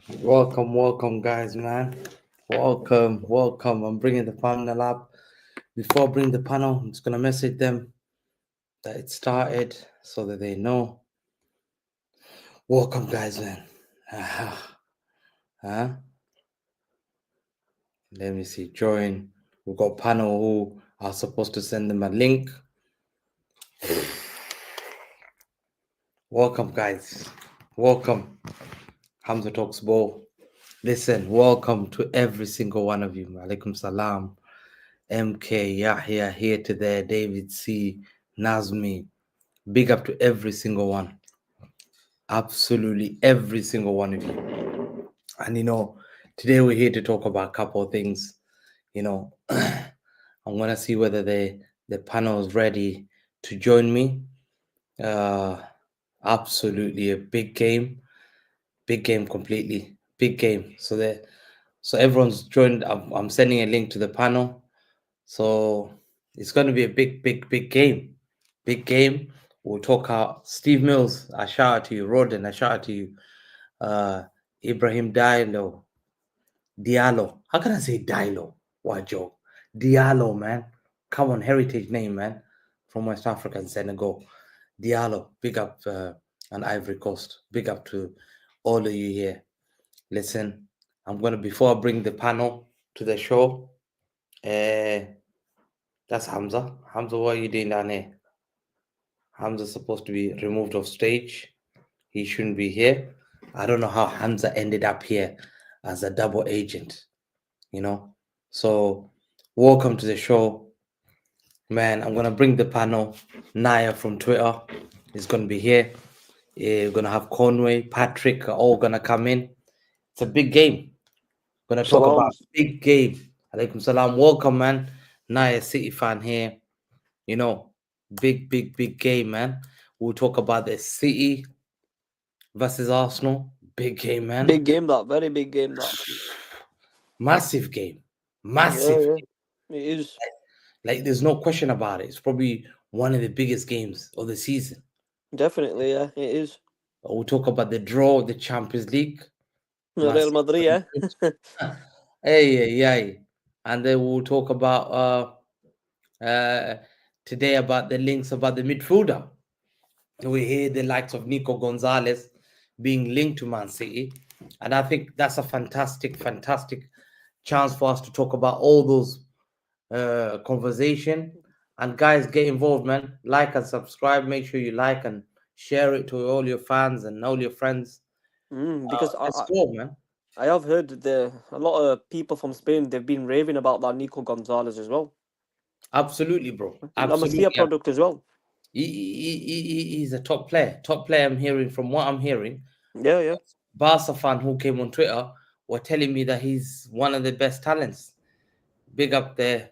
Welcome, guys, man. Welcome. I'm bringing the panel up. Before I bring the panel, I'm just gonna message them that it started so that they know. Welcome, guys, man. Huh? Let me see. Join. We've got panel who are supposed to send them a link. Welcome, guys. Welcome. Hamza Talks Ball. Listen, welcome to every single one of you. Alaikum salam. MK, Yahya, here to there, David C, Nazmi. Big up to every single one. Absolutely every single one of you. And today we're here to talk about a couple of things. I'm gonna see whether the panel is ready to join me. Absolutely a big game completely. Big game. So everyone's joined. I'm sending a link to the panel. So it's going to be a big game. Big game. We'll talk out Steve Mills. I shout out to you. Roden, I shout out to you. Ibrahim Diallo. How can I say Diallo? What joke? Diallo, man. Come on, heritage name, man. From West Africa and Senegal. Diallo. Big up on Ivory Coast. Big up to all of you here. Listen, before I bring the panel to the show, that's Hamza. Hamza, what are you doing down here? Hamza's supposed to be removed off stage. He shouldn't be here. I don't know how Hamza ended up here as a double agent, So, welcome to the show. Man, I'm going to bring the panel. Naya from Twitter is going to be here. We're going to have Conway, Patrick are all going to come in. It's a big game. We're going to talk about big game. Alaikum salam. Welcome, man. Naya City fan here. Big game, man. We'll talk about the City versus Arsenal. Big game, man. Big game, that. Very big game, that. Massive game. Massive. Yeah. It is. Like, there's no question about it. It's probably one of the biggest games of the season. Definitely, yeah. It is. We'll talk about the draw of the Champions League. Real Madrid, yeah. Hey. And then we'll talk about today about the links about the midfielder. We hear the likes of Nico Gonzalez being linked to Man City. And I think that's a fantastic chance for us to talk about all those conversation. And guys, get involved, man. Like and subscribe. Make sure you like and share it to all your fans and all your friends. Because let's go, man. I have heard a lot of people from Spain, they've been raving about that Nico Gonzalez as well. Absolutely, bro. I'm a Sia product as well. He's a top player. Top player, I'm hearing from what I'm hearing. Yeah. Barca fan who came on Twitter were telling me that he's one of the best talents. Big up there.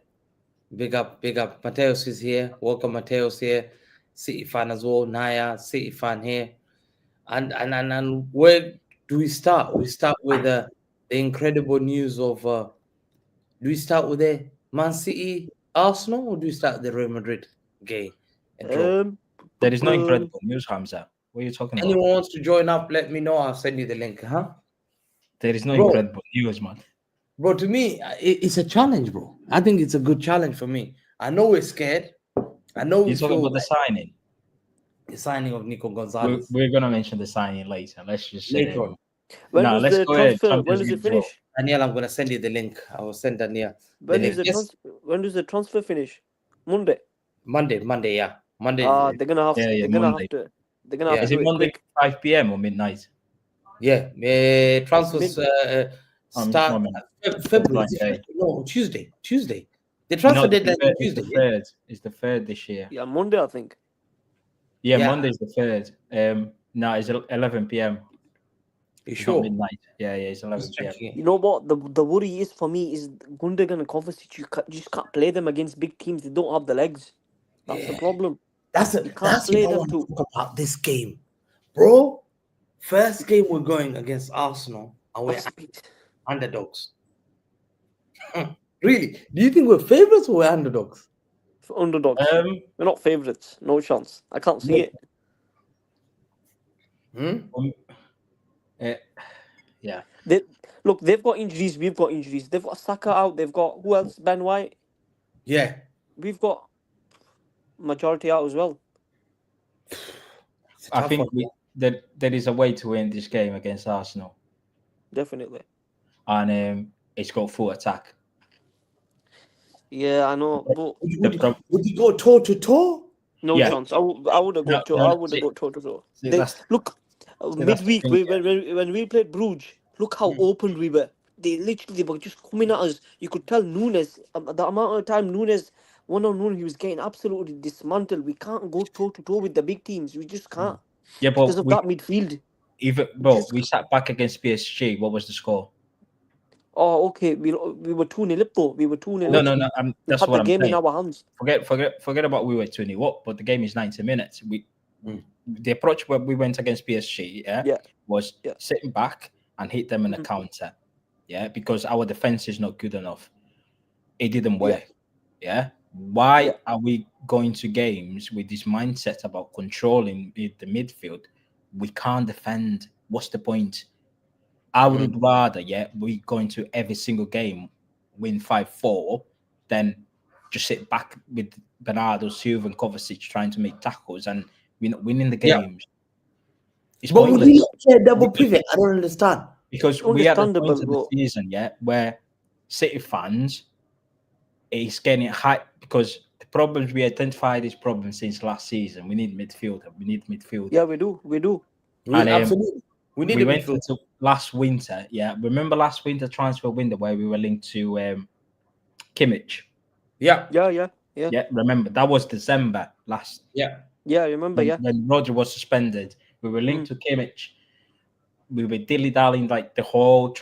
Big up. Mateos is here. Welcome, Mateos here. City fan as well. Naya, City fan here. And where do we start? We start with the incredible news of. Do we start with the Man City Arsenal, or do we start the Real Madrid game and draw? There is no incredible news, Hamza. What are you talking about? Anyone wants to join up? Let me know. I'll send you the link. Huh? There is no incredible news, man. Bro, to me, it's a challenge, bro. I think it's a good challenge for me. I know we're scared. I know you're talking about the signing. The signing of Nico Gonzalez. We're gonna mention the signing later. Let's just later on. When does it finish? Daniel, I'm gonna send you the link. I will send Daniel. When does the transfer finish? Monday, yeah. Monday. They're gonna have to. They're gonna have to. Is it Monday 5 p.m. or midnight? Yeah. Transfers start February. No, Tuesday. The transfer deadline is Tuesday. It's the third this year. Yeah, Monday, I think. Yeah, Monday is the third. No, it's 11 p.m. You sure? Midnight. Yeah, it's 11 p.m. You know what? The worry is for me is Gundogan and Kovacic. You just can't play them against big teams. They don't have the legs. That's the problem. That's play them too. Talk about this game, bro. First game we're going against Arsenal, and we're underdogs. Really? Do you think we're favorites or we're underdogs? Underdogs. We're not favorites. No chance. I can't see it. Yeah. They've got injuries. We've got injuries. They've got Saka out. They've got who else? Ben White. Yeah. We've got majority out as well. It's a I tough think one. that there is a way to win this game against Arsenal, Definitely. and it's got full attack. Yeah, I know. But Would you go toe to toe? no Yeah. chance. I would have got No, I would have see- got toe to toe. see, They that's- look that's the midweek thing, when we played Bruges. Look how open we were. They were just coming at us. You could tell Nunes the amount of time Nunes 1-on-1 he was getting absolutely dismantled. We can't go toe to toe with the big teams. We just can't Yeah, because but of that midfield. we sat back against PSG. What was the score? Oh, okay. We were 2-0 up though. We were 2-0 No, up. no, no. We That's had what the I'm game in saying. our hands. Forget about we were 20 what, but the game is 90 minutes. The approach where we went against PSG, Yeah. was Yeah. sitting back and hit them in a counter, because our defense is not good enough. It didn't work. Why are we going to games with this mindset about controlling the midfield? We can't defend. What's the point? I would rather, we go into every single game, win 5-4, than just sit back with Bernardo Silva and Kovacic trying to make tackles and we're not winning the Yeah. games. It's But would pointless. he not play double pivot? I don't understand. Because we are at the point of the Understandable, season, where City fans is getting high because the problems we identified these problems since last season. We need midfielder. We need midfielder. Yeah, we do. And, Absolutely. We need we a went midfield. into last winter. Yeah, remember last winter transfer window where we were linked to Kimmich. Yeah. Yeah. Remember that was December last. Yeah. Yeah, I remember. When Roger was suspended, we were linked to Kimmich. We were dilly-dallying like the whole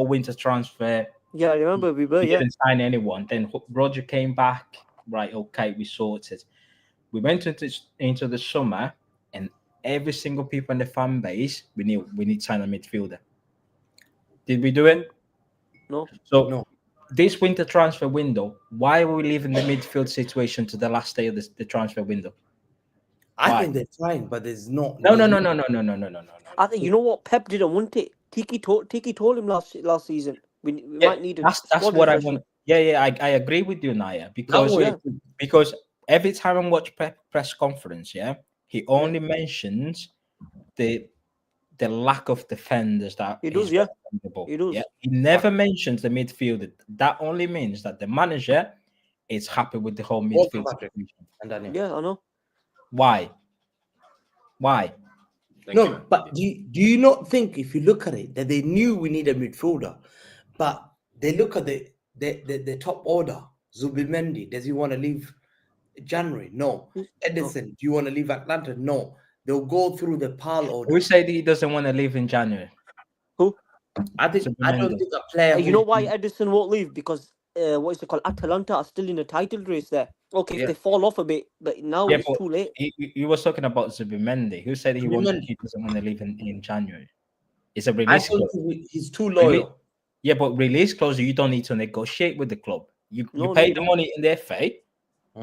winter transfer. Yeah, I remember we were. We didn't sign anyone. Then Roger came back. Right, okay, we sorted. We went into the summer, and every single people in the fan base, we need to sign a midfielder. Did we do it? No. So No. this winter transfer window, why are we leaving the midfield situation to the last day of the transfer window? I think they're trying, but there's no. No. I think you know what Pep didn't want it. Tiki told him last season. We might need a that's squad what I refreshment. want. Yeah, I agree with you, Naya, because every time I watch press conference, he only mentions the lack of defenders that He does, is yeah. available. He does. He never mentions the midfield. That only means that the manager is happy with the whole midfield situation. And Daniel. Yeah, I know. Why? No, but do you not think if you look at it that they knew we need a midfielder, but they look at the top order. Zubimendi, does he want to leave January? No. Edison, do you want to leave Atlanta? No. They'll go through the PAL order. Who said he doesn't want to leave in January? Who? I don't think a player. You know why Edison won't leave? Because what is it called? Atalanta are still in a title race there. Okay, if they fall off a bit, but now it's too late. He was talking about Zubimendi. Who said he doesn't want to leave in January? It's a release clause. He's too loyal. But release clause, you don't need to negotiate with the club. You pay the money in the FA,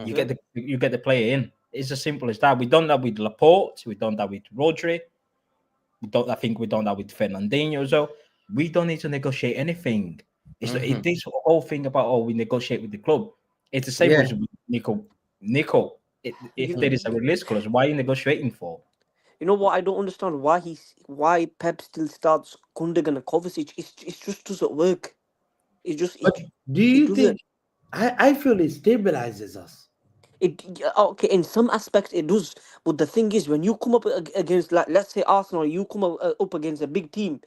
you get the player in. It's as simple as that. We've done that with Laporte, we've done that with Rodri, I think we've done that with Fernandinho. So we don't need to negotiate anything. It's this whole thing about we negotiate with the club. It's the same as with Nico. If there is a release clause, why are you negotiating for? You know what? I don't understand why Pep still starts Gundogan and Kovacic. It just doesn't work. Do you think? I feel it stabilizes us. Okay, in some aspects it does, but the thing is, when you come up against, like, let's say Arsenal, you come up against a big team,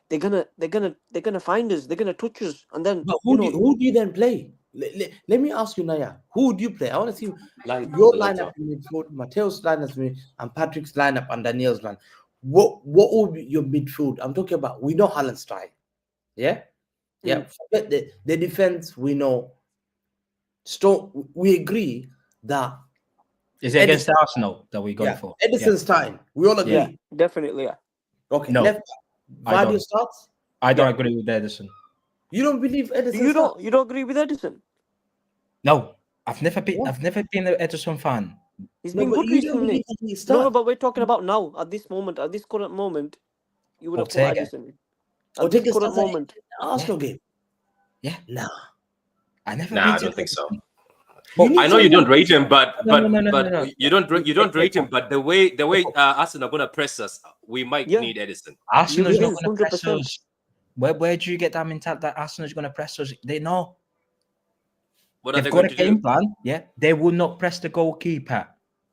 they're gonna find us, they're gonna touch us, and then. But who do you then play? Let me ask you, Naya, who would you play? I want to see your lineup in midfield, Mateo's lineup, and Patrick's lineup, and Daniel's line. What would be your midfield? I'm talking about. We know Haaland's style. Yeah. Forget the defense. We know. We agree that. Is it against Arsenal that we're going for? Edison's time. We all agree. Yeah, definitely. Yeah. Okay. No, left. Vardy starts. I don't agree with Edison. You don't believe Edison? You don't agree with Edison? No, I've never been an Edison fan. He's been good recently. No, but we're talking about now, at this current moment. You would have put Edison. at this Ortega current starts moment. the Arsenal game. Yeah. Nah. I never Nah, I rated don't think so. Ederson. You need I know you someone- don't rate him, but No. you don't rate him. But the way Arsenal are gonna press us, we might Yeah. need Edison. Arsenal's You not will, going to press 100%. us. Where do you get that mentality that Arsenal's going to press us? They know. What are They've they got going a to game do? plan. Yeah, they will not press the goalkeeper.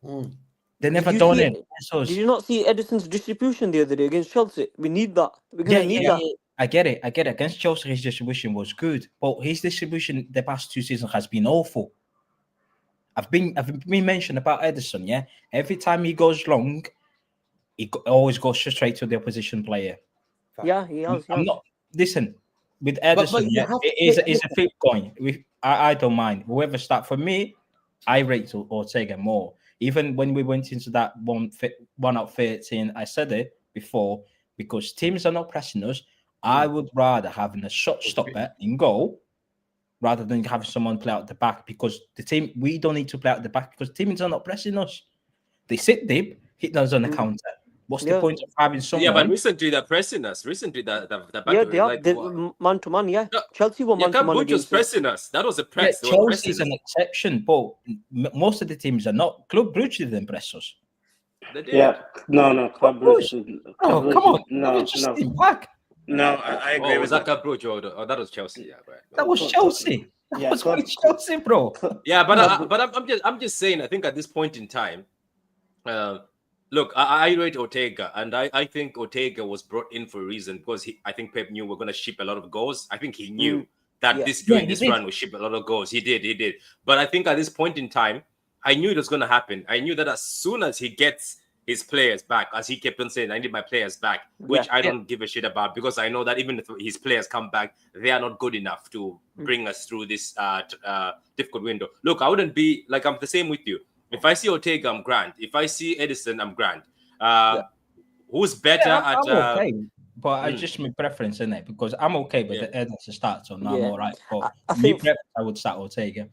Mm. They never you done see it. it? Press us. Did you not see Edison's distribution the other day against Chelsea? We need that. We're gonna need that. I get it. Against Chelsea, his distribution was good, but his distribution the past 2 seasons has been awful. I've been mentioned about Edison. Yeah, every time he goes long, always goes straight to the opposition player. Yeah, he has. I'm not listen with but Edison. you Yeah, have to it's play a flip coin. I don't mind whoever start. For me, I rate Ortega more. Even when we went into that 1-13, I said it before because teams are not pressing us. I would rather having a shot stopper in goal rather than having someone play out the back because we don't need to play out the back because teams are not pressing us. They sit deep, hit us on the counter. What's the point of having someone? Yeah, but recently they're pressing us. Recently the Yeah, they are like, man to man. Yeah, Chelsea were man to man was against us. pressing us. That was a press. Yeah, Chelsea is an exception, but most of the teams are not. Club Brugge didn't press us. They did. Yeah, no, Club Brugge. Oh, come on. No. Back. No, I agree Oh, with was that. that Club Brugge or that was Chelsea? Yeah, right. That was Chelsea. Yeah, That was Chelsea, bro. Yeah, but I'm just saying. I think at this point in time, look, I rate Ortega, and I think Ortega was brought in for a reason because I think Pep knew we're going to ship a lot of goals. I think he knew that this run would ship a lot of goals. He did. But I think at this point in time, I knew it was going to happen. I knew that as soon as he gets his players back, as he kept on saying, I need my players back, which I don't give a shit about because I know that even if his players come back, they are not good enough to bring us through this difficult window. Look, I wouldn't be like I'm the same with you. If I see Ortega, I'm grand. If I see Edison, I'm grand. Who's better at? I'm okay, but I just my preference in it because I'm okay with the Edison start, so now I'm all right. But I think I would start Ortega.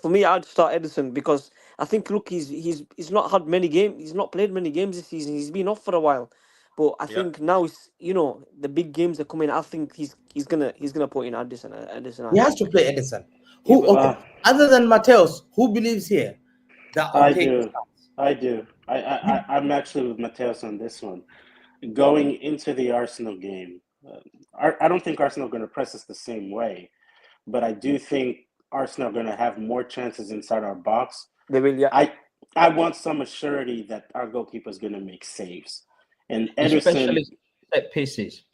For me, I'd start Edison because I think look, he's not had many games. He's not played many games this season. He's been off for a while, but I think now it's the big games are coming. I think he's gonna put in Edison. He has to play Edison. Other than Mateos, who believes here that I do. I'm actually with Mateos on this one. Going into the Arsenal game, I don't think Arsenal are going to press us the same way, but I do think Arsenal are going to have more chances inside our box. They will, yeah. I want some assurity that our goalkeeper is going to make saves, and Ederson, especially set pieces.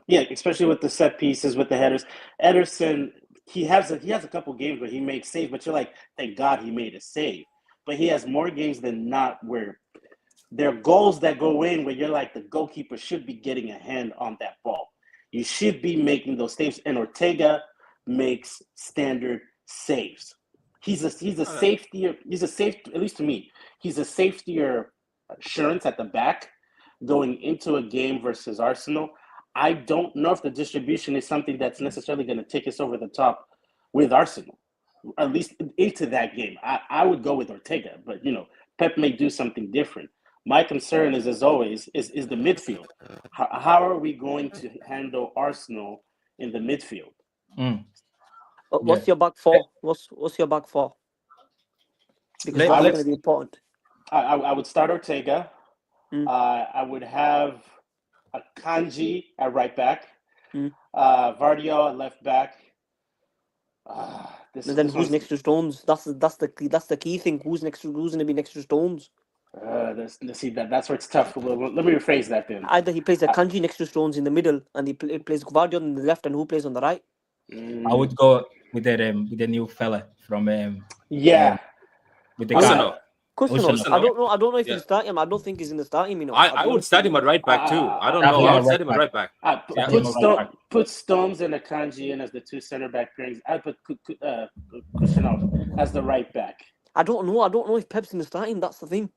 Yeah, especially with the set pieces, with the headers. Ederson, he has a couple games where he makes saves, but you're like, thank God he made a save. But he has more games than not where there are goals that go in where you're like, the goalkeeper should be getting a hand on that ball. You should be making those saves, and Ortega makes standard saves. He's a safety, at least to me, he's a safetier assurance at the back going into a game versus Arsenal. I don't know if the distribution is something that's necessarily going to take us over the top with Arsenal, at least into that game. I would go with Ortega, but Pep may do something different. My concern is, as always, is the midfield. How are we going to handle Arsenal in the midfield? What's your back four? What's your back four? Because that's going to be important. I would start Ortega. I would have a Kanji at right back. Vardio at left back. And then who's next to Stones? That's the key thing. Who's going to be next to Stones? That's where it's tough. Let me rephrase that then. Either he plays a Kanji next to Stones in the middle, and he plays Gvardiol on the left, and who plays on the right? I would go with the new fella from with the guy. Kusanov. I don't know if he'll start him. I don't think he's in the starting. I would start him at right back too. I don't know. I would start him at right back. Put Stones and Akanji in as the two center back pairings. I put Kusanov as the right back. I don't know if Pep's in the starting. That's the thing.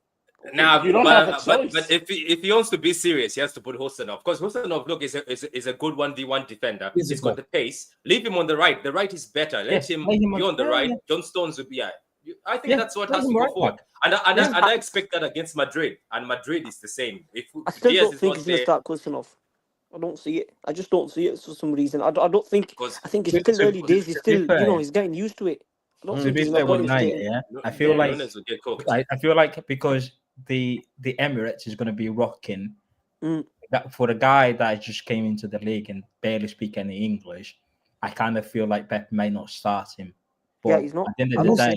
Now, you don't have a choice. But if he wants to be serious, he has to put Husanov. Because Husanov, look, is a good 1v1 defender. He's got the pace. Leave him on the right. The right is better. Let him be on the right. John Stones would be. I think that's what has to go forward. And I expect that against Madrid. And Madrid is the same. I still don't think he's going to start Kusanov. I don't see it. I just don't see it for some reason. I don't think. Because I think it's still early days. He's To be still, fair, he's getting used to it. I don't to think be he's in fair a with point United, state. yeah, I feel like Nunes will get cooked. I feel like because the Emirates is going to be rocking that for the guy that just came into the league and barely speak any English. I kind of feel like Pep may not start him. But Yeah, he's not. at the end I of don't the day,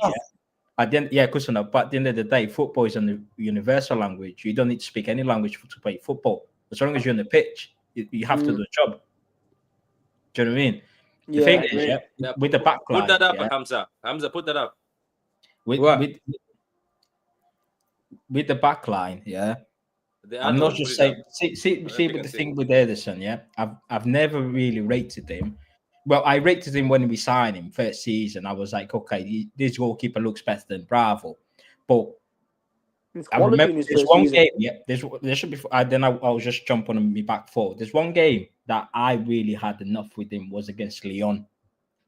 see yeah, of course not. But at the end of the day, football is a universal language. You don't need to speak any language to play football. As long as you're on the pitch, you have to do the job. Do you know what I mean? The Yeah, thing I is, agree. Yeah, with the back put line, that up, yeah, Hamza. Hamza, put that up. What? with the back line, yeah. The I'm other not one, just put it up. saying. See, So that they with can the see. thing with Ederson, yeah. I've never really rated him. Well, I rated him when we signed him first season. I was like, okay, this goalkeeper looks better than Bravo. But he's I quality remember in his there's first one season. game. Yeah, there should be. Then I'll just jump on me back forward. There's one game that I really had enough with him was against Lyon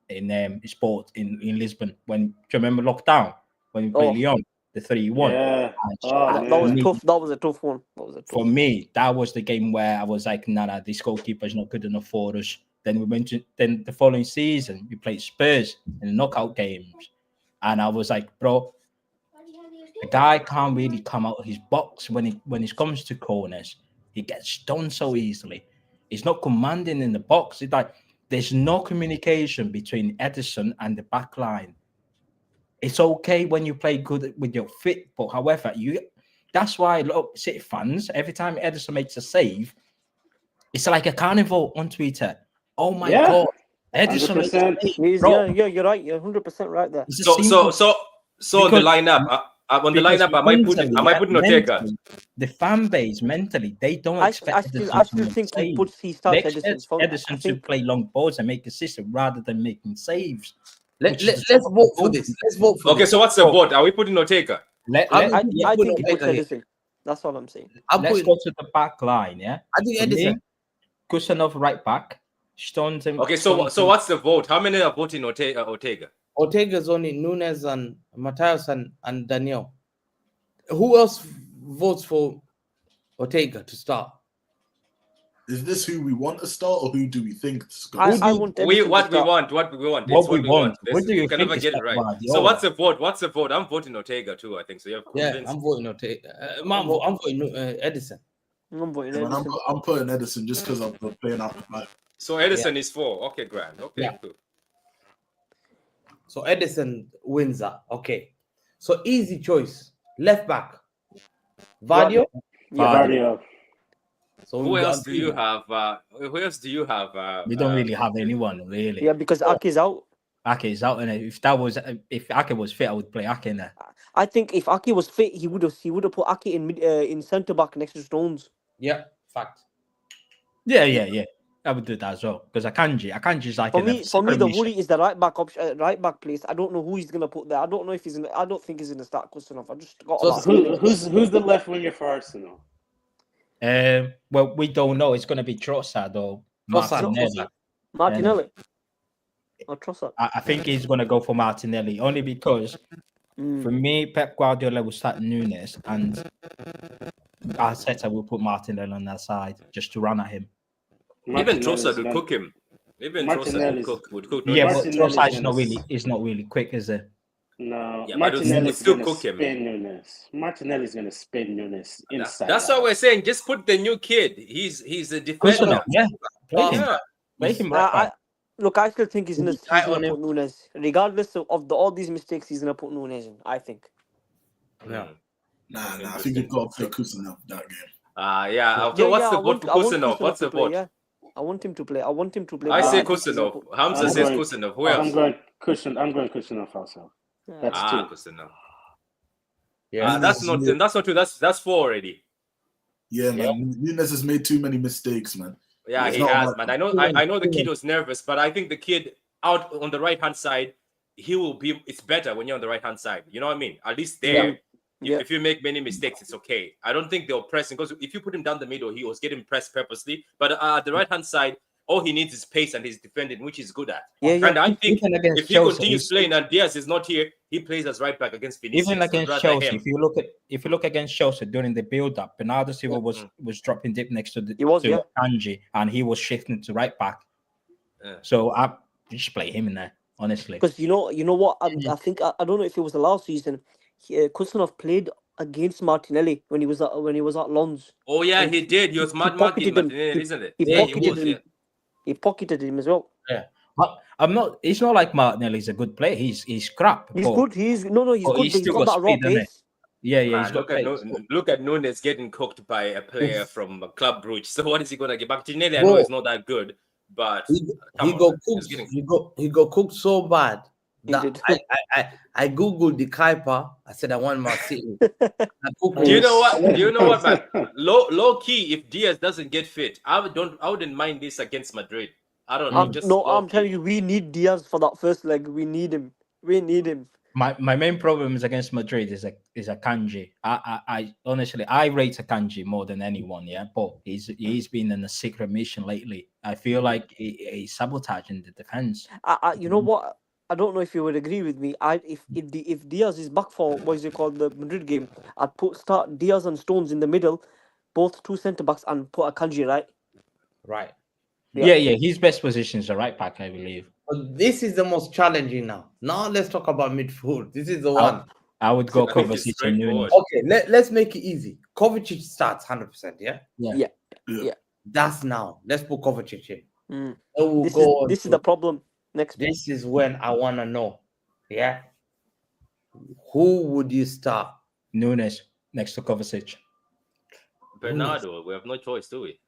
in sport in Lisbon. When do you remember lockdown when we played Lyon, the 3-1. Yeah. Oh, That was man. tough. That was a tough one. For me, that was the game where I was like, nah, this goalkeeper is not good enough for us. Then we went to the following season, we played Spurs in the knockout games. And I was like, bro, the guy can't really come out of his box when it comes to corners. He gets done so easily. He's not commanding in the box. It's like there's no communication between Edison and the back line. It's okay when you play good with your feet, but however, that's why look, City fans, every time Edison makes a save, it's like a carnival on Twitter. Oh my God, Edison makes a 100%. save, bro. Yeah, you're right. You're 100% right there. It's a So simple- on the because- lineup, on the because lineup, I might put Ortega. mentally, the fan base mentally, they don't I expect still Edison to make think he saves. starts They Edison. expect Edison to play long balls and make assists rather than making saves. Let's vote for this. Let's vote for Okay, this. so what's the vote? Are we putting Ortega? I think he puts Ortega here. Edison. That's all I'm saying. Let's go to the back line, yeah? I think For Edison. me, Kusanov right back, Stones and Okay, so what's the vote? How many are voting Ortega? Ortega's only Nunes and Matthias and Daniel. Who else votes for Ortega to start? Is this who we want to start or who do we think is I going to want We Edison what to we start. want. What we want. What do you We can think never is get it Pep right. Guardiola? So what's the vote? What's the vote? I'm voting Ortega too. I think so. You have Yeah, convinced. I'm voting Ortega. I'm voting Edison. I'm voting Yeah, man, Edison. I'm putting Edison just because I'm playing out the back. So Edison is 4. Okay, grand. Okay, Yeah. cool. So Edison wins that. Okay. So easy choice. Left back. Vadio. Yeah. Vardio. So Who we else do agree you that. have? Who else do you have? We don't really have anyone, really. Yeah, because Aki's out. Ake is out, and if Ake was fit, I would play Ake in there. I think if Aki was fit, he would have put Aki in centre back next to Stones. Yeah, fact. Yeah. I would do that as well because Akanji is like For in me, a the separate worry is the right back option, right back place. I don't know who he's gonna put there. I don't know if he's in. I don't think he's gonna start Kusanov. I just got So a feeling. Who's the left winger for Arsenal? Well, we don't know. It's going to be Trossard or Martinelli. Martinelli or Trossard. I think he's going to go for Martinelli only because for me, Pep Guardiola will start Nunes and Arteta will put Martinelli on that side just to run at him. Even Trossard would cook him. Even Trossard would cook. Yeah, but Martinelli's Trossard is not really quick, is it? No, Yeah, but Martinelli's still gonna cook him. spin Nunes. Martinelli's gonna spin Nunes inside. That's out. what we're saying. Just put the new kid. He's a defender. Kusanov, yeah. Play him. Yeah. Play him right back. Look, I still think he's gonna on put Nunes, regardless of all these mistakes. He's gonna put Nunes in. I think. Yeah. Nah, I think you've got to play Kusanov that game. Yeah. So what's the vote for Kusanov? What's the vote? Yeah. I want him to play. I say Kusanov. Hamza says Kusanov. Who else? I'm going Kusanov also. That's two. Kusanov. Yeah. That's not two. That's 4 already. Yeah, man. Nunes has made too many mistakes, man. Yeah, It's he not has, like- man. I know the kid was nervous, but I think the kid out on the right hand side, he will be. It's better when you're on the right hand side. You know what I mean? At least there. Yeah. If you make many mistakes, it's okay. I don't think they'll press him because if you put him down the middle, he was getting pressed purposely. But at the right hand side, all he needs is pace and his defending, which he's good at. Yeah, yeah. And I think Even against if he Chelsea, continues playing and Diaz is not here, he plays as right back against Vinicius. even I'd against rather Chelsea, him. if you look against Chelsea during the build-up, Bernardo Silva was dropping deep next to He was, yeah. Kanji, and he was shifting to right back. Yeah. So I just play him in there, honestly. Because you know what? I think I don't know if it was the last season. Kusanov played against Martinelli when he was at Lons. Oh yeah, And he did. He was mad pocketed him. Martinelli, isn't it? He Yeah, pocketed was, him. yeah. He pocketed him as well. Yeah, but I'm not. It's not like Martinelli's a good player. He's crap. He's but- good. He's good. But he's he's still got got that raw speed, innit? pace. Yeah, Man, he's got pace. look at Nunes getting cooked by a player from Club Brugge. So what is he gonna get? Martinelli, I Bro. know he's not that good, but He come on, got man. cooked. He's getting- He got cooked so bad He that did. I googled the Kuiper. I said I want my City. I googled Do you it. know what? Do you know what, man? Low key, if Diaz doesn't get fit, I wouldn't mind this against Madrid. I don't know. Just I'm telling you, we need Diaz for that first leg. We need him. We need him. My main problem is against Madrid is a Kanji. I honestly I rate a Kanji more than anyone. Yeah, but he's been in a secret mission lately. I feel like he's sabotaging the defense. You know what? I don't know if you would agree with me. If Diaz is back for what is it called, the Madrid game, I'd start Diaz and Stones in the middle, both two centre backs, and put Akanji right. Right. Yeah, his best position is the right back, I believe. But this is the most challenging now. Now let's talk about midfield. This is the one. I would go I think it's Kovacic and Nunes. straightforward. Okay, let's make it easy. Kovacic starts 100%. Yeah. Yeah. That's now. Let's put Kovacic in. Mm. Then we'll go on This is to- the problem. Next. This is when I want to know. Yeah. Who would you start? Nunes next to Kovacic. Bernardo, we have no choice, do we?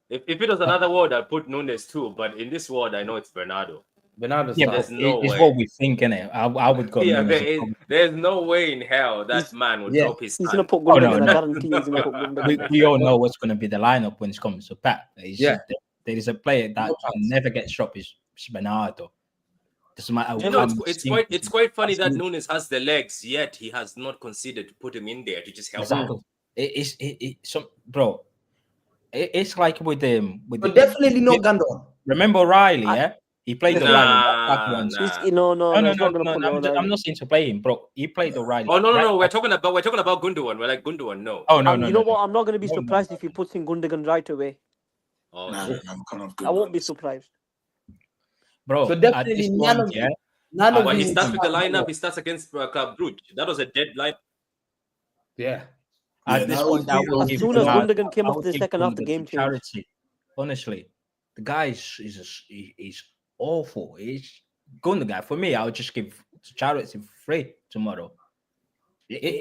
If it was another word, I'd put Nunes too. But in this word, I know it's Bernardo. Bernardo Yeah, starts. there's no it's way. what we think, innit? I would go Yeah, Nunes. there's no way in hell that man would drop his He's son. gonna put Oh, no, Gundogan. no. I guarantee he's gonna put Gundogan. we all know what's going to be the lineup when it comes to Pep. Yeah. There is a player that No chance. never gets dropped is Bernardo. Doesn't matter. You know, how it's quite funny that That's- Nunes has the legs, yet he has not considered to put him in there to just help Exactly. out. It's some bro. It's like with But definitely not Gundogan. Remember Riley? Yeah, he played the right back once. Nah. No, he's not gonna put I'm not saying to play him, bro. He played the Riley. Oh no, right we're back. talking about Gundogan. We're like Gundogan, no. Oh no, no. You know no, what? I'm not gonna be No, no, surprised no. if he puts in Gundogan right away. Oh, Nah, shit. I'm kind of good. I won't be ones. surprised. Bro. So at definitely this none point, of yeah, None of When he these starts with the start lineup, he starts against Club Brugge. That was a dead line. Yeah. at Yeah, this that point, was- I would As give soon as Bernardo- Gundogan came I off would the give second half, the Gundogan game to changed. charity. Honestly, the guy is awful. He's Gundogan. For me, I would just give charity for free tomorrow. Okay.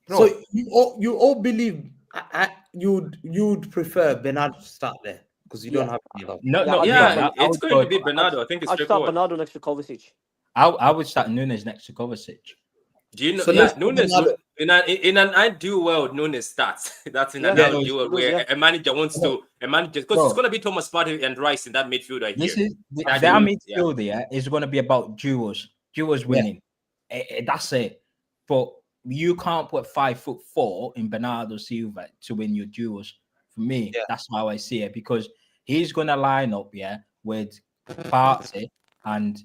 Bro. So you all believe you'd prefer Bernardo to start there because you don't Yeah. have any love. No, Yeah, no, I'd yeah, start I It's would going to go- be Bernardo. I think it's I'd start straightforward. Bernardo next to Kovacic. I would start Nunes next to Kovacic. Do you know? So Yeah, let's put Nunes Bernardo. in an ideal world, Nunes starts. That's in an Yeah, no, ideal world it was, where yeah. a manager wants to because Bro. it's going to be Thomas Partey and Rice in that midfield right This here. is That their dude, yeah. midfield here is going to be about duos winning. That's it. But you can't put 5'4" in Bernardo Silva to win your duos. For me, Yeah. that's how I see it because he's going to line up with Partey and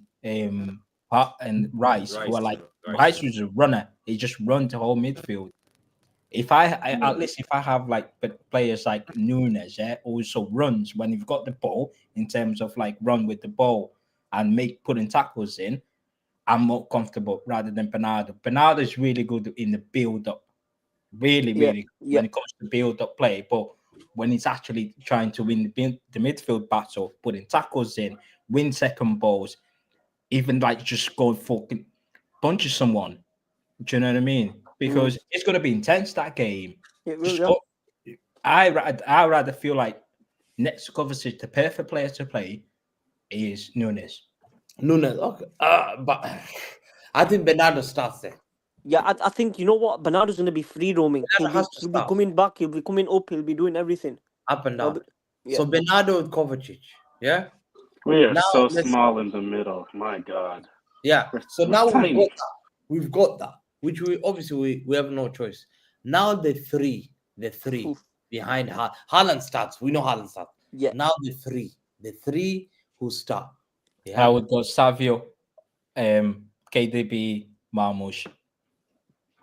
Rice, who are like Rice was a runner. He just run the whole midfield. If I at least if I have like players like Nunes, also runs when you've got the ball in terms of like run with the ball and putting tackles in, I'm more comfortable rather than Bernardo. Bernardo is really good in the build up, really good when it comes to build up play. But when it's actually trying to win the midfield battle, putting tackles in, win second balls, even like just go fucking punch someone. Do you know what I mean? Because it's going to be intense that game. It will, yeah. I rather feel like next to Kovacic, the perfect player to play is Nunes. Nunes, okay. But I think Bernardo starts there. Yeah, I think you know what? Bernardo's gonna be free roaming. Bernardo has to He'll be start. coming back. He'll be coming up. He'll be doing everything. Up and He'll down. be- So Bernardo and Kovacic. Yeah. We are Now so let's- small in the middle. My God. Yeah. So now we've tiny. got that. We've got that. Which we obviously we have no choice. Now the three Oof. behind Haaland starts. We know Haaland starts. Yeah. Now the three who start. I Yeah, would go Savio, KDB, Marmoush.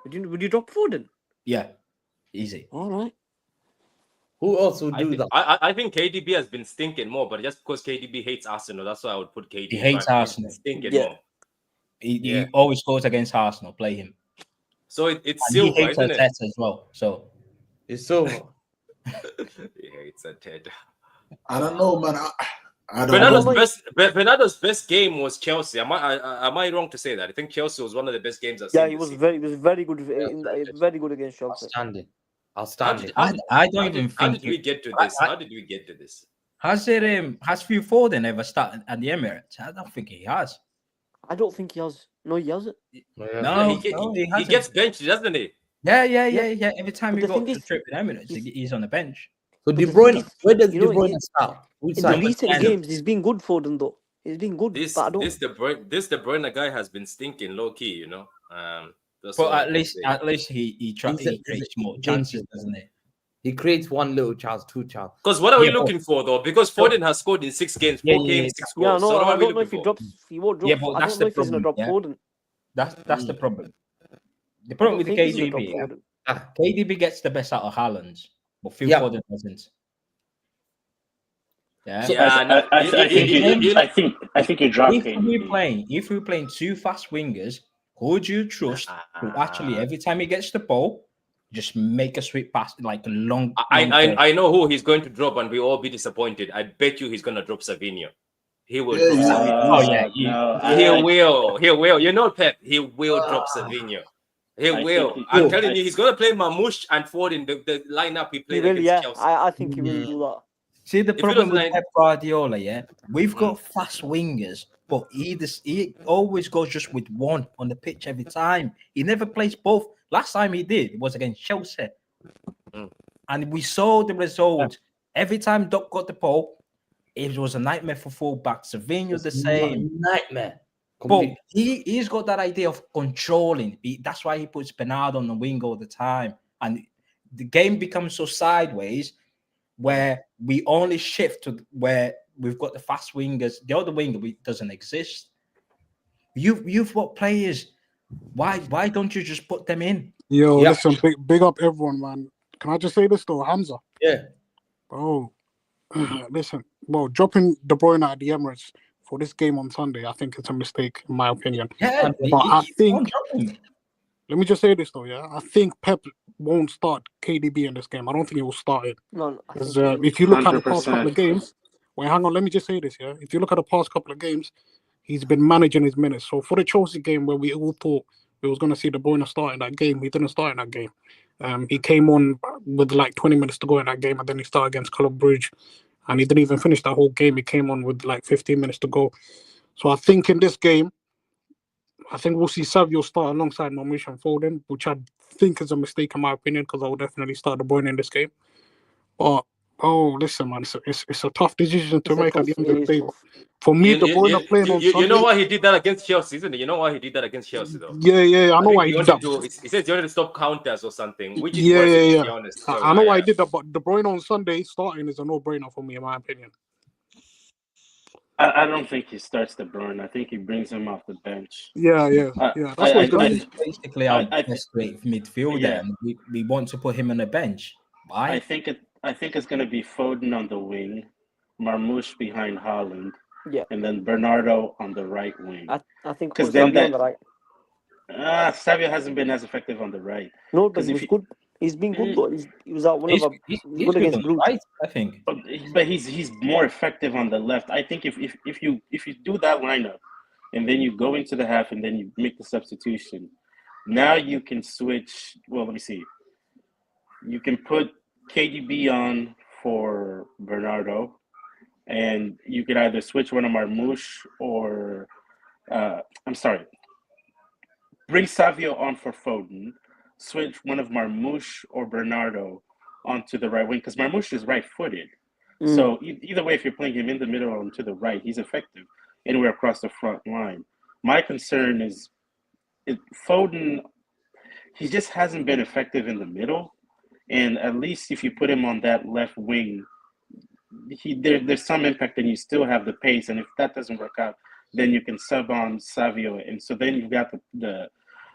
Would you drop Foden? Yeah, easy. All right. who else would do that? I think KDB has been stinking more, but just because KDB hates Arsenal, that's why I would put KDB. He hates but Arsenal. He's stinking Yeah. more. He always goes against Arsenal. Play him. So it's And he Silva, hates isn't it? Arteta as well. So It's so. He hates Arteta. I don't know, man. I don't Bernardo's know. Bernardo's best game was Chelsea. Am I wrong to say that? I think Chelsea was one of the best games I've seen. Yeah, he was very good very good against Chelsea. Outstanding. How Outstanding. did, I don't even how think. did we get to this? How did we get to this? Has Phil Foden ever started at the Emirates? I don't think he has. I don't think he has. No, he hasn't. No, he hasn't. gets benched, doesn't he? Yeah. Every time But he the got thing to is, trip with Emirates, he's on the bench. So But De the thing Bruyne, is, where does you De know, Bruyne start? Which in the side? recent 10. games, he's been good, Foden, though. He's been good, This but I don't. this De Bruyne guy has been stinking low key, you know. That's But all I at can least say. he creates more he's a- chances, doesn't he? He creates one little chance, two chance. Because what are we Yeah, but- looking for though? Because Foden has scored in 6 games, 4 games, 6 Yeah, goals. no, So what I are we don't know if looking for? he won't drop. Yeah, but I that's don't know the if he's gonna drop problem, Foden. That's the problem. The I problem don't with the think he's gonna drop KDB, Foden. KDB gets the best out of Haaland, but Phil Yeah. Foden doesn't. Yeah. Yeah, no, I think you're dropping If we're playing two fast wingers, who would you trust to actually every time he gets the ball, just make a sweet pass like a long? I know who he's going to drop, and we all be disappointed. I bet you he's going to drop Savinho. He will drop Savinho. He will. You know, Pep. He will drop Savinho. He will. I'm telling you, he's going to play Mamouche and Foden. The lineup he played against Chelsea. I think he will do that. See the he problem doesn't with like- Pep Guardiola, yeah, we've got fast wingers, but he always goes just with one on the pitch every time. He never plays both. Last time he did it was against Chelsea, and we saw the result. Every time Doc got the ball, it was a nightmare for fullback. Savinho the same. Nightmare. But he's got that idea of controlling. That's why he puts Bernardo on the wing all the time, and the game becomes so sideways where we only shift to where we've got the fast wingers. The other winger doesn't exist. You've got players. Why don't you just put them in? Yo, listen, big up everyone, man. Can I just say this though, Hamza? Yeah. Oh, listen, well, dropping De Bruyne at the Emirates for this game on Sunday, I think it's a mistake, in my opinion. Yeah, but I think. Let me just say this though, yeah. I think Pep won't start KDB in this game. I don't think he will start it. No, Because if you look at the past 100%. couple of games, wait, hang on, let me just say this, yeah. If you look at the past couple of games, he's been managing his minutes. So for the Chelsea game where we all thought we was going to see De Bruyne start in that game, he didn't start in that game. He came on with like 20 minutes to go in that game, and then he started against Club Brugge, and he didn't even finish that whole game. He came on with like 15 minutes to go. So I think in this game, I think we'll see Savio start alongside Marmoush and Foden, which I think is a mistake in my opinion, because I would definitely start De Bruyne in this game. But listen, man, it's a tough decision to make at the end of the day. For me, De Bruyne playing on Sunday. You know why he did that against Chelsea, isn't it? You know why he did that against Chelsea, though. Yeah, I know why he did that. He says he wanted to stop counters or something, which is Yeah. to be honest. So, I know why he did that, but De Bruyne on Sunday starting is a no-brainer for me, in my opinion. I don't think he starts De Bruyne. I think he brings him off the bench. Yeah. That's what he's going to do. Basically our best great midfielder, and we want to put him on the bench. Why? I think it's going to be Foden on the wing, Marmoush behind Haaland, and then Bernardo on the right wing. I think because then on the right. Savio hasn't been as effective on the right. No, but he was good. He's been good though. He was out He's good against Brugge. right, I think. But he's more effective on the left. I think if you do that lineup, and then you go into the half, and then you make the substitution, now you can switch. Well, let me see. You can put KDB on for Bernardo, and you could either switch one of Marmoush or bring Savio on for Foden, switch one of Marmoush or Bernardo onto the right wing, because Marmoush is right-footed. So either way, if you're playing him in the middle or to the right, he's effective anywhere across the front line. My concern is Foden, he just hasn't been effective in the middle. And at least if you put him on that left wing, there's some impact, and you still have the pace. And if that doesn't work out, then you can sub on Savio, and so then you've got the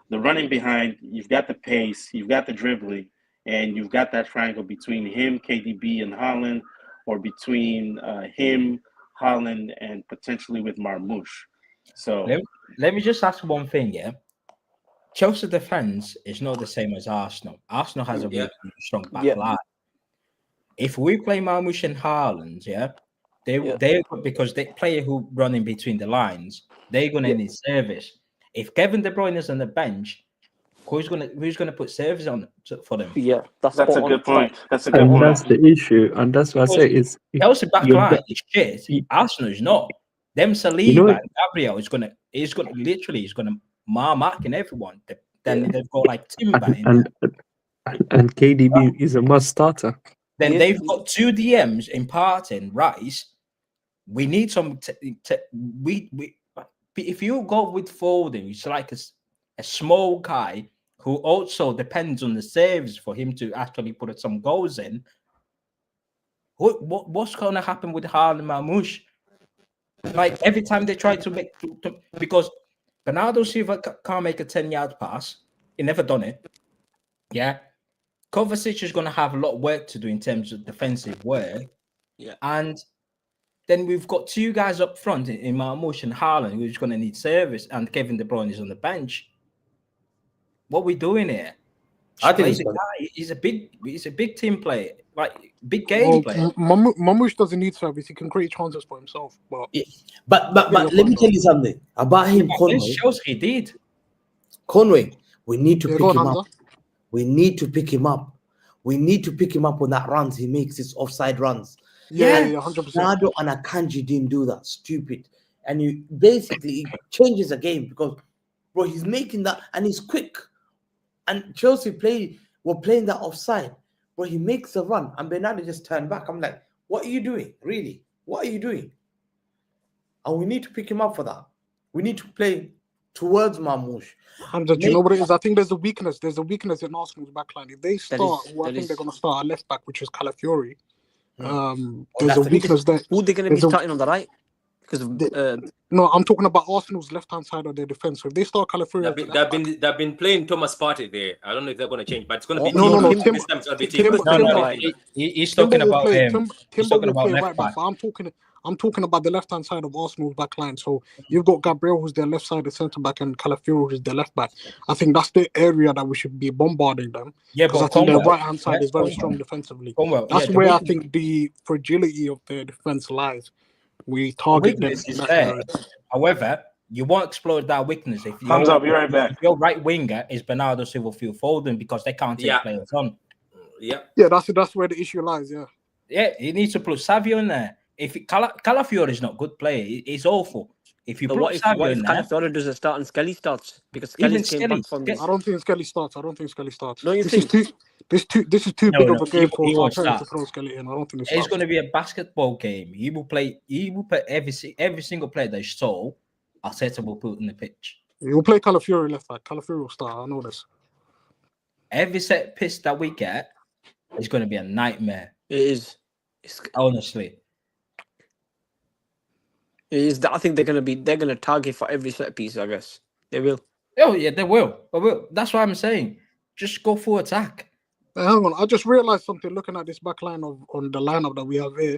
running behind, you've got the pace, you've got the dribbling, and you've got that triangle between him, KDB, and Haaland, or between him, Haaland, and potentially with Marmoush. So let me just ask one thing, yeah. Chelsea defense is not the same as Arsenal. Arsenal has a really strong back Yeah. line. If we play Marmoush and Haaland, they because the player who run in between the lines, they're gonna need service. If Kevin De Bruyne is on the bench, who's gonna put service on for them? Yeah, that's a spot on. good point. That's a good And point. that's the issue. And that's what I say is Chelsea back you're line ba- is shit. Arsenal is not. Them Saliba You know- and Gabriel is gonna marking everyone. Then they've got like Timber in there. and KDB is a must starter. Then Yeah. they've got two DMs in Parton, Rice. We need some. If you go with Foden, it's like a small guy who also depends on the saves for him to actually put some goals in. What's going to happen with Haaland and Marmoush? Like every time they try to make because Bernardo Silva can't make a 10-yard pass. He never done it. Yeah. Kovacic is going to have a lot of work to do in terms of defensive work. Yeah. And then we've got two guys up front in Marmoush and Haaland who's going to need service, and Kevin De Bruyne is on the bench. What are we doing here? I think He's a big team player, like big game player. Marmoush doesn't need service. He can create chances for himself. But But let me tell you something about him, Conway. This shows he did. Conway, we need to Yeah, pick go on, him Hamza. up. We need to pick him up. We need to pick him up when that runs. He makes his offside runs. Yeah, 100%. Ronaldo and Akanji didn't do that. Stupid. And you basically it changes the game because, bro, he's making that and he's quick. And Chelsea were playing that offside. Bro, he makes a run and Bernardo just turned back. I'm like, what are you doing? Really? What are you doing? And we need to pick him up for that. We need to play towards Marmoush. Hamza, do you know what it is? I think there's a weakness. There's a weakness in Arsenal's backline. If they start, I think they're going to start a left back, which is Calafiori. There's a weakness there. Who they going to be starting on the right? Because of No, I'm talking about Arsenal's left-hand side of their defense. So if they start Calafiori, They've been playing Thomas Partey there. I don't know if they're going to change, but it's going to be No. this time it's going to be Timber. He's talking about him. He's talking about left back. But I'm talking about the left-hand side of Arsenal's back line. So you've got Gabriel, who's their left-sided centre-back, and Calafiori, who's their left-back. I think that's the area that we should be bombarding them. Yeah, because I think their right-hand side is very strong defensively. That's where I think the fragility of their defence lies. We target them. Is there. However, you won't exploit that weakness if Thumbs up, be right back. If your right winger is Bernardo Silva, Phil Foden, because they can't take players on. Yeah, that's where the issue lies. Yeah, he needs to put Savio in there. If Calafiori is not a good player, he's awful. If you put Savio in there, Calafiori does a start and Skelly starts because Skelly came back from this. I don't think Skelly starts. No, you think? This is too big of a game for our parents to throw Skelly in. I don't think it's going to be a basketball game. He will play every single player they stole. Arteta will put in the pitch. He will play Calafiori left back. Calafiori will start. I know this. Every set piece that we get is going to be a nightmare. It is. Honestly. It is. I think they're going to target for every set piece, I guess. They will. Oh, yeah, they will. That's what I'm saying. Just go full attack. Hang on. I just realized something looking at this back line on the lineup that we have here.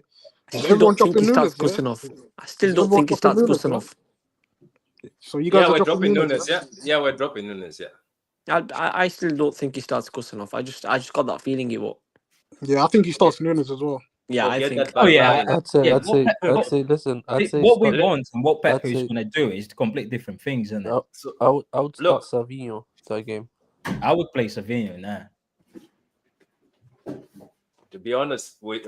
I still don't think he starts good enough. I still don't think he starts good enough. So you guys we're dropping Nunes. Yeah, we're dropping Nunes. Yeah. I still don't think he starts good enough. I just got that feeling he won't. Yeah, I think he starts Nunes as well. Yeah, I think. I'd say. Listen, what we want and what Pep is going to do is complete different things, isn't it? I would start Savinho that game. I would play Savinho in there. To be honest with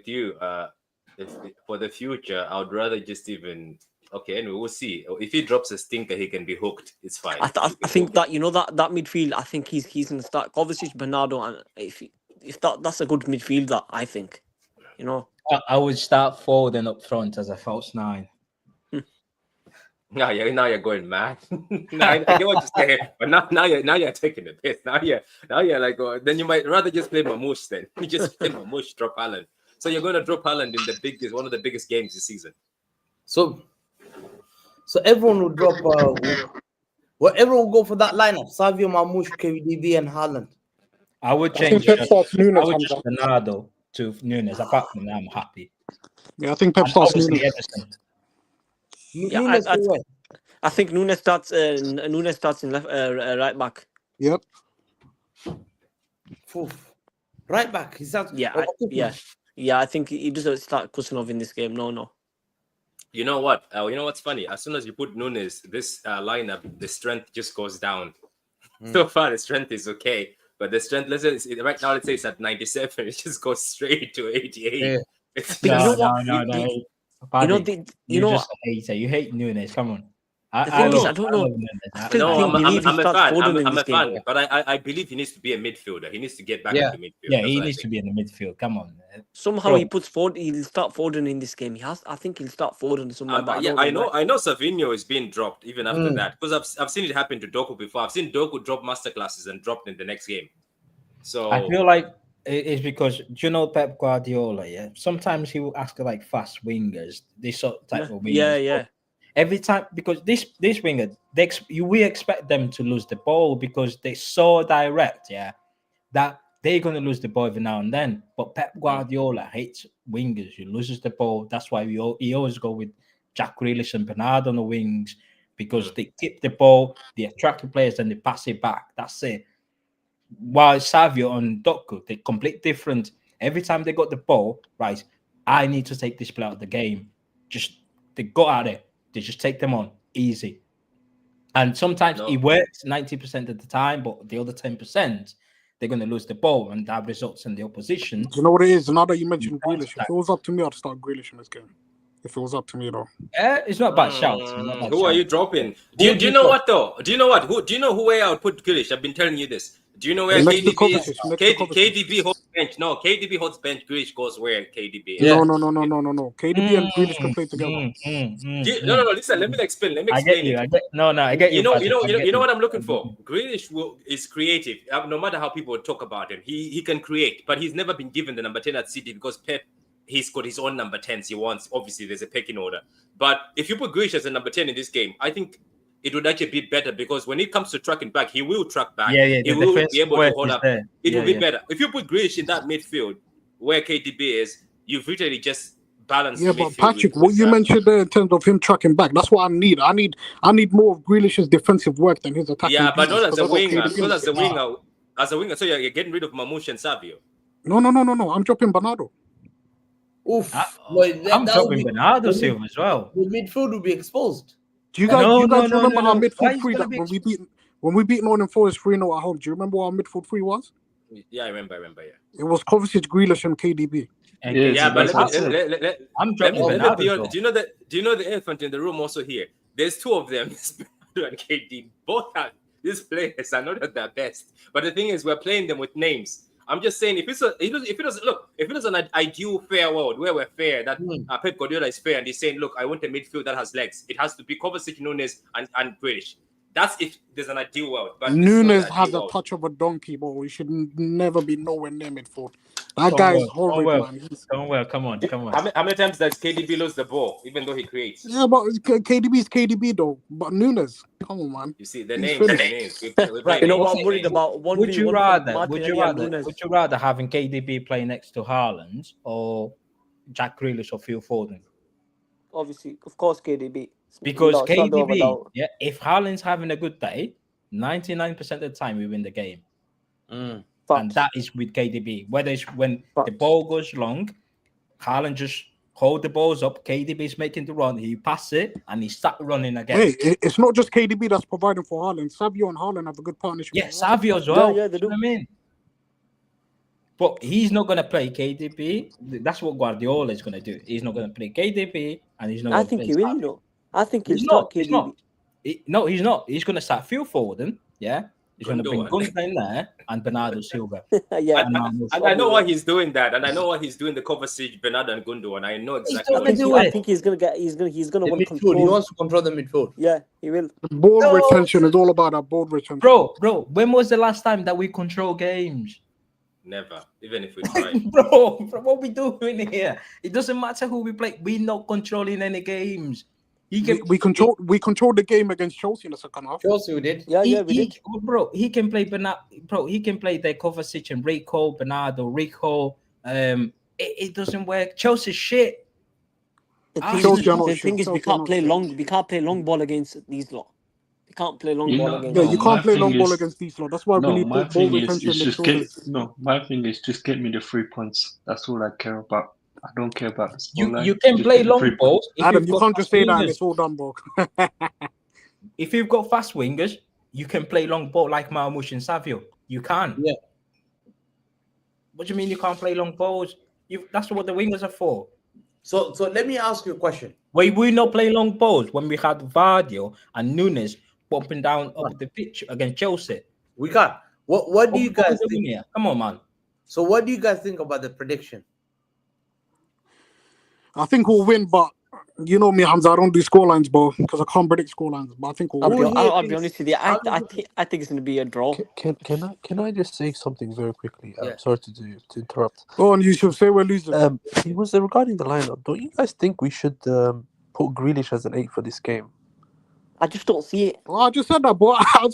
you, for the future, I would rather just even. Okay, anyway, we'll see. If he drops a stinker, he can be hooked. It's fine. I think that that midfield. I think he's going to start Kovacic, Bernardo, and if that's a good midfield, that I think. I would start Foden up front as a false 9. Now you're going mad. I get what you're saying, but now you're taking the piss. Now you're like, then you might rather just play Mamouche then. You just play Mamouche, drop Allen. So you're going to drop Haaland in one of the biggest games this season. So everyone will drop. Everyone will go for that lineup: Savio, Mamouche, KDB, and Haaland. I would I think change. Pep starts I Nunes. would just Hamza. Bernardo to Nunes. Apart from that, I'm happy. Yeah, I think Pep And starts obviously Nunes. Ederson. Yeah, Nunes for what? I think Nunes starts. Nunes starts in left, right back. Yep. Oof. Right back. He's out. Yeah, I think he doesn't start Kusanov in this game. No. You know what? You know what's funny? As soon as you put Nunes, this lineup, the strength just goes down. So far, the strength is okay, but the strength, right now, let's say it's at 97. It just goes straight to 88. Yeah. No. You know, just a hater. You hate Nunes. Come on. The thing is, I don't know. I still believe he starts Foden in this game. But I believe he needs to be a midfielder. He needs to get back into midfield. Yeah, he needs to be in the midfield. Come on. Somehow he puts Foden. He'll start Foden in this game. I think he'll start Foden somehow. I know Savinho is being dropped even after that, because I've seen it happen to Doku before. I've seen Doku drop masterclasses and dropped in the next game. So I feel like it's because, do you know Pep Guardiola? Yeah, sometimes he will ask like fast wingers, this sort of type of wingers. Yeah. Every time, because this winger, we expect them to lose the ball because they're so direct, that they're going to lose the ball every now and then. But Pep Guardiola hates wingers who loses the ball. That's why he always go with Jack Grealish and Bernardo on the wings, because they keep the ball, they attract the players, and they pass it back. That's it. While Savio and Doku, they're complete different. Every time they got the ball, right, I need to take this player out of the game. Just they go at it. They just take them on easy. And sometimes it works 90% of the time, but the other 10%, they're going to lose the ball, and that results in the opposition. Do you know what it is? Now that you mentioned Grealish, if it was up to me, I'd start Grealish in this game. If it was up to me, though. It's not about shouts. Who are you dropping? Do you know what, though? Do you know what? Do you know who I would put Grealish? I've been telling you this. Do you know where KDB is? KDB holds bench. No, KDB holds bench. Grealish goes where KDB is. No. KDB and Grealish can play together. No. Listen, let me explain. I get you. I get you. You know what I'm looking for? Grealish is creative. No matter how people talk about him, he can create, but he's never been given the number 10 at City because Pep, he's got his own number 10s he wants. Obviously, there's a pecking order. But if you put Grealish as a number 10 in this game, I think it would actually be better, because when it comes to tracking back, he will track back. He will be able to hold up. It will be better. If you put Grealish in that midfield where KDB is, you've literally just balanced. Yeah, but Patrick, what you mentioned there in terms of him tracking back, that's what I need. I need more of Grealish's defensive work than his attacking. Yeah, but not as a winger. Not as a winger. As a winger, so you're getting rid of Mamouche and Savio. No. I'm dropping Bernardo. Oof. I'm dropping Bernardo Silva as well. The midfield will be exposed. Do you guys remember our midfield three that when we beat Northern Forest 3-0 at home? Do you remember what our midfield three was? Yeah, I remember. Yeah. It was Kovacic, Grealish, and KDB. But I'm dropping Bernardo. Do you know the elephant in the room also here? There's two of them, Bernardo and KD. Both are these players are not at their best. But the thing is, we're playing them with names. I'm just saying, if it was an ideal fair world where we're fair, that Pep Guardiola is fair, and he's saying, look, I want a midfield that has legs. It has to be Kovacic, Nunes, and Grealish. That's if there's an ideal world. But Nunes has a touch of a donkey, but he should never be nowhere near midfield. That guy is horrible, man. Come on. How many times does KDB lose the ball, even though he creates? Yeah, but KDB is KDB, though. But Nunes, come on, man. You see, the names. Right, you know what I'm worried about? Would you rather having KDB play next to Haaland or Jack Grealish or Phil Foden? Obviously, of course, KDB. Because KDB, if Haaland's having a good day, 99% of the time we win the game. And that is with KDB. Whether it's when the ball goes long, Haaland just hold the balls up, KDB is making the run, he pass it, and he start running again. Hey, it's not just KDB that's providing for Haaland. Savio and Haaland have a good partnership. Yeah, Savio as well. Yeah, they do. You know what I mean? But he's not going to play KDB. That's what Guardiola is going to do. He's not going to play KDB, and he's not going to play he will, you know. I think he'll start KDB. No, he's not. He's going to start Phil Foden, He's going to bring Gundogan in there and Bernardo Silva. And I know why he's doing that, and I know why he's doing the Kovacic, Bernardo, and Gundogan. I know exactly what he's doing. I think he's gonna want to control. He wants to control the midfield. Yeah, he will. Ball retention is all about that ball retention. Bro, when was the last time that we control games? Never. Even if we try. bro, what we doing here? It doesn't matter who we play. We're not controlling any games. We controlled the game against Chelsea in the second half. Chelsea we did. Yeah, we did. Bro, he can play he can play the Kovacic and Rico, Bernardo, Rico. It doesn't work. Chelsea's shit. The thing is, we can't play long ball against these lot. We can't play long ball against. Yeah, you can't play long ball against these lot. That's why we need ball retention midfielders. My thing is just get me the 3 points. That's all I care about. I don't care about the scoreline. You can play long balls. Adam, you can't just say that and it's all done, bro. If you've got fast wingers, you can play long ball like Marmoush and Savio. You can. Yeah. What do you mean you can't play long balls? That's what the wingers are for. So let me ask you a question. Why we not play long balls when we had Vardio and Nunes bumping down up the pitch against Chelsea? We can't. What do you guys think? Here? Come on, man. So what do you guys think about the prediction? I think we'll win, but you know me, Hamza, I don't do scorelines, bro, because I can't predict scorelines. But I think we'll win. I'll be honest with you. I think it's going to be a draw. Can I just say something very quickly? I'm sorry to interrupt. Go on, you should say we're losing. It was regarding the lineup. Don't you guys think we should put Grealish as an 8 for this game? I just don't see it. Oh, I just said that, bro. Yusuf, I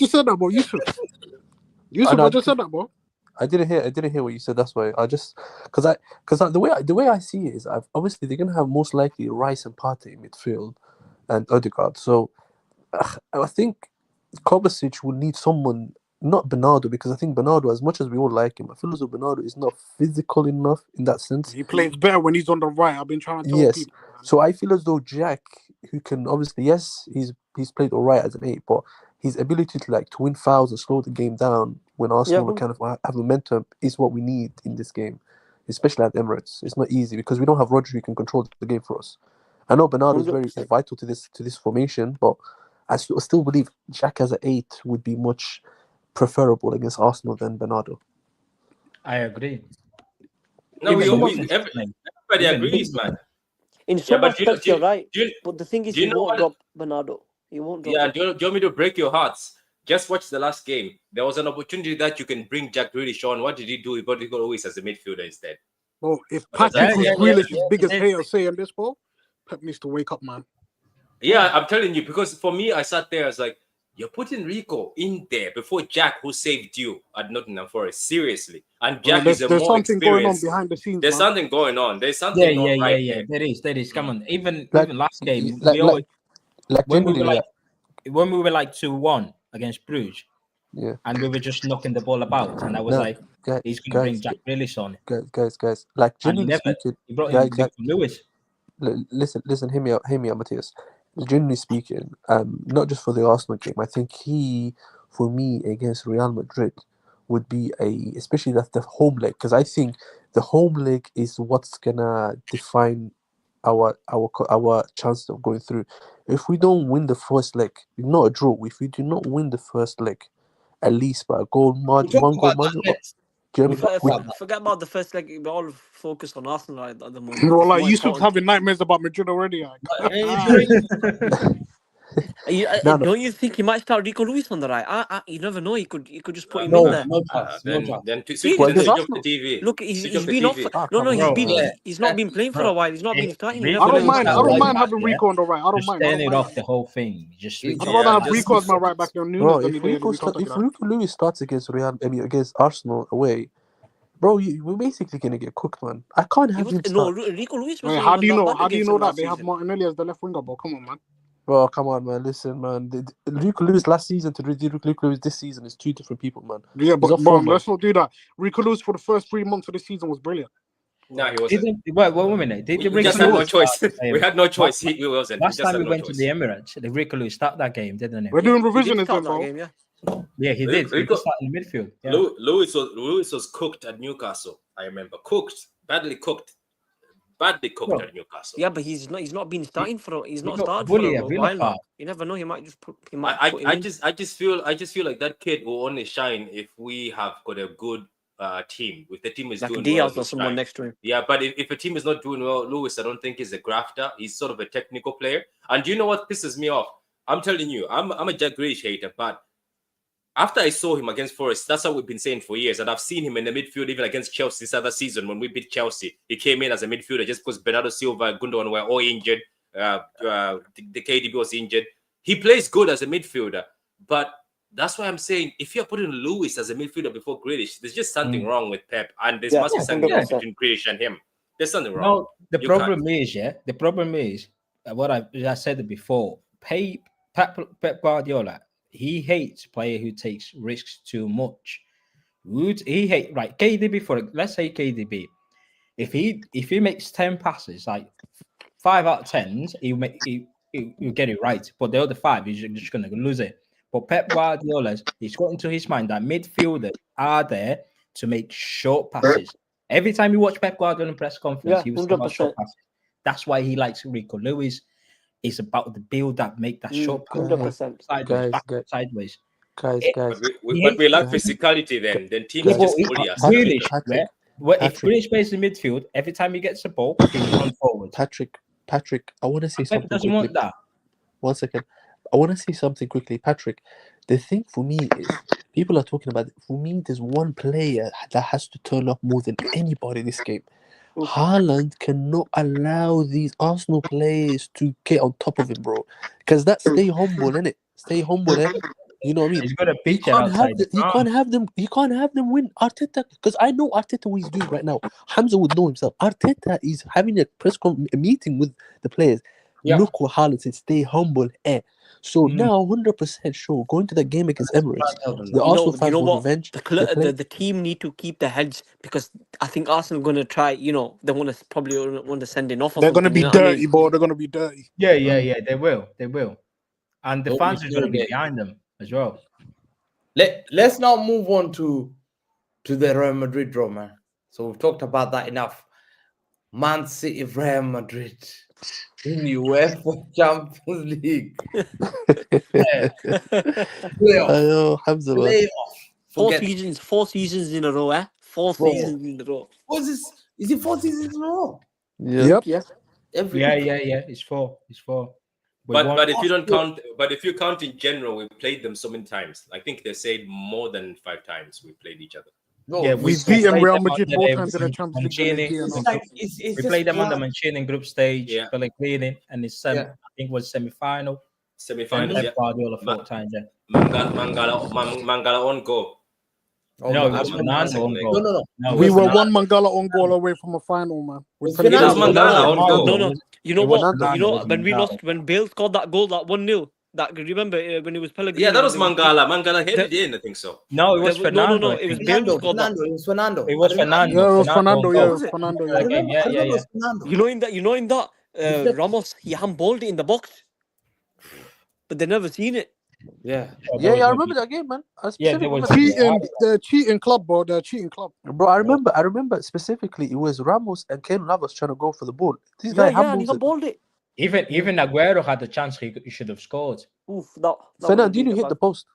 just said that, bro. I didn't hear what you said. That's why I just because the way I see it is obviously they're gonna have most likely Rice and Partey in midfield and Odegaard. So I think Kovacic will need someone, not Bernardo, because I think Bernardo, as much as we all like him, I feel as though Bernardo is not physical enough in that sense. He plays better when he's on the right. I've been trying to tell people. So I feel as though Jack, who can obviously, yes, he's played all right as an 8, but his ability to win fouls and slow the game down when Arsenal kind of have momentum is what we need in this game, especially at Emirates. It's not easy because we don't have Rodri who can control the game for us. I know Bernardo is very vital to this formation, but I still believe Jack as an 8 would be much preferable against Arsenal than Bernardo. I agree. No, everybody agrees, man. In some aspects, you're right. But the thing is, he won't drop Bernardo. He won't drop. Yeah, do you want me to break your hearts? Just watch the last game. There was an opportunity that you can bring Jack Grealish on. What did he do? He got always as a midfielder instead. Well, if Patrick was Grealish's biggest hater saying this, bro, Pep needs to wake up, man. Yeah, I'm telling you, because for me, I sat there, I was like, you're putting Rico in there before Jack, who saved you at Nottingham Forest. Seriously. And Jack is a more something going on behind the scenes. There's something going on. There's something not right. Yeah. There is. Come on. Even last game, when we were like 2-1 against Bruges, and we were just knocking the ball about, and I was he's going to bring Jack Grealish on. Guys. Like, genuinely speaking, he brought in Lewis. Listen, hear me out, Matthias. Generally speaking, not just for the Arsenal game, I think for me against Real Madrid would be especially the home leg, because I think the home leg is what's gonna define our chances of going through. If we don't win the first leg, not a draw. If we do not win the first leg, at least by a goal margin, one goal margin. Forget about the first leg. We're all focused on Arsenal at the moment. Bro, like Yusuf's having nightmares about Madrid already. Don't you think he might start Rico Lewis on the right? You never know. He could just put him in there. Then switch off the TV. Look, he's been off. He's not been playing for a while. He's not been starting. I don't mind having Rico on the right. I don't mind. Turn it off the whole thing. I'd rather have Rico as my right back than Nunes. If Rico Lewis starts against Arsenal away, bro, we're basically gonna get cooked, man. I can't have him start. Rico Lewis was. How do you know? How do you know that they have Martinelli as the left winger, bro? Come on, man. Bro, come on, man. Listen, man. Rico Lewis last season to Rico Lewis this season is 2 different people, man. Yeah, but let's not do that. Rico Lewis for the first 3 months of the season was brilliant. No, he wasn't. Wait 1 minute. We just had no choice. We had no choice. He wasn't. Last time we went to the Emirates, the Rico Lewis started that game, didn't he? We're doing revision in that game, yeah, he did. He started in the midfield. Yeah. Lewis was cooked at Newcastle. I remember badly cooked at Newcastle. Yeah, but he's not been starting for. He's not started for a while now. You never know. He might just put. I just feel like that kid will only shine if we have got a good team. If the team is doing Diaz well, or someone next to him. Yeah, but if a team is not doing well, Lewis, I don't think he's a grafter. He's sort of a technical player. And do you know what pisses me off? I'm telling you, I'm a Jack Grealish hater, but after I saw him against Forest, that's what we've been saying for years. And I've seen him in the midfield even against Chelsea this other season when we beat Chelsea. He came in as a midfielder just because Bernardo Silva and Gundogan were all injured. The KDB was injured. He plays good as a midfielder. But that's why I'm saying if you're putting Lewis as a midfielder before Grealish, there's just something wrong with Pep. And there must be something wrong between Grealish and him. There's something wrong. No, the problem is what I said it before. Pep Guardiola, he hates player who takes risks too much. He hate right KDB let's say KDB. If he makes 10 passes, like 5 out of 10, he'll get it right. But the other 5, he's just gonna lose it. But Pep Guardiola, he's got into his mind that midfielders are there to make short passes. Every time you watch Pep Guardiola in press conference, he was talking about short passes. That's why he likes Rico Lewis. It's about the build that make that short pass 100%. sideways. Guys. But we lack physicality then teams just bully us. If Grealish plays in midfield, every time he gets the ball, he runs forward. Patrick, I want to say something doesn't quickly. want that. 1 second. I want to say something quickly, Patrick. The thing for me is, people are talking about, for me, there's one player that has to turn up more than anybody this game. Haaland cannot allow these Arsenal players to get on top of him, bro. Because that's stay humble, innit? Stay humble, eh? You know what I mean? He's got a You picture can't outside. you can't have them. You can't have them win. Arteta, because I know Arteta what he's doing right now. Hamza would know himself. Arteta is having a meeting with the players. Yeah. Look what Haaland said. Stay humble, eh? So now, 100% sure, going to the game against Emirates, the Arsenal fans want revenge. The team need to keep their heads because I think Arsenal are going to try. They probably want to send in off. They're going to be dirty, bro. They're going to be dirty. Yeah. They will. And the fans are going to be behind them as well. Let's now move on to the Real Madrid draw, man. So we've talked about that enough. Man City, Real Madrid in UEFA Champions League. Playoff. Hamza, man. Playoff. 4 seasons in a row, eh? 4 seasons in a row. What's this? Is it 4 seasons in a row? Yep. Yeah. It's 4. But if you don't count, if you count in general, we've played them so many times. I think they said more than 5 times we played each other. No, Yeah, we've beaten Real Madrid 4 times in the Champions League. We played them on the Mancini group stage, Pellegrini, and it's I think it was semi-final. Semi-final, Guardiola 4 times. Mangala on goal. No, it was Fernando on goal. No, we were one Mangala on goal away from a final, man. Mangala on goal. No. You know what? When Bale scored that goal, that 1-0. That remember when it was Pellegrini? Yeah, that was Mangala. Mangala headed in, I think so. No, it was Fernando. No, it was Bale who scored that. It was Fernando. Yeah, it was Fernando. You know in that Ramos, he handballed it in the box, but they never seen it. Yeah, I remember that game, man. The cheating club, bro. The cheating club, bro. I remember specifically. It was Ramos and Keylor Navas trying to go for the ball. This guy handballed it. Even Aguero had the chance he should have scored. Fernandinho hit the post.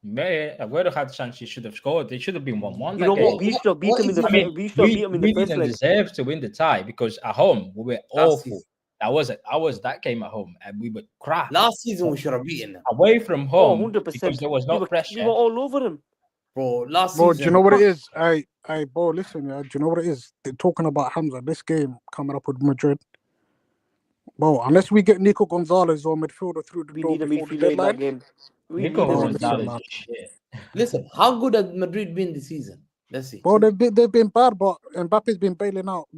Yeah, Aguero had the chance he should have scored. It should have been 1-1. You know what? We should have beat him in the first leg. We didn't deserve to win the tie because at home we were awful. I was that game at home and we were crap. Last season we should have beaten them. Away from home, 100%. because there was no pressure. We were all over him. Bro, last bro, season. do you know what it is? Bro, listen, do you know what it is? They're talking about Hamza. This game coming up with Madrid. Bro, unless we get Nico Gonzalez or midfielder through the door, we need a midfielder in that game. Nico Gonzalez. Listen, how good has Madrid been this season? Let's see. Bro, they've been bad, but Mbappe's been bailing out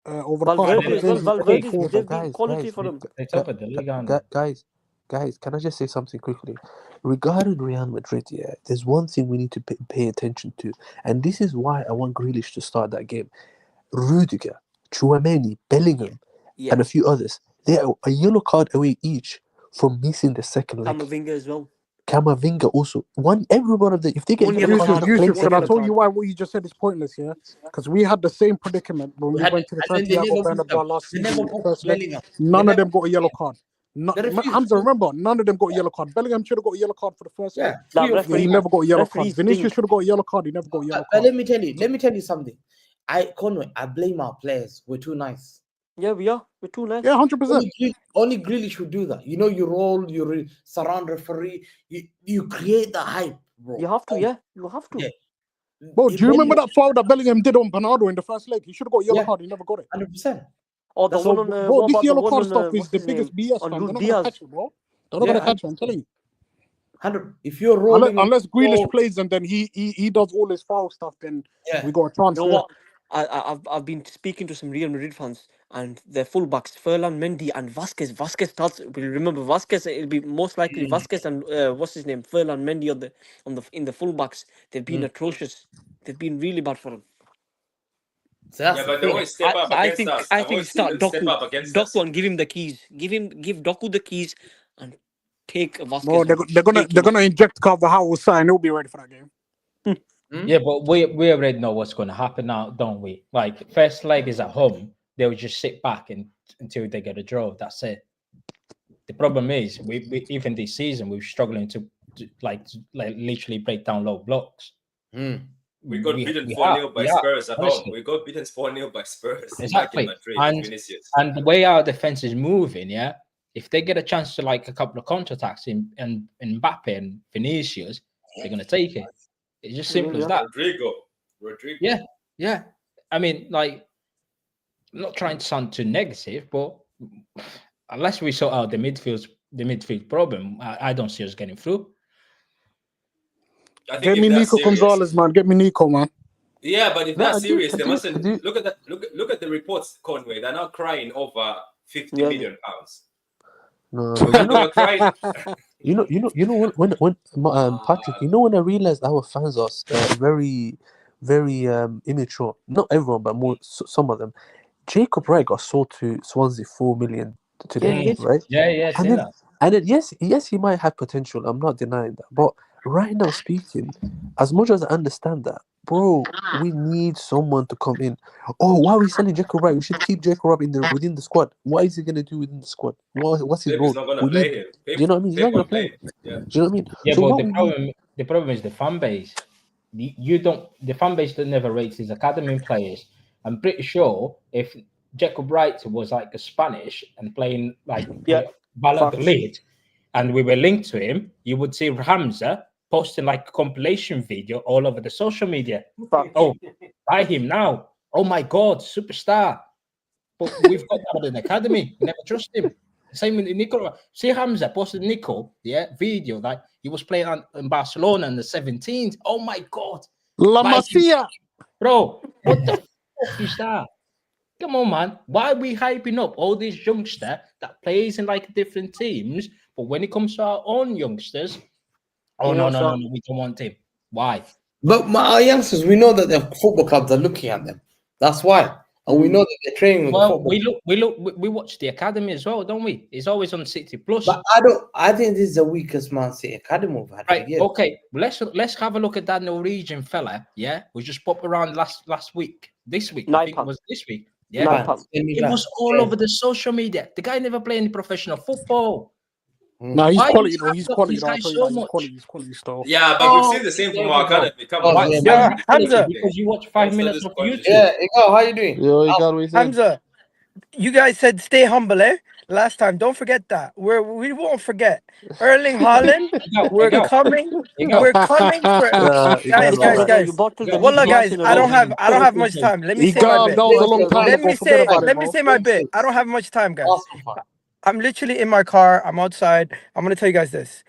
over the past. Valverde's been quality for them. Guys, can I just say something quickly? Regarding Real Madrid, there's one thing we need to pay attention to, and this is why I want Grealish to start that game. Rudiger, Tchouameni, Bellingham, and a few others. They are a yellow card away each from missing the second leg. Camavinga as well. Camavinga also. Every one of them. If they get Yusuf, can I tell you why what you just said is pointless? Yeah, because we had the same predicament when we went to the Santiago Bernabeu last season. None of them got a yellow card. Hamza, remember, none of them got a yellow card. Bellingham should have got a yellow card for the first leg. He never got a yellow card. Vinicius should have got a yellow card. He never got a yellow card. Let me tell you something. Conway, I blame our players. We're too nice. Yeah, we are. We're too nice. Yeah, 100%. Only Grealish should do that. You roll, you surround referee, you create the hype. bro. You have to, yeah. You have to. Yeah. Bro, do you remember that foul that Bellingham did on Bernardo in the first leg? He should have got a yellow Yeah. card. He never got it. 100%. Or the That's one all- on Bro, what this about the yellow one card on stuff is what's the his biggest name? BS, On fam. They're Luke not gonna Diaz. catch it, bro. They're not Yeah, gonna catch it. I'm telling you. 100. If you're rolling, Unless Grealish ball- plays and then he does all his foul stuff, then yeah, we got a chance You know there. what? I've been speaking to some Real Madrid fans and their fullbacks, Ferland Mendy and Vasquez. Vasquez starts. We remember Vasquez. It'll be most likely Vasquez and what's his name, Ferland Mendy on the in the fullbacks. They've been atrocious. They've been really bad for him. so that's Yeah, the but they thing. always step up I against think us. I I've think always seen start them step Doku, up against us. Doku and give him the keys. Give Doku the keys and take Vasquez. Bro, they're gonna Take him. inject Carvajal sign. He'll be ready for that game. Yeah, but we already know what's going to happen now, don't we? Like, first leg is at home. They'll just sit back until they get a draw. That's it. The problem is, we even this season, we're struggling to literally break down low blocks. We got beaten we 4-0 by are, Spurs at honestly. home. We got beaten 4-0 by Spurs. Exactly. Back in Madrid, Vinicius. And the way our defense is moving, yeah, if they get a chance to like a couple of counterattacks in Mbappe and Vinicius, they're going to take it. It's just simple as that. Rodrigo. Yeah. I mean, like, I'm not trying to sound too negative, but unless we sort out the midfield problem, I don't see us getting through. I think Get if me they're Nico serious- Gonzalez, man. Get me Nico, man. Yeah, but if No, that's I do- serious, I they do- mustn't I do- look at that. Look at the reports, Conway. They're now crying over 50 Yeah. million pounds. No, They were crying. you know when Patrick, you know when I realized our fans are very, very immature. Not everyone, but more some of them. Jacob Wright got sold to Swansea 4 million today, yes. right? Yeah, And then yes, he might have potential. I'm not denying that. But right now speaking, as much as I understand that, bro, we need someone to come in. Oh, why are we selling Jacob Wright? We should keep Jacob Wright within the squad. What is he gonna do within the squad? What's his Pep role? is not going to We play need- him. Do you know what I mean? He's not gonna play. Yeah. Do you know what I mean? Yeah, So but what the we need- problem is the fan base. The fan base that never rates his academy players. I'm pretty sure if Jacob Wright was like a Spanish and playing like Yeah, Valladolid, and we were linked to him, you would see Hamza posting like a compilation video all over the social media. Facts. Oh, buy him now! Oh my God, superstar! But we've got that in the academy. We never trust him. Same with Nico. See Hamza posted Nico, video that he was playing in Barcelona in the 17th. Oh my God. La Buy him. Masia. Bro, what the fuck is that? Come on, man. Why are we hyping up all these youngsters that plays in like different teams, but when it comes to our own youngsters, oh no, we don't want him. Why? But our youngsters, we know that the football clubs are looking at them. That's why. And we know that they're training with the Well, football. we watch the academy as well, don't we? It's always on City Plus. But I think this is the weakest Man City academy we've had Right. for years. Okay. Let's have a look at that Norwegian fella. Yeah, we just popped around last week. This week, I think it was this week. Yeah, Nine it was all over the social media. The guy never played any professional football. Nah, he's Why quality you though. hype He's up quality these though. I'll guys tell you so that. much? He's quality stuff. Yeah, but we've seen the same from our academy. Come on. Yeah, Yeah, Hamza. because you watch 5 minutes of YouTube. Yeah, Igal, how you doing? Yo, you got what he said. Hamza, you guys said stay humble, eh? Last time, don't forget that. We won't forget. Erling Haaland, we're coming. We're coming for guys. You bottled the Wallah, league guys, twice in a I don't row. have much time. Let me say my bit. That was a long time Let ago. me Forget say about it, let me bro. say my bit. I don't have much time, guys. I'm literally in my car. I'm outside. I'm gonna tell you guys this.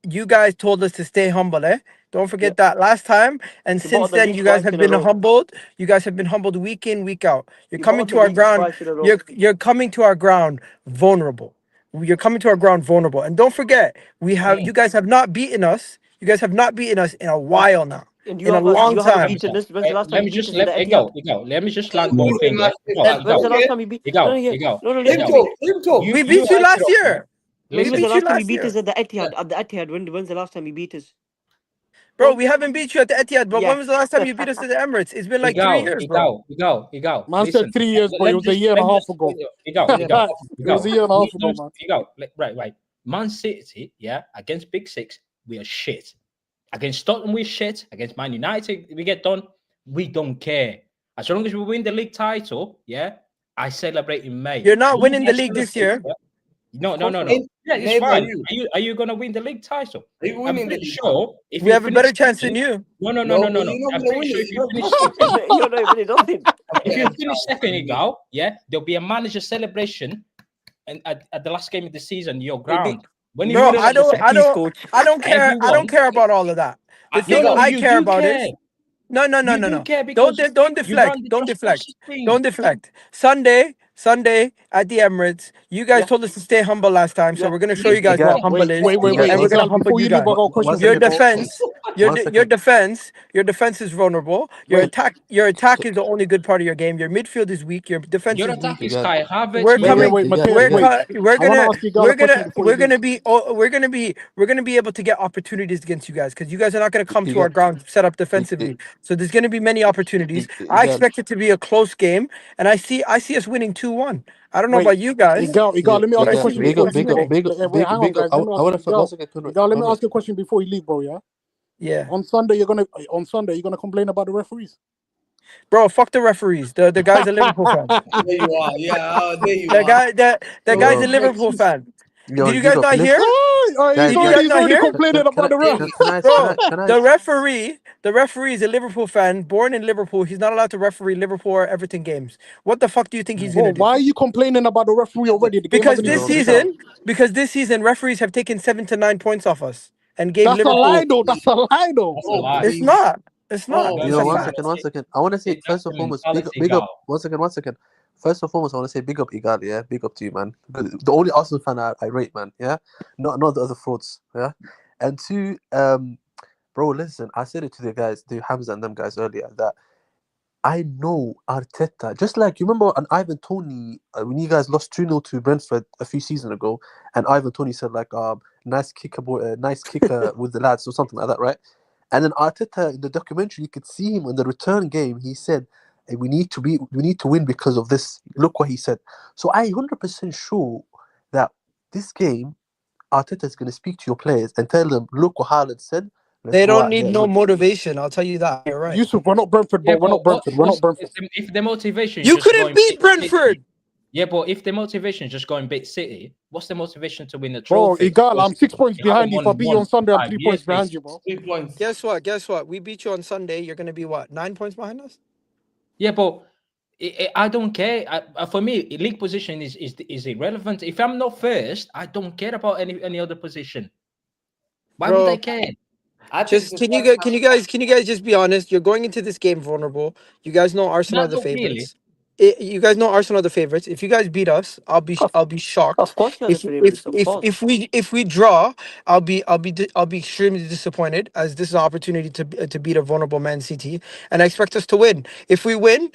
You guys told us to stay humble, eh? Don't forget that last time. And You since bought the then, league you guys twice have in a been row. humbled. You guys have been humbled week in, week out. You're You coming bought to the our league ground. twice in a row. You're coming to our ground vulnerable. You're coming to our ground vulnerable. And don't forget, you guys have not beaten us. You guys have not beaten us in a while now. And In a long time. beaten us. When's the last time Let you me beat just us in the let Etihad? Let me just land one thing. When's the last time you beat? No, We beat you last year. When We was beat the you last time you last beat us year. at the Etihad? At the Etihad, when's the last time you beat us? Bro, we haven't beat you at the Etihad, but Yeah. when was the last time you beat us at the Emirates? It's been like 3 years, bro. You go. Man said 3 years, but it was a year and a half ago. It was a year and a half ago, man. Right. Man City, yeah, against Big Six, we are shit. Against Tottenham, we're shit. Against Man United, we get done. We don't care. As long as we win the league title, yeah, I celebrate in May. You're not winning the league this year. No. Name- Yeah, it's name fine. you. Are you gonna win the league title? Are you I'm winning the pretty league? sure if We you have a better finish chance than second. you. No. No, but you're not I'm gonna pretty win sure it. if you You're finish not second, You're not even nothing. if you finish second, you go. Yeah, there'll be a manager celebration, and at the last game of the season, your ground. When you Bro, finish I don't second, care. I don't everyone. care about all of that. The thing No, I you care do about care. is no. You do care Don't because don't you deflect. run the Don't Josh deflect. Russell thing. Don't deflect. Sunday at the Emirates. You guys told us to stay humble last time, so we're gonna show you guys Igal, what humble is, Wait. and we're gonna Igal, humble before you you leave, I guys. got a question one for you. Your second. defense, One second. your defense is vulnerable. Your Wait. attack is the only good part of your game. Your midfield is weak. Your defense Your is attack weak. is Igal. Kai Havertz, We're coming. Wait, Igal, Mateus, wait. We're I want to gonna ask you Igal a question before you leave. we're gonna be able to get opportunities against you guys because you guys are not gonna come to our Igal, ground set up defensively. So there's gonna be many opportunities. I Igal. expect it to be a close game, and I see us winning 2-1. I don't know Wait, about you guys, Igal, let me ask but you I a see question we before you Big leave, up, bro. big up, Wait, hang on, big up. guys. Let me I ask want to one Igal. second, Igal, let me Conrad. ask you a question before you leave, bro. Yeah. yeah, On Sunday, you're gonna complain about the referees. bro. Fuck the referees. The guy's a Liverpool fan. There you are. Yeah, there you The are. guy's a Yo, Liverpool fan. yo, Did you big guys up. not hear? Guys, Did you guys, guys not hear? complaining about the ref. Bro, the referee is a Liverpool fan, born in Liverpool. He's not allowed to referee Liverpool or Everton games. What the fuck do you think he's Bro, gonna do? why are you complaining about the referee already? The game Because hasn't even this season, referees have taken 7 to 9 points off us and gave That's a Liverpool. lie, though. That's a lie, though. That's a lie. It's not. It's not. Oh, It's Yo, a one fact. second. I want to say first and foremost, big up. One second. First and foremost, I want to say big up Igal, yeah, big up to you, man. The only Arsenal fan I rate, man, yeah, not the other frauds, yeah. And two, bro, listen, I said it to the guys, to Hamza and them guys earlier that I know Arteta, just like you remember an Ivan Toney when you guys lost 2-0 to Brentford a few seasons ago, and Ivan Toney said like nice kicker boy, nice kicker with the lads or something like that, right? And then Arteta in the documentary, you could see him in the return game. He said, "Hey, we need to win because of this." Look what he said. So I 100% sure that this game, Arteta is going to speak to your players and tell them, "Look what Haaland said." They don't need no motivation. I'll tell you that. You're right. Yusuf, we're not Brentford, bro. We're not Brentford. If the motivation is You just couldn't going beat Brentford. Yeah, but if the motivation is just going beat City, what's the motivation to win the Bro, trophy? Igal, I'm 6 points You haven't behind you. If I won beat you on Sunday, I'm 3 5 points years, behind you, bro. 3 points. Guess what? We beat you on Sunday. You're gonna be what? 9 points behind us? Yeah, but I don't care. For me, league position is irrelevant. If I'm not first, I don't care about any other position. Why would I care? Just can you guys just be honest? You're going into this game vulnerable. You guys know Arsenal are the Not really. favorites. You guys know Arsenal are the favorites. If you guys beat us, I'll be shocked. Of course you're the favorites, of course. If we draw, I'll be extremely disappointed as this is an opportunity to beat a vulnerable Man City, and I expect us to win. If we win,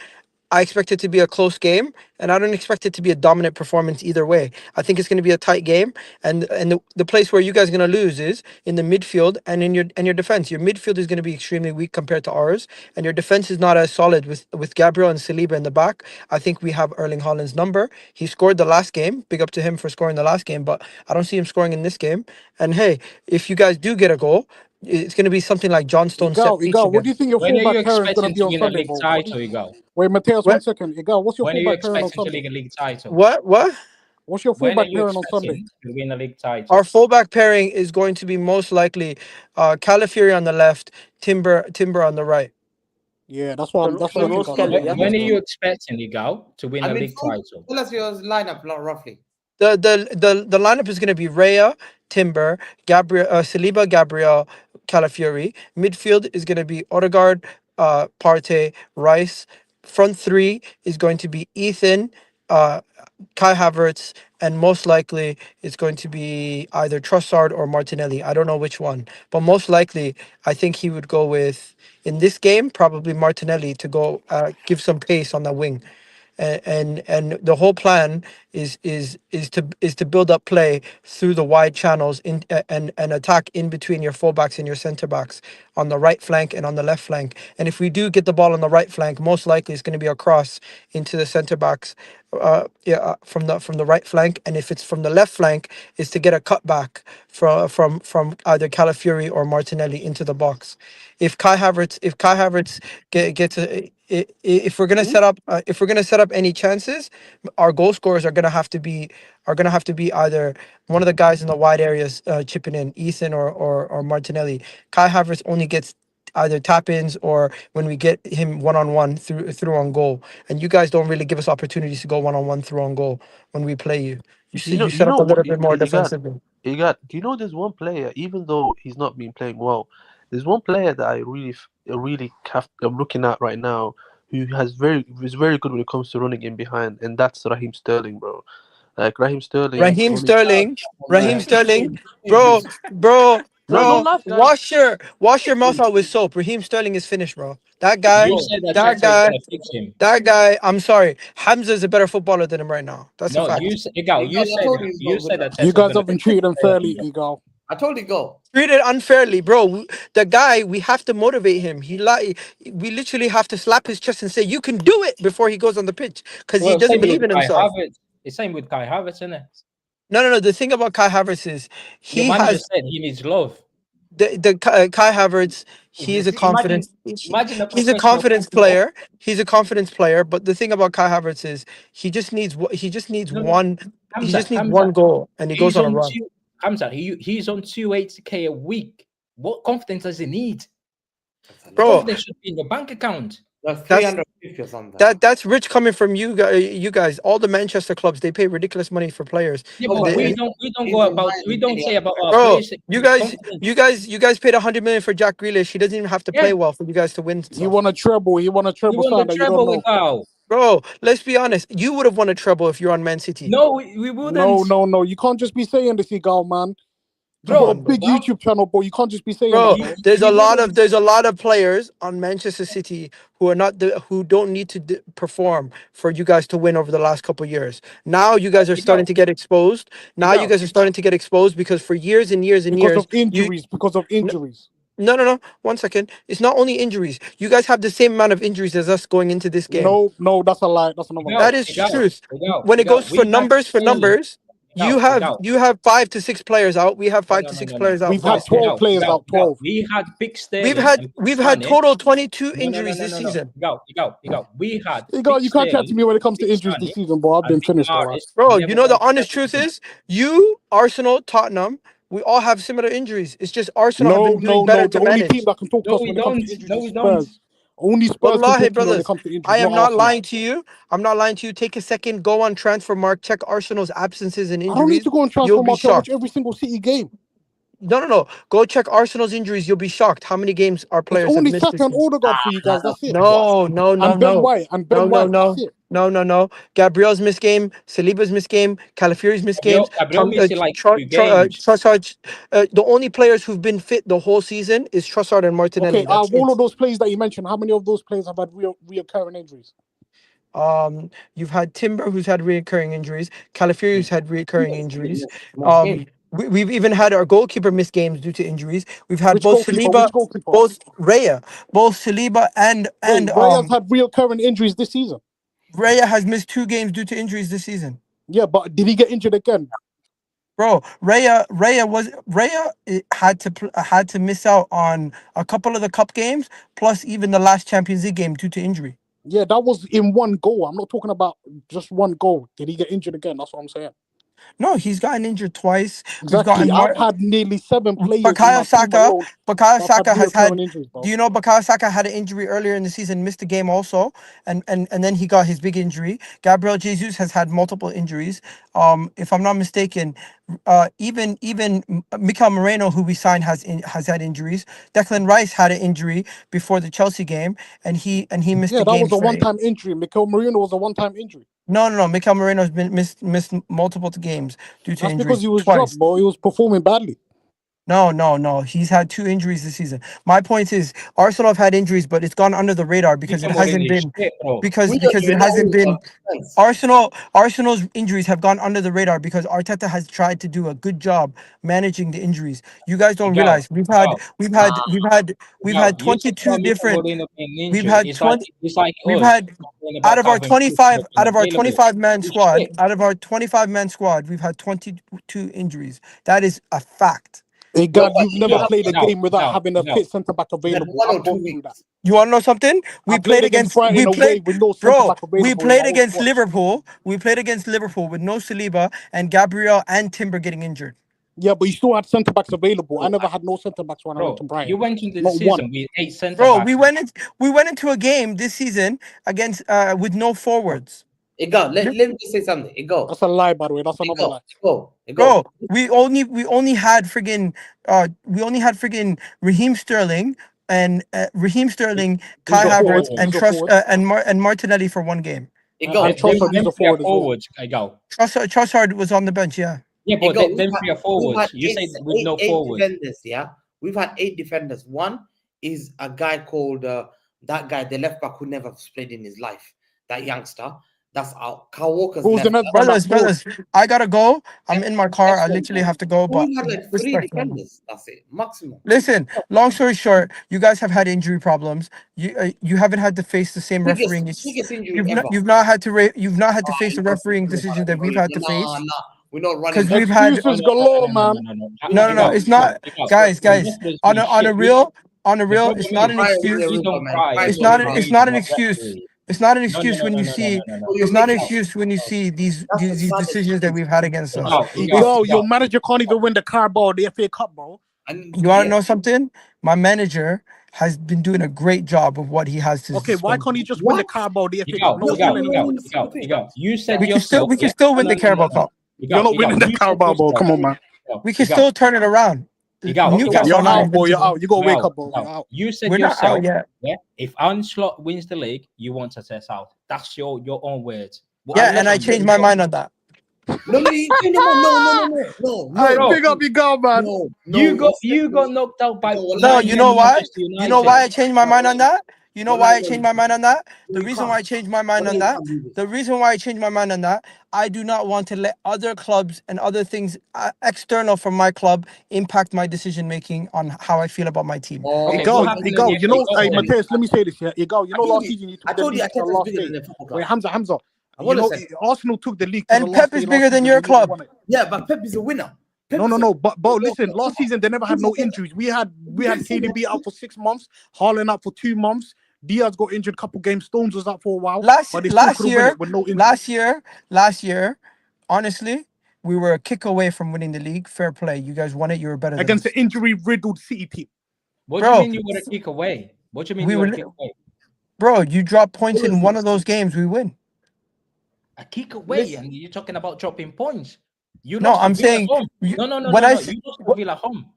I expect it to be a close game, and I don't expect it to be a dominant performance either way. I think it's going to be a tight game, and the place where you guys are going to lose is in the midfield and in your defense. Your midfield is going to be extremely weak compared to ours, and your defense is not as solid with Gabriel and Saliba in the back. I think we have Erling Haaland's number. He scored the last game. Big up to him for scoring the last game, but I don't see him scoring in this game. And hey, if you guys do get a goal, it's going to be something like John Stone's set piece Igal, what again. do you think your When are you fullback pairing is going to expecting be to on win a Sunday, league bro? title, Igal? Wait, Mateus, 1 second. Igal, what's your When are you fullback pairing on expecting to Sunday? win a league title? What? What's your When are fullback you pairing on Sunday? expecting to win a league title? Our fullback pairing is going to be most likely Calafiori on the left, Timber on the right. Yeah, that's what I no think. Skelly, yeah? When are you expecting, Igal, to win a league tell title? us your lineup roughly. The lineup is going to be Raya, Timber, Saliba, Gabriel, Calafiori. Midfield is going to be Odegaard, Partey, Rice. Front three is going to be Ethan, Kai Havertz, and most likely it's going to be either Trossard or Martinelli. I don't know which one, but most likely I think he would go with in this game probably Martinelli to go give some pace on the wing. And the whole plan is to build up play through the wide channels and attack in between your fullbacks and your center backs on the right flank and on the left flank. And if we do get the ball on the right flank, most likely it's going to be a cross into the center backs from the right flank. And if it's from the left flank, is to get a cutback from either Calafiori or Martinelli into the box. If Kai Havertz gets a if we're gonna set up any chances, our goal scorers are gonna have to be either one of the guys in the wide areas chipping in, Ethan or Martinelli. Kai Havertz only gets either tap-ins or when we get him one-on-one through on goal. And you guys don't really give us opportunities to go one-on-one through on goal when we play you. You You set up know a what? little bit more defensively. You got. Do you know there's one player, even though he's not been playing well, there's one player that I I'm looking at right now who is very good when it comes to running in behind, and that's Raheem Sterling, bro. Like Raheem Sterling Raheem running. Sterling, Raheem Man, Sterling, Jesus. bro, No, don't laugh, guys. wash your mouth out with soap. Raheem Sterling is finished, bro. That You guy, said that that Teta is guy, gonna fix him. that guy. I'm sorry, Hamza is a better footballer than him right now. That's a No, fact. you said you I said told that. you he's You not good said that enough. Teta You is guys gonna haven't fix him. treated him fairly, Eagle. I told you go. Treated unfairly, bro. The guy, we have to motivate him. We literally have to slap his chest and say, "You can do it" before he goes on the pitch, because he Well, doesn't same believe with in Kai himself. Havertz. It's same with Kai Havertz, isn't it? No. The thing about Kai Havertz is Your he manager has said he needs love. Kai Havertz. He is a Imagine, confidence. imagine a He's a professional confidence footballer. player. He's a confidence player. But the thing about Kai Havertz is he just needs No, one. He just needs Hamza, one goal, and he goes he's on a on run, two. Hamza, he's on 280K a week. What confidence does he need? That's a The lot. bro. confidence should be in your bank account. That's That's 350 or something. that's rich coming from you guys. You guys, all the Manchester clubs, they pay ridiculous money for players. Yeah, Oh, but but They, we don't he's go in about mind we with don't any say other about our player. bro, players that you give guys, confidence. you guys paid 100 million for Jack Grealish. He doesn't even have to Yeah, play well for you guys to win He stuff. won a treble. He won a we treble won the sign that you don't treble know. without. Bro, let's be honest. You would have won a treble if you're on Man City. No, we wouldn't, No. You can't just be saying this, Eagle, man. You Come got a on, bro. big YouTube channel, but you can't just be saying that, Bro, bro. there's we wouldn't. a lot of players on Manchester City who are not who don't need to perform for you guys to win over the last couple of years. Now you guys are You go, starting to get exposed. Now you guys are starting to get exposed because for years and years and Because years of injuries. No. 1 second. It's not only injuries. You guys have the same amount of injuries as us going into this game. No, that's a lie. That's another lie. That is truth. When it goes for numbers, you have 5 to 6 players out. We have 5 to 6 players out We've for had this game. 12 players out. 12. We had Big Sterling. We've had total 22 injuries this No. season. You go. We had Eagle, Big you can't chat to Sterling, me when it comes to Big injuries Sonny, this season, bro. I've and been Big finished, all right. Mahrez. Bro, Never you know the won honest treble truth with them. is you, Arsenal, Tottenham, we all have similar injuries. It's just Arsenal have been doing better The to only team manage. that can talk to No, us we when it comes to don't. injuries No, is we don't. Spurs. Only Spurs can Wallahi, talk to me when it brothers, comes to injuries, I am not not Arsenal. lying to you. I'm not lying to you. Take a second, go on transfer mark, check Arsenal's absences and I don't need injuries. to go on You'll transfer be market. I watch shocked. every single City game. No. Go check Arsenal's injuries. You'll be shocked how many games our It's players have only missed this Saka and season. Odegaard for you guys. That's it. No. And Ben White. That's it. No. Gabriel's missed game. Saliba's missed game. Calafiori's missed games. Gabriel missed like 2 games. Trossard. The only players who've been fit the whole season is Trossard and Martinelli. Okay, That's of all it. of those players that you mentioned, how many of those players have had reoccurring injuries? You've had Timber, who's had recurring injuries. Calafiori, who's had recurring injuries. Most games. We've even had our goalkeeper miss games due to injuries. We've had Which both goalkeeper? Saliba, both Raya, both Saliba and Raya's had reoccurring injuries this season. Raya has missed 2 games due to injuries this season. Yeah, but did he get injured again? Bro, Raya had to miss out on a couple of the cup games, plus even the last Champions League game due to injury. Yeah, that was in one goal. I'm not talking about just one goal. Did he get injured again? That's what I'm saying. No, he's gotten injured twice. Exactly. I've had nearly 7 players in Bukayo my team alone. Saka has had. Injuries, bro. Do you know Bukayo Saka had an injury earlier in the season, missed the game also, and then he got his big injury. Gabriel Jesus has had multiple injuries. If I'm not mistaken, even Mikel Moreno, who we signed, has had injuries. Declan Rice had an injury before the Chelsea game, and he missed the game. Yeah, that was a one-time injury. Mikel Moreno was a one-time injury. No. Mikel Moreno's been missed multiple games due to That's injuries. because he was twice. dropped, bro. He was performing badly. No. He's had 2 injuries this season. My point is, Arsenal have had injuries, but it's gone under the radar because it hasn't been Arsenal's injuries have gone under the radar because Arteta has tried to do a good job managing the injuries. You guys don't realize we've had 22 different. We've had 20. We've had out of our 25 man squad, we've had 22 injuries. That is a fact. Hey, God, but you've never Igao, played a Igao, game without Igao, having a Igao. fit centre back we had available. 1 or I've 2 been through that. weeks. You want to know something? I played against Brighton away with no centre back available. We in played our own against squad. Liverpool. We played against Liverpool with no Saliba and Gabriel and Timber getting injured. Yeah, but you still had centre backs available. I Bro, never had no centre backs when I went to Bro, Brighton. you went into the Not season one. with 8 centre Bro, backs. we went into a game this season against with no forwards. Igao, let me just say something. Igao, That's a lie, by the way. That's another lie. Igao. Bro, we only had friggin' Raheem Sterling and Kai He's a Havertz, forward. and He's a Trust forward. and Martinelli for one game. Igao, And Trossard, he's a forward as well. forwards, Igao. Trossard was on the bench, yeah. Yeah, but Igao, them we've 3 are had forwards. You said with no eight forwards. defenders, yeah? We've had 8 defenders. One is a guy called, that guy, the left back who never played in his life, that youngster. That's our Kyle Walker's Who's the left next back. Brothers, I gotta go. I'm in my car. I literally have to go. But We had like 3 respect, man. defenders. That's it, maximum. Listen, long story short, you guys have had injury problems. You haven't had to face the same refereeing. Biggest injury ever. You've not had to face the refereeing decisions that we've had to face. Nah, we're not running. Because we've had Excuses galore, man. no. It's not, guys. On a real, it's not an excuse. It's not an excuse. It's not an excuse when you see. It's not an excuse when you see these decisions that we've had against us. Yo, your manager can't even win the Carabao, the FA Cup, bro. You want to know something? My manager has been doing a great job of what he has to. Okay, why can't he just win the Carabao, the FA Cup? You said we can still win the Carabao Cup. You're not winning the Carabao, bro. Come on, man. We can still turn it around. Newcastle you're out, boy. You're out. You gotta wake up, bro. You said We're not out yourself, yet. if Anslot wins the league, you want to test out. That's your own words. Yeah, and I changed my mind on that. No, I pick up your girl, man. You got knocked out by. No, you know why? You know why I changed my mind on that? You know why I changed my mind on that? The reason why I changed my mind on that. The reason why I changed my mind on that. I do not want to let other clubs and other things external from my club impact my decision making on how I feel about my team. You know, Mateus, let me say this here. You know, last season you took the league to the last day. Wait, Hamza. You know, Arsenal took the league. And Pep is bigger than your club. Yeah, but Pep is a winner. No. But listen, last season they never had no injuries. We had KDB out for 6 months, Haaland out for 2 months. Diaz got injured a couple games. Stones was out for a while. Last year, honestly, we were a kick away from winning the league. Fair play. You guys won it. You were better than against the injury-riddled City team. What do you mean you were a kick away? What do you mean you were a kick away? Bro, you drop points in one of those games, we win. A kick away, and you're talking about dropping points. I'm saying no. You lost to Villa home.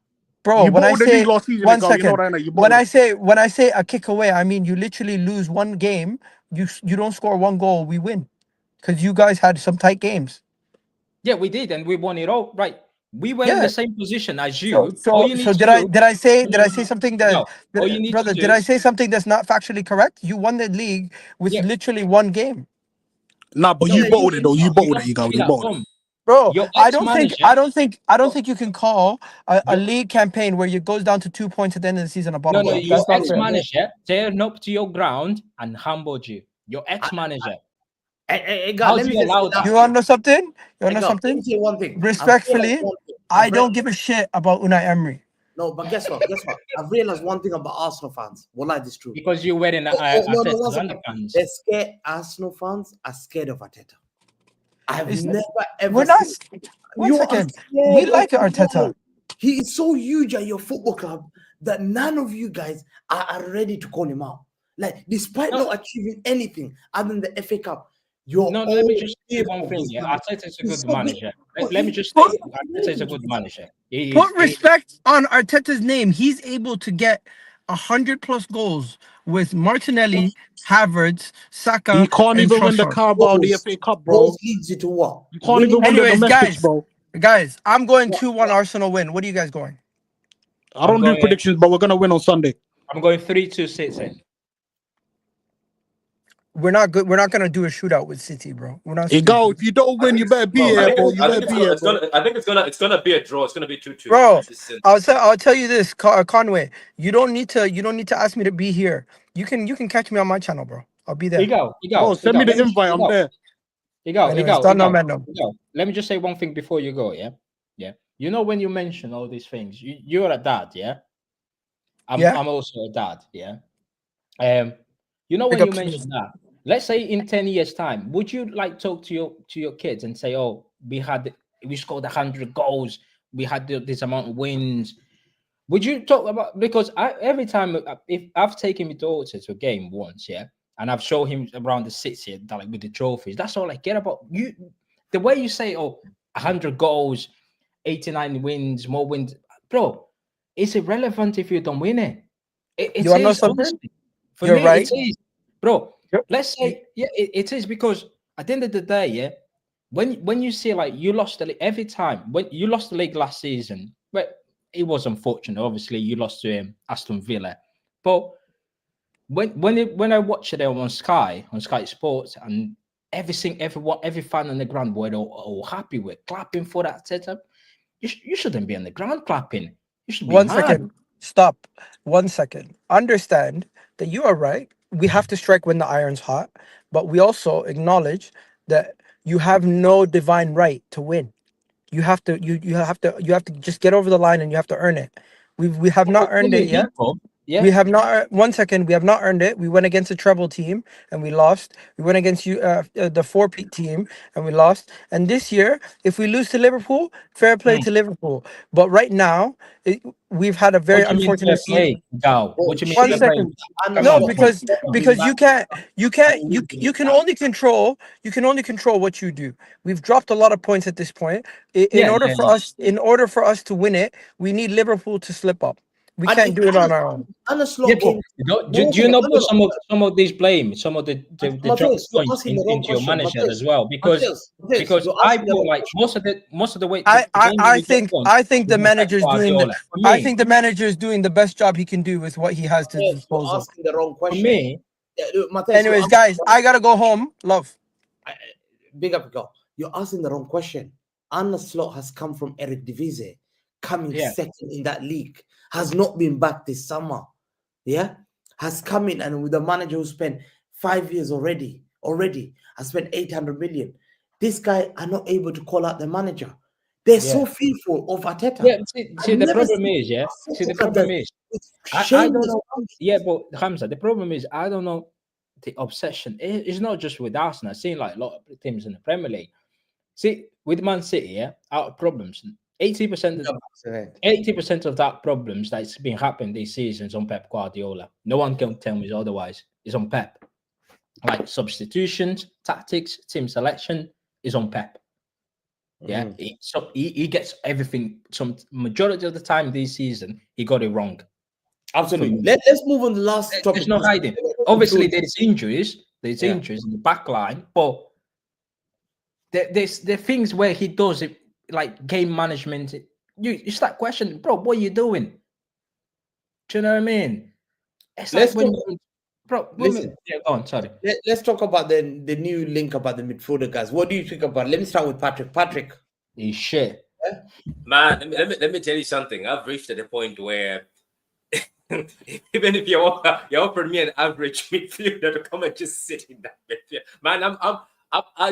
Bro, when I say 1 second, when I say a kick away, I mean you literally lose one game. You don't score 1 goal, we win, because you guys had some tight games. Yeah, we did, and we won it all. Right, we were in the same position as you. So did I say something that brother? Did I say something that's not factually correct? You won the league with literally 1 game. Nah, but you bottled it though. You bottled it. You bottled it. Bro, I don't think you can call a league campaign where it goes down to 2 points at the end of the season a bottle. No, your ex-manager turned up to your ground and humbled you. Your ex-manager. How do you allow that? You want to know something? Let me say one thing. Respectfully, I don't give a shit about Unai Emery. No, but guess what? I've realized one thing about Arsenal fans. Wallah, this is true. Because you're wearing Arteta's underpants. They're scared. Arsenal fans are scared of Arteta. I've never ever. We're not. One second. We like Arteta. He is so huge at your football club that none of you guys are ready to call him out. Like, despite not achieving anything other than the FA Cup, let me just say one thing. Yeah, Arteta's a good manager. Let me just say, Arteta's a good manager. Put respect on Arteta's name. He's able to get 100+ goals with Martinelli, Havertz, Saka. You can't even win the Carabao, the FA Cup, bro. Leads you to what? You can't even win the domestics, bro. Guys, I'm going 2-1 Arsenal win. What are you guys going? I don't do predictions, but we're gonna win on Sunday. I'm going 3-2 City. We're not good. We're not gonna do a shootout with City, bro. We're not. If you don't win, you better be here, bro. I think it's gonna be a draw. It's gonna be 2-2. Bro, I'll tell you this, Conway. You don't need to ask me to be here. You can catch me on my channel, bro. I'll be there. You go. Oh, send me the invite. I'm there. You go. Let me just say one thing before you go. Yeah. You know, when you mention all these things, you're a dad, yeah. Yeah. I'm also a dad, yeah. You know, Pick when up you some- mention that, let's say in 10 years' time, would you like talk to your kids and say, "Oh, we scored 100 goals, we had this amount of wins"? Would you talk about, because every time if I've taken my daughter to a game once, yeah, and I've shown him around the city like with the trophies, that's all I care about. You, the way you say, "Oh, 100 goals, 89 wins, more wins," bro, it's irrelevant if you don't win it. You It wanna know is, something? honestly. For You're me, it right. is, bro. Yep. Let's say, yeah, it is, because at the end of the day, yeah, when you see like you lost the league every time, when you lost the league last season, but it was unfortunate. Obviously, you lost to Aston Villa, but when I watched it on Sky Sports, and every fan on the ground were all happy with clapping for that setup. You shouldn't be on the ground clapping. You should be One mad. second. Stop. 1 second. Understand that you are right. We have to strike when the iron's hot, but we also acknowledge that you have no divine right to win. You have to just get over the line and you have to earn it. We have not earned it yet. Yeah. We have not. 1 second. We have not earned it. We went against a treble team and we lost. We went against you, the four-peat team, and we lost. And this year, if we lose to Liverpool, fair play to Liverpool. But right now, we've had a very What do you mean fair unfortunate season. play, Gal? Oh, What do you mean One fair play? second. Come No, on. because you can only control what you do. We've dropped a lot of points at this point. In Yeah, order yeah, for us to win it, we need Liverpool to slip up. We And can't if do it on our own. Anna yeah. Slot But came. do you know put some of these blame, some of the drop Matthias, you're points asking the wrong into your question. manager as well, Matthias, because you're I asking the feel wrong like question. most of the way I, the I, games I we got think won I think is the on Pep manager's doing the Guardiola. For I me, think the manager is doing the best job he can do with what he has to Matthias, you're disposal. asking the wrong for question. me, Matthias, Anyways, guys, I gotta go home. Love. big up, girl. You're asking the wrong question. Anna Slot has come from Eric Divise, coming Yeah. second in that league, has not been back this summer. Yeah, has come in, and with a manager who spent 5 years already has spent 800 million. This guy are not able to call out the manager. They're so fearful of Arteta. yeah. See the problem is, yeah. See the problem is, I don't know. Yeah, but Hamza, the problem is I don't know the obsession. It's not just with Arsenal. I've seen like a lot of teams in the Premier League. See, with Man City, yeah, out of problems, 80% of that problems that's been happening this season is on Pep Guardiola. No one can tell me otherwise. It's on Pep. Like substitutions, tactics, team selection is on Pep. Yeah, he gets everything. Some majority of the time this season, he got it wrong. Absolutely. Let's move on to the last topic. There's no hiding. Obviously, there's injuries. There's injuries in the back line, but there's things where he does it, like game management. You start questioning, bro, what are you doing? Do you know what I mean? It's Let's like when talk- you, bro. Listen. Yeah, go on. Sorry. Let's talk about the new link about the midfielder guys. What do you think about? Let me start with Patrick. Patrick, He's shit. Man, let me tell you something. I've reached at a point where even if you're offering me an average midfielder to come and just sit in that midfield, man, I'm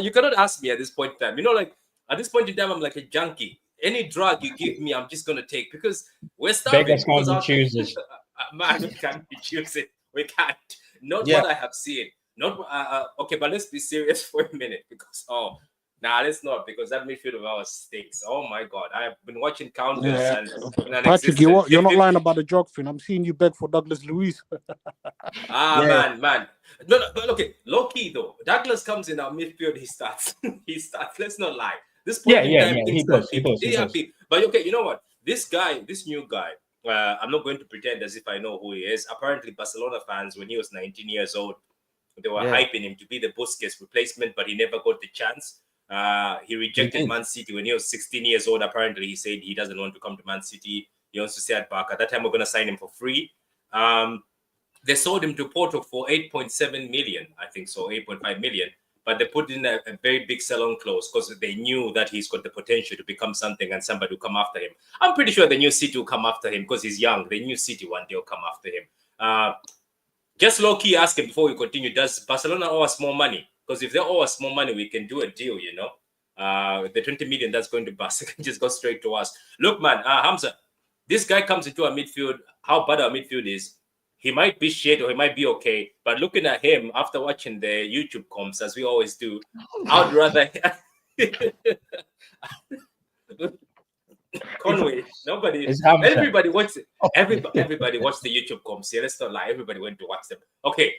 you cannot ask me at this point in time. You know, like at this point in time, I'm like a junkie. Any drug you give me, I'm just gonna take because we're starving. Beggars can't Because be choosers. man, we can't be choosing. We can't. Not Yeah. what I have seen. Not okay, but let's be serious for a minute because let's not because that midfield of ours stinks. Oh my god, I have been watching counters and Patrick, you're not lying about the jog thing. I'm seeing you beg for Douglas Luiz. Man. No, but okay, low key though. Douglas comes in our midfield, he starts. Let's not lie. This point in time, things he does. But okay, you know what? This new guy, I'm not going to pretend as if I know who he is. Apparently, Barcelona fans, when he was 19 years old, they were hyping him to be the Busquets replacement, but he never got the chance. He rejected Man City when he was 16 years old. Apparently, he said he doesn't want to come to Man City. He wants to stay at Barca. At that time, we're going to sign him for free. They sold him to Porto for 8.7 million, I think so, 8.5 million. But they put in a very big sell-on clause because they knew that he's got the potential to become something and somebody will come after him. I'm pretty sure the new City will come after him because he's young. The new City one day will come after him. Just low-key ask him before we continue, does Barcelona owe us more money? Because if they owe us more money, we can do a deal, you know. The 20 million that's going to Barca can just go straight to us. Look, man, Hamza, this guy comes into our midfield. How bad our midfield is. He might be shit or he might be okay, but looking at him after watching the YouTube comps, as we always do, I'd rather Conway. Everybody watched it. Everybody watched the YouTube comps. Yeah, let's not lie. Everybody went to watch them. Okay,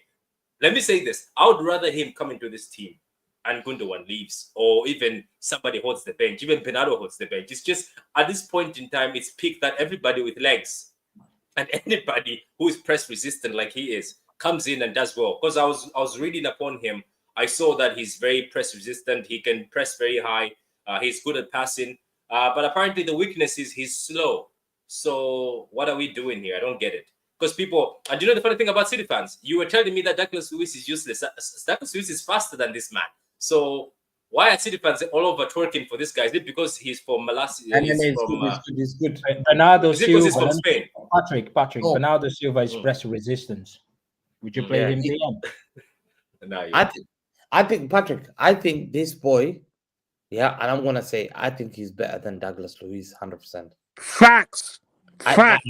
let me say this. I would rather him come into this team and Gundogan leaves, or even somebody holds the bench. Even Bernardo holds the bench. It's just at this point in time, it's peak that everybody with legs and anybody who is press resistant like he is comes in and does well. Because I was reading upon him, I saw that he's very press resistant. He can press very high. He's good at passing. But apparently the weakness is he's slow. So what are we doing here? I don't get it. Because people, and you know the funny thing about City fans, you were telling me that Douglas Luiz is useless. Douglas Luiz is faster than this man. So why are City fans all over twerking for this guy? Is it because he's from Malasia? He's good. Bernardo Silva. He's from Spain? Patrick. Bernardo Silva is press resistance. Would you play him DM? No, I think Patrick. I think this boy. Yeah, and I'm gonna say I think he's better than Douglas Luiz, 100%. Facts. Facts.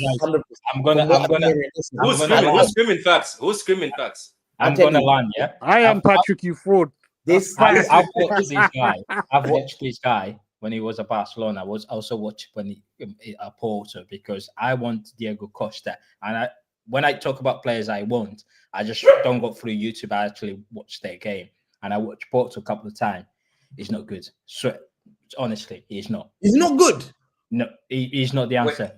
I'm gonna. Who's screaming facts? Who's screaming facts? I'm gonna land. Yeah, I am Patrick. You fraud. I've watched this guy. I've watched this guy when he was at Barcelona. I was also watched when he at Porto because I want Diego Costa. And when I talk about players I want, I just don't go through YouTube. I actually watch their game, and I watched Porto a couple of times. He's not good. So honestly, he's not. He's not good. No, he's not the answer.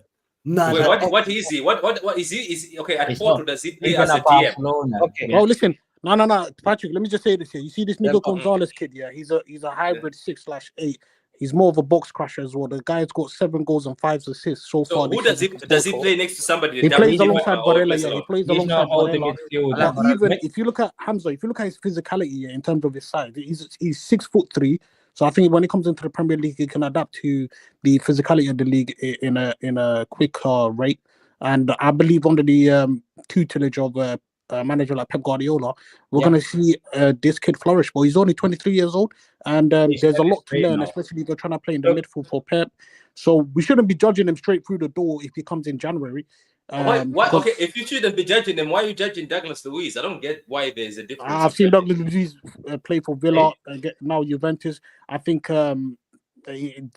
What is he? What is he? Is he, okay? At Porto, does he play as a DM? Okay. Oh, listen. No, Patrick. Let me just say this here. You see this Nico Gonzalez kid? Yeah, he's a hybrid 6/8. He's more of a box crusher as well. The guy's got 7 goals and 5 assists so far. Who does he play next to somebody? He plays alongside Barella. Yeah, he plays alongside Barella. Even if you look at Hamza, if you look at his physicality in terms of his size, he's 6'3". So I think when he comes into the Premier League, he can adapt to the physicality of the league in a quick rate. And I believe under the tutelage of a manager like Pep Guardiola, we're going to see this kid flourish. But he's only 23 years old, and there's a lot to learn, especially if they're trying to play in the midfield for Pep. So we shouldn't be judging him straight through the door if he comes in January. Why? Okay, if you shouldn't be judging him, why are you judging Douglas Luiz? I don't get why there's a difference. I've seen Douglas Luiz play for Villa, now Juventus. I think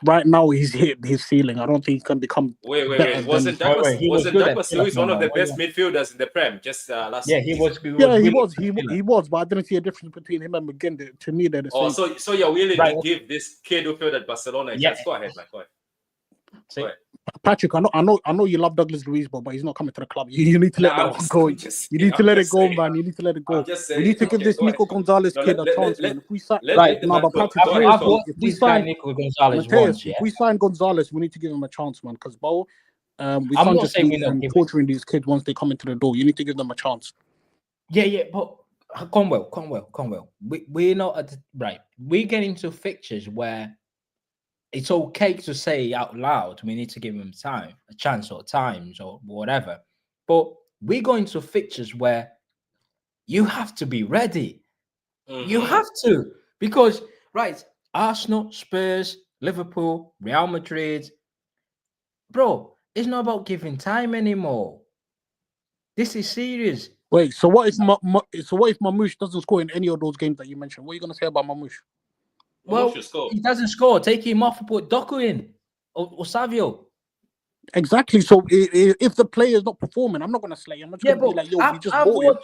right now he's hit his ceiling. I don't think he can become. Wait. Wasn't Douglas Luiz one of the best midfielders in the Prem just last season? He was, but I didn't see a difference between him and McGinn. To me, they're the same. So you're willing to give this kid who played at Barcelona a chance? Go ahead, man. Go ahead. Patrick, I know you love Douglas Luiz, but he's not coming to the club. You need to let that one go. You need to let it go, man. You need to let it go. We need to give this Nico Gonzalez kid a chance, man. If we sign, Nico Gonzalez once, if we sign Gonzalez, we need to give him a chance, man. Because we can't just keep torturing these kids once they come into the door. You need to give them a chance. Yeah, but Conwell. We're not at right. We get into fixtures where it's okay to say out loud we need to give him a chance or times or whatever. But we go into fixtures where you have to be ready. Mm-hmm. You have to. Because, Arsenal, Spurs, Liverpool, Real Madrid. Bro, it's not about giving time anymore. This is serious. Wait, so what if Mamouche doesn't score in any of those games that you mentioned? What are you going to say about Mamouche? Well, he doesn't score. Take him off and put Doku in or Savio. Exactly. So if the player is not performing, I'm not going to slay him. I'm just going to be like, we just bought him.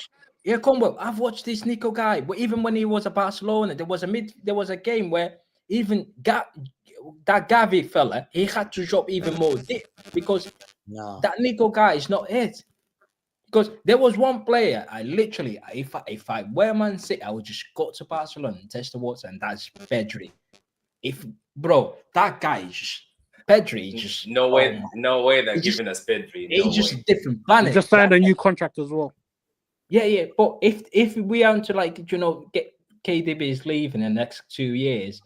Yeah, Conwell, I've watched this Nico guy. But even when he was at Barcelona, there was a game where even that Gavi fella, he had to drop even more deep because that Nico guy is not it. Because there was one player, I literally, if I were Man City, I would just go to Barcelona and test the water, and that's Pedri. That guy is just Pedri. Just no way they're giving us Pedri. He's just a different planet. He just signed a new contract as well. Yeah. But if we are to get KDB is leaving in the next 2 years,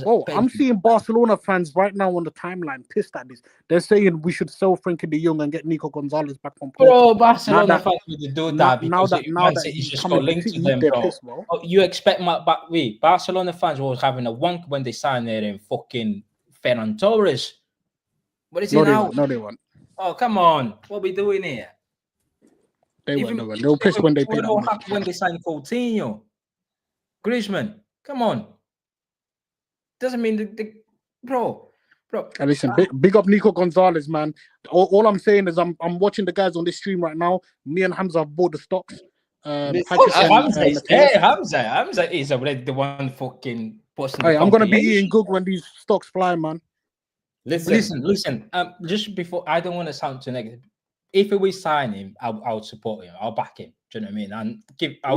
Oh, I'm seeing Barcelona fans right now on the timeline pissed at this. They're saying we should sell Frenkie de Jong and get Nico Gonzalez back from Porto. Bro, Barcelona fans would do that now because that City's he's just coming got to linked to City, them, they're bro. pissed, bro. Oh, you expect Barcelona fans were having a wank when they signed there in fucking Ferran Torres. What is it now? No, they weren't. Oh, come on. What are we doing here? They weren't. They were pissed when they paid that What money. happened when they signed Coutinho? Griezmann, come on. Doesn't mean the bro. And listen, big up Nico Gonzalez, man. All I'm saying is I'm watching the guys on this stream right now. Me and Hamza have bought the stocks. Hamza is already the one fucking posting. Hey, I'm gonna be eating good when these stocks fly, man. Listen. Just before, I don't want to sound too negative. If we sign him, I'll support him. I'll back him. Do you know what I mean? And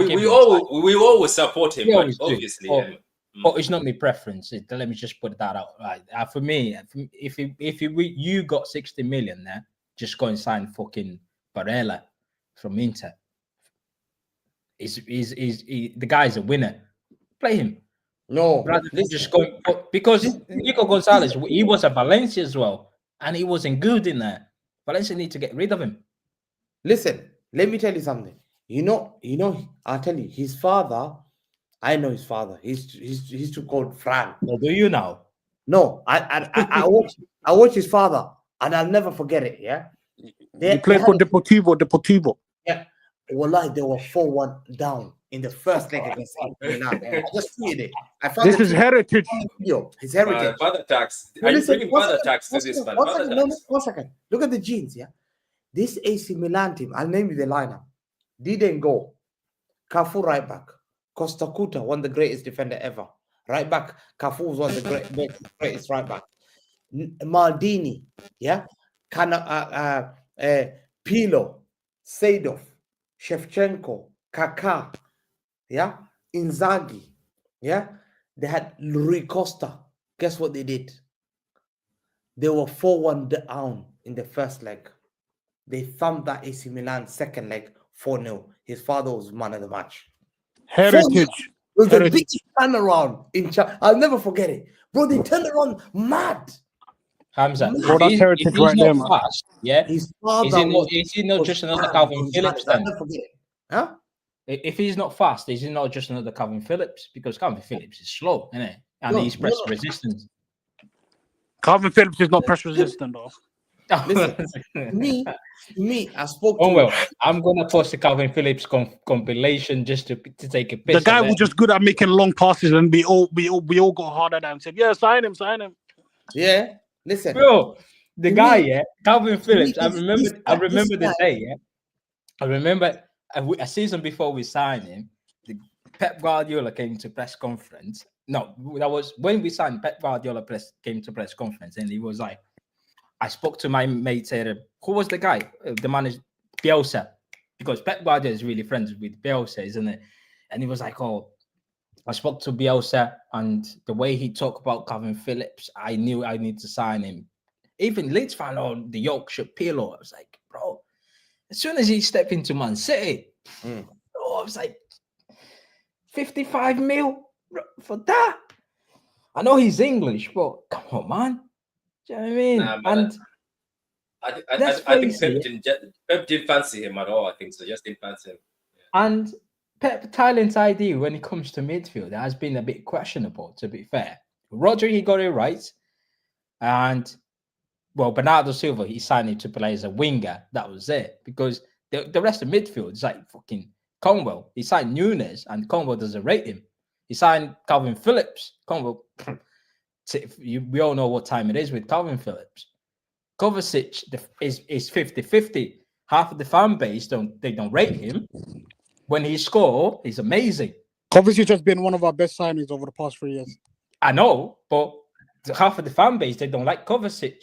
we always support him, but obviously. But it's not my preference. Let me just put that out. Right. For me, if you got 60 million there, just go and sign fucking Barella from Inter. The guy's a winner. Play him. No, just go because Nico Gonzalez, he was at Valencia as well, and he wasn't good in there. Valencia need to get rid of him. Listen, let me tell you something. You know, I'll tell you, his father. I know his father. He's too called Fran. Well, do you now? No, I watch his father, and I'll never forget it. Yeah, he played for Deportivo. Yeah, wallahi, they were 4-1 down in the first leg against Milan. I just tweeted it. This is heritage. His heritage. Father tax. Are you bringing father tax to this man? One second. Look at the genes. Yeah, this AC Milan team. I'll name you the lineup. Didn't go. Cafu right back. Costa Curta, one of the greatest defender ever. Right back, Cafu was one of the greatest right back. Maldini, yeah. Pilo, Seedorf, Shevchenko, Kaká, yeah. Inzaghi, yeah. They had Rui Costa. Guess what they did? They were 4-1 down in the first leg. They thumped that AC Milan second leg 4-0. His father was man of the match. Heritage. It was the biggest turnaround in China. I'll never forget it. Bro, they turned around mad. Hamza, bro, that's heritage right there, man. Fast, yeah. His father is he not just another Calvin Phillips then? I'll never forget it. Huh? If he's not fast, is he not just another Calvin Phillips? Because Calvin Phillips is slow, isn't it? And he's press resistant. Calvin Phillips is not press resistant, though. Listen, me, I spoke to. Oh well, I'm gonna post the Calvin Phillips compilation just to take a picture. The guy was just good at making long passes, and we all got hard at him and said, "Yeah, sign him." Yeah, listen, bro. The guy, yeah, Calvin Phillips. I remember the day. Yeah, I remember a season before we signed him. Pep Guardiola came to press conference. No, that was when we signed. Pep Guardiola came to press conference, and he was like. I spoke to my mate here. Who was the guy? The manager, Bielsa, because Pep Guardiola is really friends with Bielsa, isn't it? And he was like, "Oh, I spoke to Bielsa, and the way he talked about Calvin Phillips, I knew I need to sign him." Even Leeds fan on the Yorkshire Pillow, I was like, "Bro, as soon as he stepped into Man City, I was like, 55 mil for that." I know he's English, but come on, man. Do you know what I mean? And I think Pep didn't fancy him at all. I think so. Just didn't fancy him. Yeah. And Pep talent ID when it comes to midfield has been a bit questionable, to be fair. Rodri, he got it right. And, well, Bernardo Silva, he signed him to play as a winger. That was it. Because the rest of midfield is like fucking Conwell. He signed Nunes, and Conwell doesn't rate him. He signed Calvin Phillips. Conwell... we all know what time it is with Calvin Phillips. Kovacic is 50-50. Half of the fan base don't rate him. When he scores, he's amazing. Kovacic has been one of our best signings over the past 3 years. I know, but half of the fan base, they don't like Kovacic.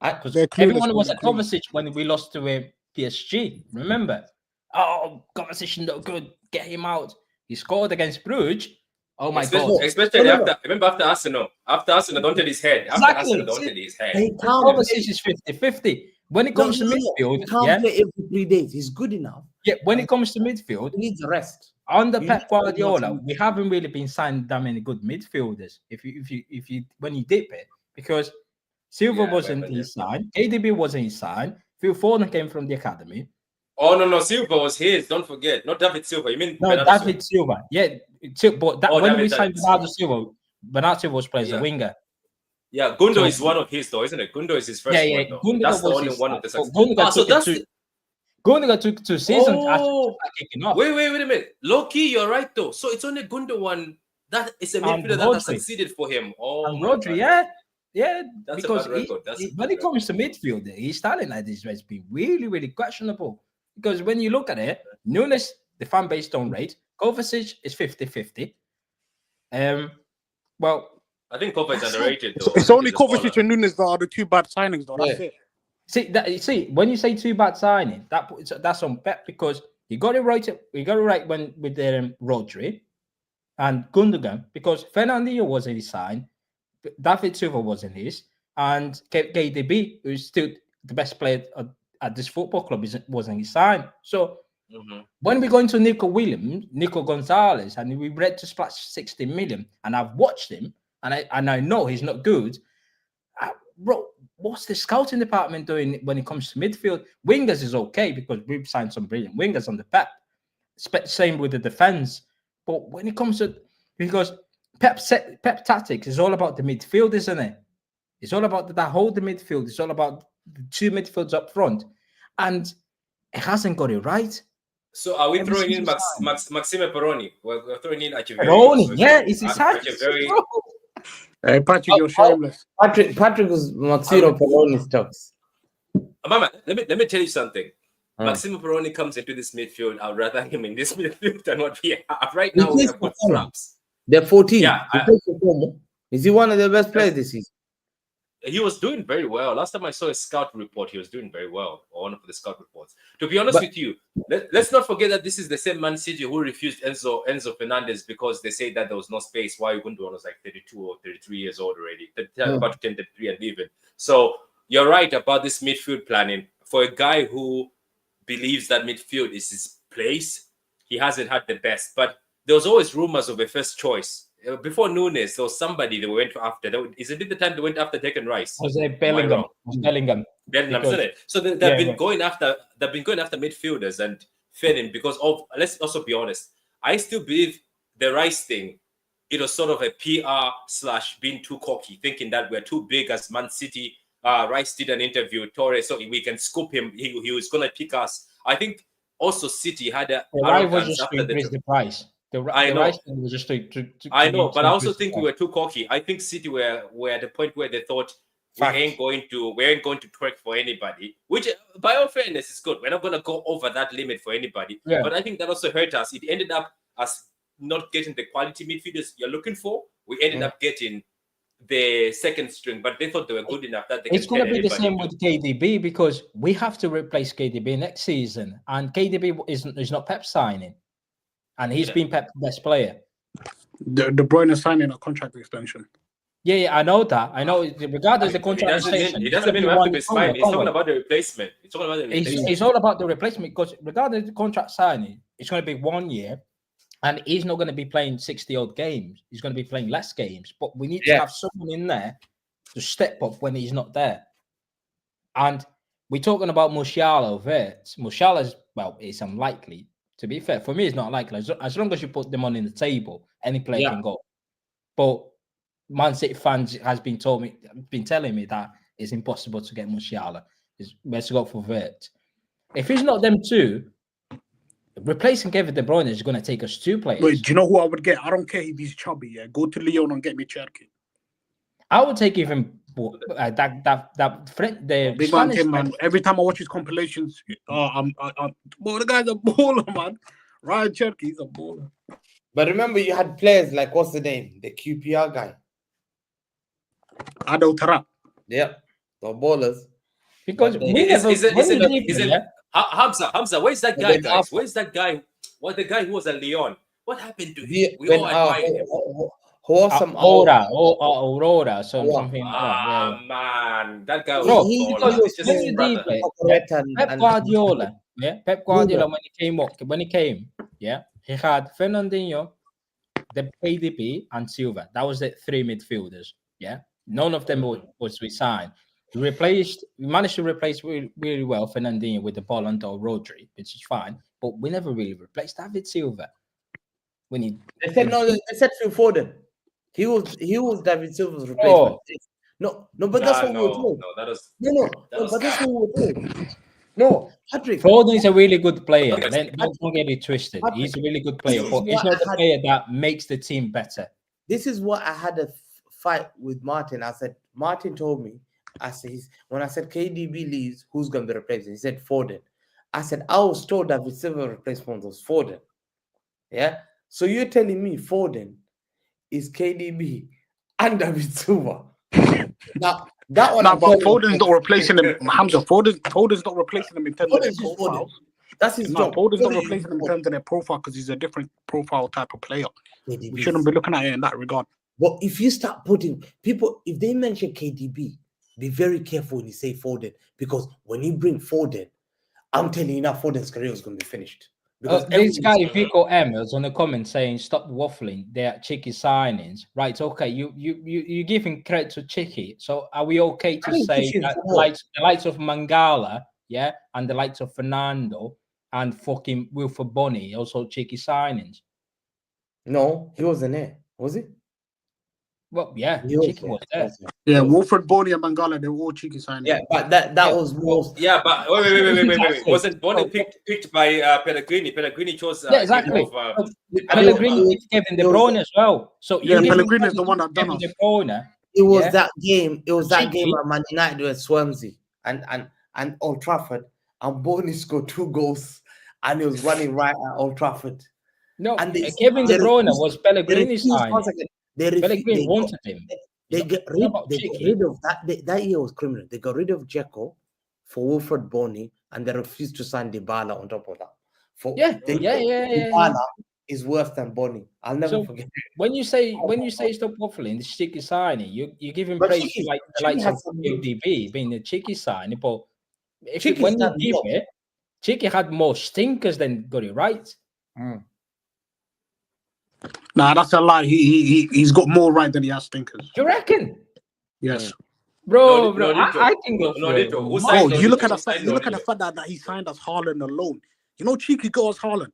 Because everyone was at Kovacic when we lost to PSG. Remember? Oh, Kovacic is not good. Get him out. He scored against Bruges. Oh my God! Especially after Arsenal. After Arsenal, don't hit his head. After Arsenal, don't hit his head. Kovacic is 50-50. When it comes to midfield, he can't play every 3 days. He's good enough. Yeah, when it comes to midfield, he needs a rest. Under You Pep just told Guardiola, Martinelli. we haven't really been signing that many good midfielders. If you when you dip it, because Silva Yeah, wasn't his sign, KDB wasn't his sign, Phil Foden came from the academy. Oh no, Silva was his. Don't forget, not David Silva. You mean No, Bernardo David Silva. Yeah, but that, Oh, when David- we David signed Bernardo Silva, Bernardo Silva was playing as a Yeah. winger. Yeah, Gundo So- is one of his, though, isn't it? Gundo is his first Yeah, one, though. Gundogan That's the was only his one sign, of the but success. Gundogan So took that's it Gundogan took 2 seasons after Oh, kicking off. wait a minute. Low key, you're right though. So it's only Gundogan that is a And midfielder that has Rodri. succeeded for him. Oh And my Rodri, God. yeah, That's because a bad record. That's a when bad it comes to midfield, his talent like this has been really, really questionable. Because when you look at it, Nunes, the fan base don't rate. Kovacic is 50-50. Well, I think Kovacic is underrated though. It's only Kovacic and Nunes that are the 2 bad signings, though. That's it. See, when you say 2 bad signing, that's on Pep because he got it right. We got it right when with Rodri and Gundogan because Fernandinho wasn't his sign, David Silva wasn't his, and KDB, who's still the best player at this football club, wasn't his sign. So when we go into Nico Gonzalez, and we read to splash 60 million, and I've watched him, and I know he's not good. Bro, what's the scouting department doing when it comes to midfield? Wingers is okay because we've signed some brilliant wingers on the Pep. Same with the defense. But when it comes to, because Pep tactics is all about the midfield, isn't it? It's all about that hold the midfield. It's all about the 2 midfields up front. And it hasn't got it right. So are we Every throwing in single Maxime Peroni? We're throwing in Echeverri. Peroni, yeah, it's his hand. Echeverri. Hey, Patrick, you're shameless. Patrick was Matsiro Peroni stocks. Mama, let me tell you something. Maximo Peroni comes into this midfield. I'd rather him in this midfield than what we have right now. We have got straps. They're 14. Yeah, Is he one of the best players this season? He was doing very well. Last time I saw a scout report, he was doing very well, or one of the scout reports. To be honest with you, let's not forget that this is the same Man City who refused Enzo Fernandez because they said that there was no space. Why Gundogan was like 32 or 33 years old already, about 23 and even. So you're right about this midfield planning. For a guy who believes that midfield is his place, he hasn't had the best. But there was always rumors of a first choice. Before Nunes, there was somebody they went after. Is it the time they went after Declan Rice? Was it Bellingham? Bellingham, isn't it? So they've been going after midfielders and failing because of. Let's also be honest. I still believe the Rice thing. It was sort of a PR / being too cocky, thinking that we're too big as Man City. Rice did an interview with Torres, so we can scoop him. He was going to pick us. I think also City had a arrogance after the price. I know. Was just I know, but I also think we were too cocky. I think City were at the point where they thought we ain't going to twerk for anybody. Which, by all fairness, is good. We're not going to go over that limit for anybody. Yeah. But I think that also hurt us. It ended up us not getting the quality midfielders you're looking for. We ended up getting the second string, but they thought they were good enough that they it's going to be the same too. with KDB because we have to replace KDB next season, and KDB is not Pep signing. And he's been Pep's best player. De Bruyne is signing a contract extension. Yeah, I know that. I know. Regardless of the contract extension, It doesn't mean we have to be smiling. He's talking about the replacement. It's all about the replacement because regardless of the contract signing, it's going to be 1 year, and he's not going to be playing 60-odd games. He's going to be playing less games. But we need to have someone in there to step up when he's not there. And we're talking about Musiala. Musiala's, well, it's unlikely. To be fair, for me, it's not likely. As long as you put them on in the table, any player can go. But Man City fans has been telling me that it's impossible to get Musiala. It's best to go for Vert. If it's not them two, replacing Kevin De Bruyne is going to take us 2 players. Wait, do you know who I would get? I don't care if he's chubby. Yeah, go to Lyon and get me Cherky. I would take even that friend. The big man, Tim, man. Every time I watch his compilations, well, the guy's a baller, man. Ryan Cherky, he's a baller. But remember, you had players like what's the name, the QPR guy, Adel Tarak. Yeah, the ballers. Because Hamza, where's that guy, guys? Where's that guy? What the guy who was at Lyon? What happened to him? We all admired him. Aurora, something. Man, that guy was Pep Guardiola, Pep Guardiola when he came, he had Fernandinho, the KDB, and Silva. That was the 3 midfielders. Yeah, none of them was resigned. We managed to replace really well Fernandinho with the ball onto Rodri, which is fine. But we never really replaced David Silva. When he They said no. They said Phil Foden. He was David Silva's replacement. No, but that's what we were told. No, that was but that's what we were told. No, Patrick. Foden is a really good player. Don't get it twisted. He's a really good player, but he's not the player that makes the team better. This is what I had a fight with Martin. I said, Martin told me, when I said KDB leaves, who's going to be replacing? He said Foden. I said, I was told David Silva replacement was Foden. Yeah? So you're telling me Foden is KDB and David Silva. Now, that one. No, but Foden's not replacing him. Hamza, Foden's not replacing him in terms of their profile. That's his job. Foden's not replacing him in terms of their profile because he's a different profile type of player. We shouldn't be looking at it in that regard. But if you start putting people, if they mention KDB, be very careful when you say Foden, because when you bring Foden, I'm telling you now, Foden's career is going to be finished. This guy Vico M was on the comment saying, "Stop waffling. They're cheeky signings." Right? Okay, you're giving credit to Cheeky. So are we okay to say that the likes of Mangala, yeah, and the likes of Fernando and fucking Wilfred Bonny also cheeky signings? No, he wasn't there, was he? Well, yeah, Cheeky was there. Yeah, Wilfred Bonny and Mangala, they were all cheeky signings. Yeah, but that was most. Yeah, but wait. Wasn't Bonny picked by Pellegrini? Pellegrini chose. Exactly. Pellegrini picked Kevin De Bruyne as well. So Pellegrini is the one that done us. De Bruyne. It was that game. It was that game at Man United with Swansea and Old Trafford, and Bonny scored 2 goals, and he was running right at Old Trafford. No, and Kevin De Bruyne was Pellegrini's sign. Pellegrini wanted him. They got rid of that. That year was criminal. They got rid of Dzeko for Wilfred Bonny, and they refused to sign Dybala on top of that. Dybala is worse than Bonny. I'll never forget. When you say stop waffling, the cheeky signing, you give him praise to like the likes of KDB being the cheeky signing, but when you give it, Cheeky had more stinkers than got it right. Nah, that's a lie. He's got more right than he has stinkers. Do you reckon? Yes. Bro, I think you look at the fact that he signed us Haaland alone. You know, Cheeky got us Haaland.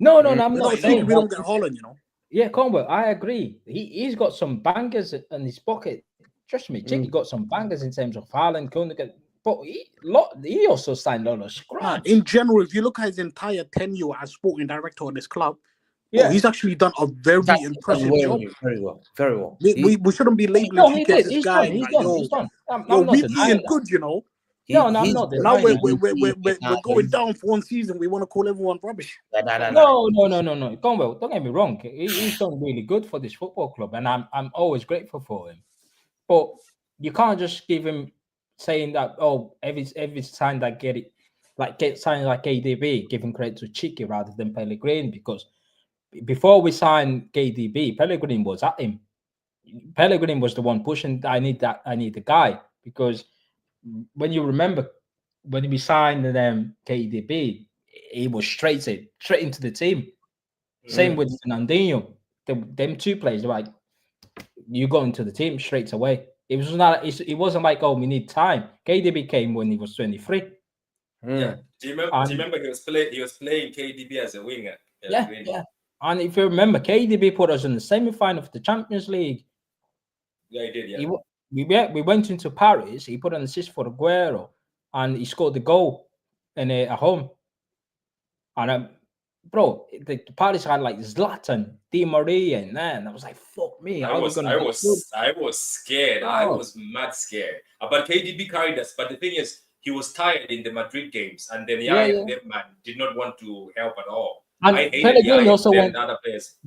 No, I'm not saying we don't get Haaland, you know. Yeah, Conwell, I agree. He's got some bangers in his pocket. Trust me, Cheeky got some bangers in terms of Haaland, Koenig, but he also signed a lot of scraps. In general, if you look at his entire tenure as sporting director of this club, he's actually done a very impressive job. Very well. We shouldn't be labeling Cheeky as this guy. He's done. We being good, you know. I'm not. Now we're going down for one season. We want to call everyone rubbish. No. Conwell, don't get me wrong. He's done really good for this football club, and I'm always grateful for him. But you can't just give him saying that every time that get signed like KDB, giving credit to Cheeky rather than Pellegrini, because before we signed KDB, Pellegrini was at him. Pellegrini was the one pushing. I need the guy, because when you remember when we signed KDB, he was straight into the team. Same with Fernandinho. Them 2 players, like, you go into the team straight away. It wasn't like, we need time. KDB came when he was 23. Yeah. Do you remember he was playing KDB as a winger? Yeah. And if you remember, KDB put us in the semi-final of the Champions League. Yeah, he did. Yeah. We went into Paris. He put an assist for Aguero, and he scored the goal at home. And bro, the Paris had like Zlatan, Di Maria, and I was like, "Fuck me!" I was scared. I was mad scared. But KDB carried us. But the thing is, he was tired in the Madrid games, and then man did not want to help at all. And Pellegrini also went.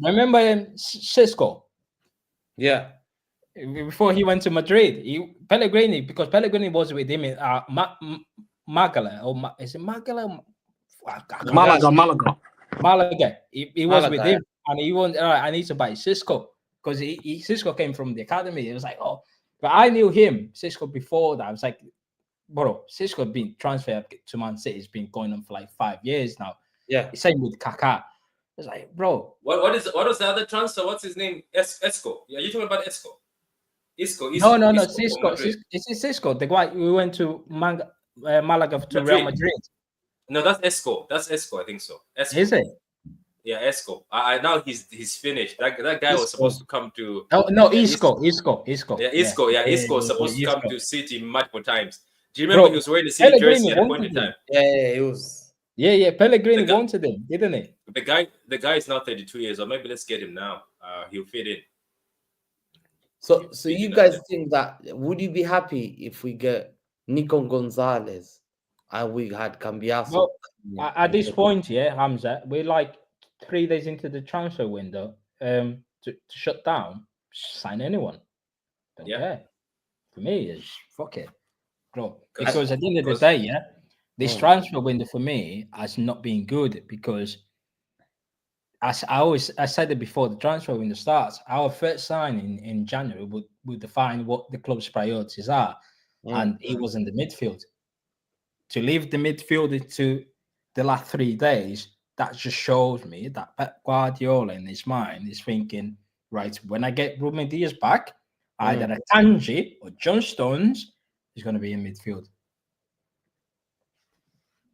Remember Cisco? Yeah. Before he went to Madrid, Pellegrini was with him in Magala, is it Magala? Malaga. He was with him, and he wanted. I need to buy Cisco, because Cisco came from the academy. It was like, but I knew him, Cisco, before that. I was like, bro, Cisco been transferred to Man City. It's been going on for like 5 years now. Yeah. Same with Kaká. It's like, bro. What was the other transfer? What's his name? Esco. Yeah, you talking about Esco? Isco. No, Isco from Cisco. Madrid. It's Cisco. The guy we went to Malaga to Real Madrid. No, that's Esco. That's Esco. I think so. Esco. Is it? Yeah, Esco. I now he's finished. That guy was supposed to come to. Oh no, Yeah, Isco. Yeah, Isco. Yeah, Isco was supposed to come to City multiple times. Do you remember he was wearing the City jersey at a point in time? Yeah, it was. Yeah. Pellegrini wanted him, didn't he? The guy is now 32 years old. Maybe let's get him now. He'll fit in. So you guys think that, would you be happy if we get Nico Gonzalez and we had Cambiaso? Well, at this point, yeah, Hamza, we're like 3 days into the transfer window. To shut down, sign anyone. Don't care. For me, it's fuck it, bro. Because at the end of the day, yeah, this transfer window for me has not been good because, as I said it before the transfer window starts, our first signing in January would define what the club's priorities are, and it was in the midfield. To leave the midfield to the last 3 days, that just shows me that Pep Guardiola in his mind is thinking, right, when I get Ruben Diaz back, either Akanji or John Stones is going to be in midfield.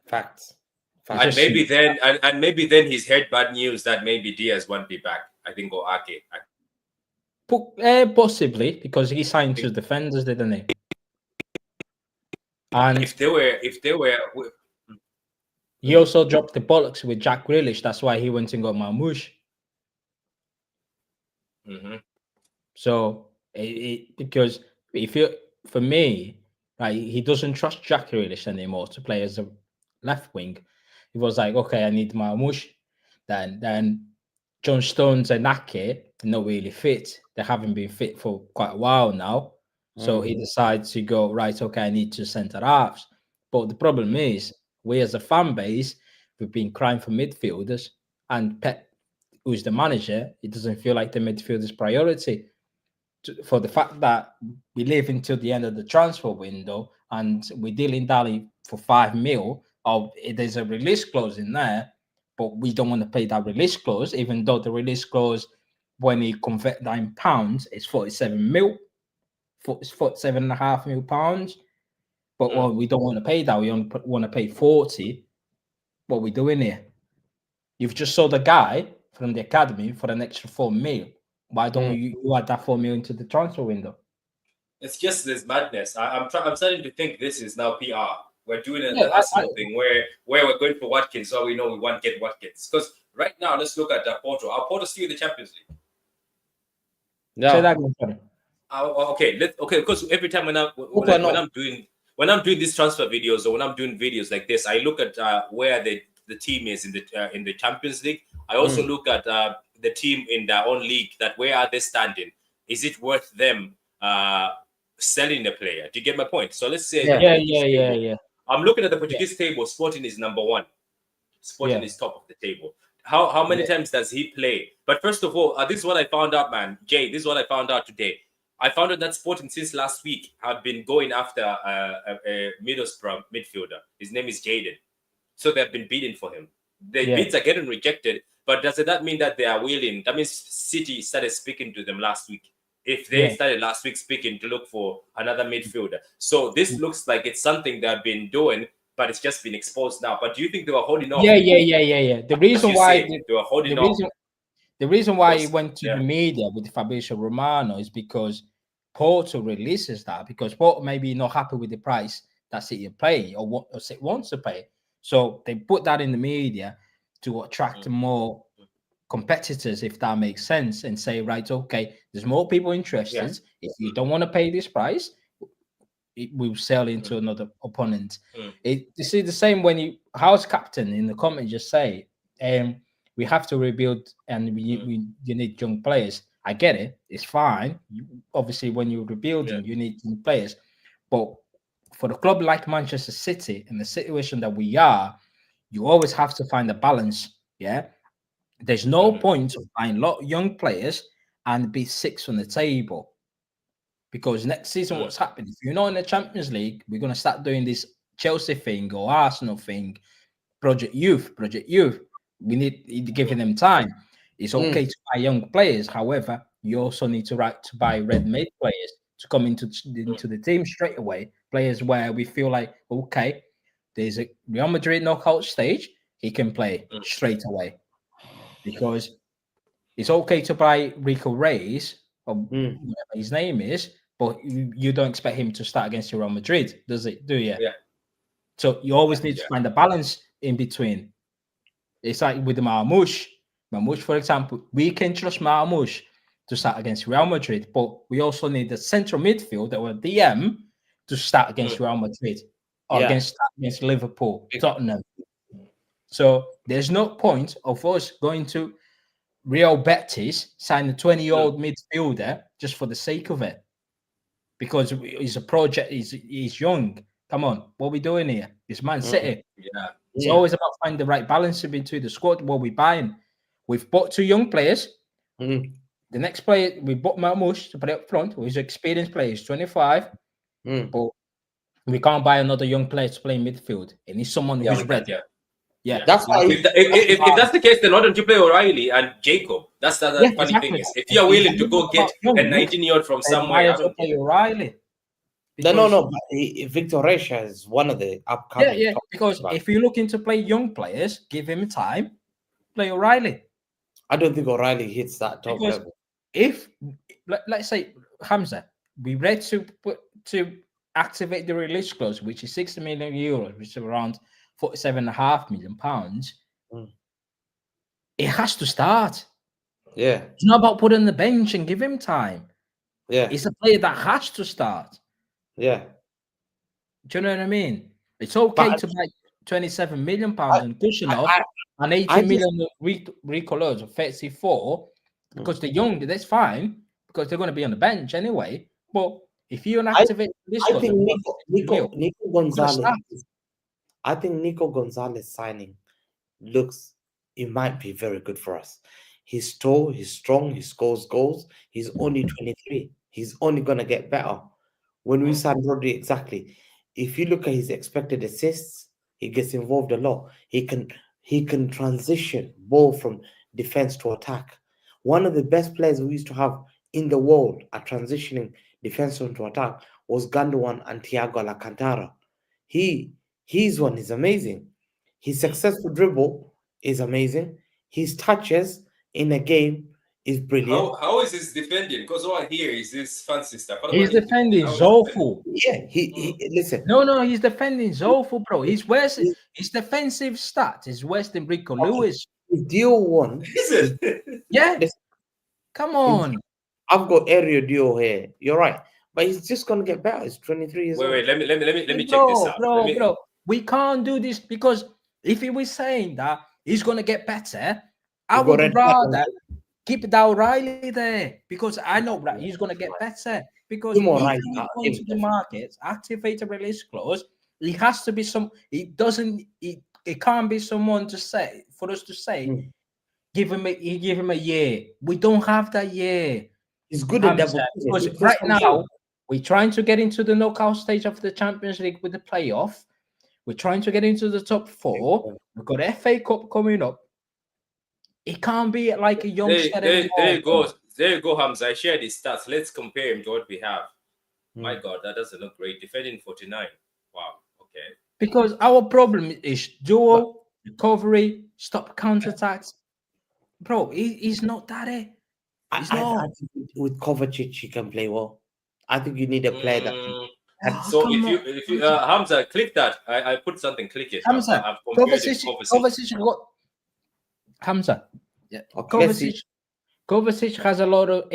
Facts. And maybe then he's heard bad news that maybe Diaz won't be back. I think, or Ake. Possibly, because he signed 2 defenders, didn't he? And if they were, he also dropped the bollocks with Jack Grealish. That's why he went and got Marmoush. So because for me, right, he doesn't trust Jack Grealish anymore to play as a left wing. He was like, okay, I need Marmoush. Then John Stones and Ake not really fit. They haven't been fit for quite a while now. So he decides to go, right, okay, I need 2 centre halves. But the problem is, we as a fan base, we've been crying for midfielders, and Pep, who's the manager, it doesn't feel like the midfield is priority. For the fact that we live until the end of the transfer window and we're dealing Dali for 5 mil, or there's a release clause in there, but we don't want to pay that release clause, even though the release clause, when you convert that in pounds, is 47 mil. It's 47.5 mil pounds, but well, we don't want to pay that. We only want to pay 40. What are we doing here? You've just sold a guy from the academy for an extra 4 mil. Why don't you add that 4 mil into the transfer window? It's just this madness. I'm starting to think this is now PR. We're doing an Arsenal thing where we're going for Watkins, so we know we want to get Watkins. Because right now, let's look at Porto. Are Porto still in the Champions League? Yeah. Say that again. Okay, because every time when I'm doing these transfer videos, or when I'm doing videos like this, I look at where the team is in the Champions League. I also look at the team in their own league. That where are they standing? Is it worth them selling the player? Do you get my point? So let's say yeah. I'm looking at the Portuguese table. Sporting is number 1. Sporting is top of the table. How many times does he play? But first of all, this is what I found out, man. Jay, this is what I found out today. I found out that Sporting since last week have been going after a Middlesbrough midfielder. His name is Jaden. So they've been bidding for him. The bids are getting rejected, but does that mean that they are willing? That means City started speaking to them last week. If they started last week speaking to look for another midfielder. So this looks like it's something they've been doing, but it's just been exposed now. But do you think they were holding on? Yeah. The reason why they were holding on. The reason why he went to the media with Fabrizio Romano is because Porto releases that, because Porto may be not happy with the price that City are paying or City wants to pay. So they put that in the media to attract more competitors, if that makes sense, and say, right, okay, there's more people interested. If you don't want to pay this price, it will sell into another opponent. You see the same when you house captain in the comment just say, we have to rebuild and you need young players. I get it. It's fine. Obviously, when you're rebuilding, you need young players. But for a club like Manchester City, in the situation that we are, you always have to find a balance. Yeah. There's no point of buying a lot of young players and be 6th on the table. Because next season, what's happening? If you're not in the Champions League, we're going to start doing this Chelsea thing or Arsenal thing, Project Youth. We need giving them time. It's okay to buy young players. However, you also need to buy ready-made players to come into the team straight away. Players where we feel like, okay, there's a Real Madrid knockout stage, he can play straight away. Because it's okay to buy Rico Reyes or whatever his name is, but you don't expect him to start against Real Madrid, do you? Yeah. So you always need to find a balance in between. It's like with Marmoush. Marmoush, for example, we can trust Marmoush to start against Real Madrid, but we also need the central midfield or DM to start against Real Madrid or against Liverpool, Tottenham. So there's no point of us going to Real Betis, sign a 20-year-old midfielder just for the sake of it. Because he's a project, he's young. Come on, what are we doing here? It's Man City. Yeah. It's always about finding the right balance between the squad. What we're buying. We've bought 2 young players. The next player, we bought Marmoush to put it up front, who's an experienced player. He's 25. But we can't buy another young player to play in midfield. It needs someone who's ready. Yeah. That's why. If that's the case, then why don't you play O'Reilly and Jacob? That's the funny thing is, if you're willing to go get a 19-year-old from somewhere, I don't play O'Reilly. No. Victor Recha is one of the upcoming. Yeah. Because if you're looking to play young players, give him time. Play O'Reilly. I don't think O'Reilly hits that top level. If let's say Hamza, we ready to activate the release clause, which is 60 million euros, which is around 47.5 million pounds. It has to start. Yeah. It's not about putting on the bench and give him time. Yeah. It's a player that has to start. Yeah. Do you know what I mean? It's okay to buy 27 million pounds and cushion off and 80 million recolors of 34 because they're young, that's fine because they're going to be on the bench anyway. But if you activate this, I think Nico Gonzalez. I think Nico Gonzalez signing it might be very good for us. He's tall, he's strong, he scores goals. He's only 23. He's only gonna get better. When we signed Rodri, exactly. If you look at his expected assists, he gets involved a lot. He can transition ball from defense to attack. One of the best players we used to have in the world at transitioning defense to attack was Gundogan and Thiago Alcantara. His one is amazing. His successful dribble is amazing. His touches in a game is brilliant. How is his defending? Because all I hear is this fancy stuff. His defending is awful. Yeah, he listen. No, his defending is awful, bro. His defensive stats is worse than Rico Lewis. His deal one. Is it? Yeah. Come on. I've got area deal here. You're right. But he's just gonna get better. He's 23 years old. Wait, let me check this out. Bro, we can't do this because if he was saying that he's gonna get better, I would rather keep the O'Reilly there because I know that he's gonna get better. Because he's going to the market, activate a release clause. It has to be it can't be someone to say for us to say, give him a year. We don't have that year. He's good at double. Because right now we're trying to get into the knockout stage of the Champions League with the playoff. We're trying to get into the top 4. We've got FA Cup coming up. It can't be like a youngster. There you go, Hamza. I shared his stats. Let's compare him to what we have. My God, that doesn't look great. Defending 49. Wow. Okay. Because our problem is duo, recovery, stop counterattacks. Bro, he's not that. I think with Kovacic, he can play well. I think you need a player that can. So if you Hamza, click that. I put something. Click it. Hamza, Kovacic. What? Hamza. Yeah. Kovacic has a lot of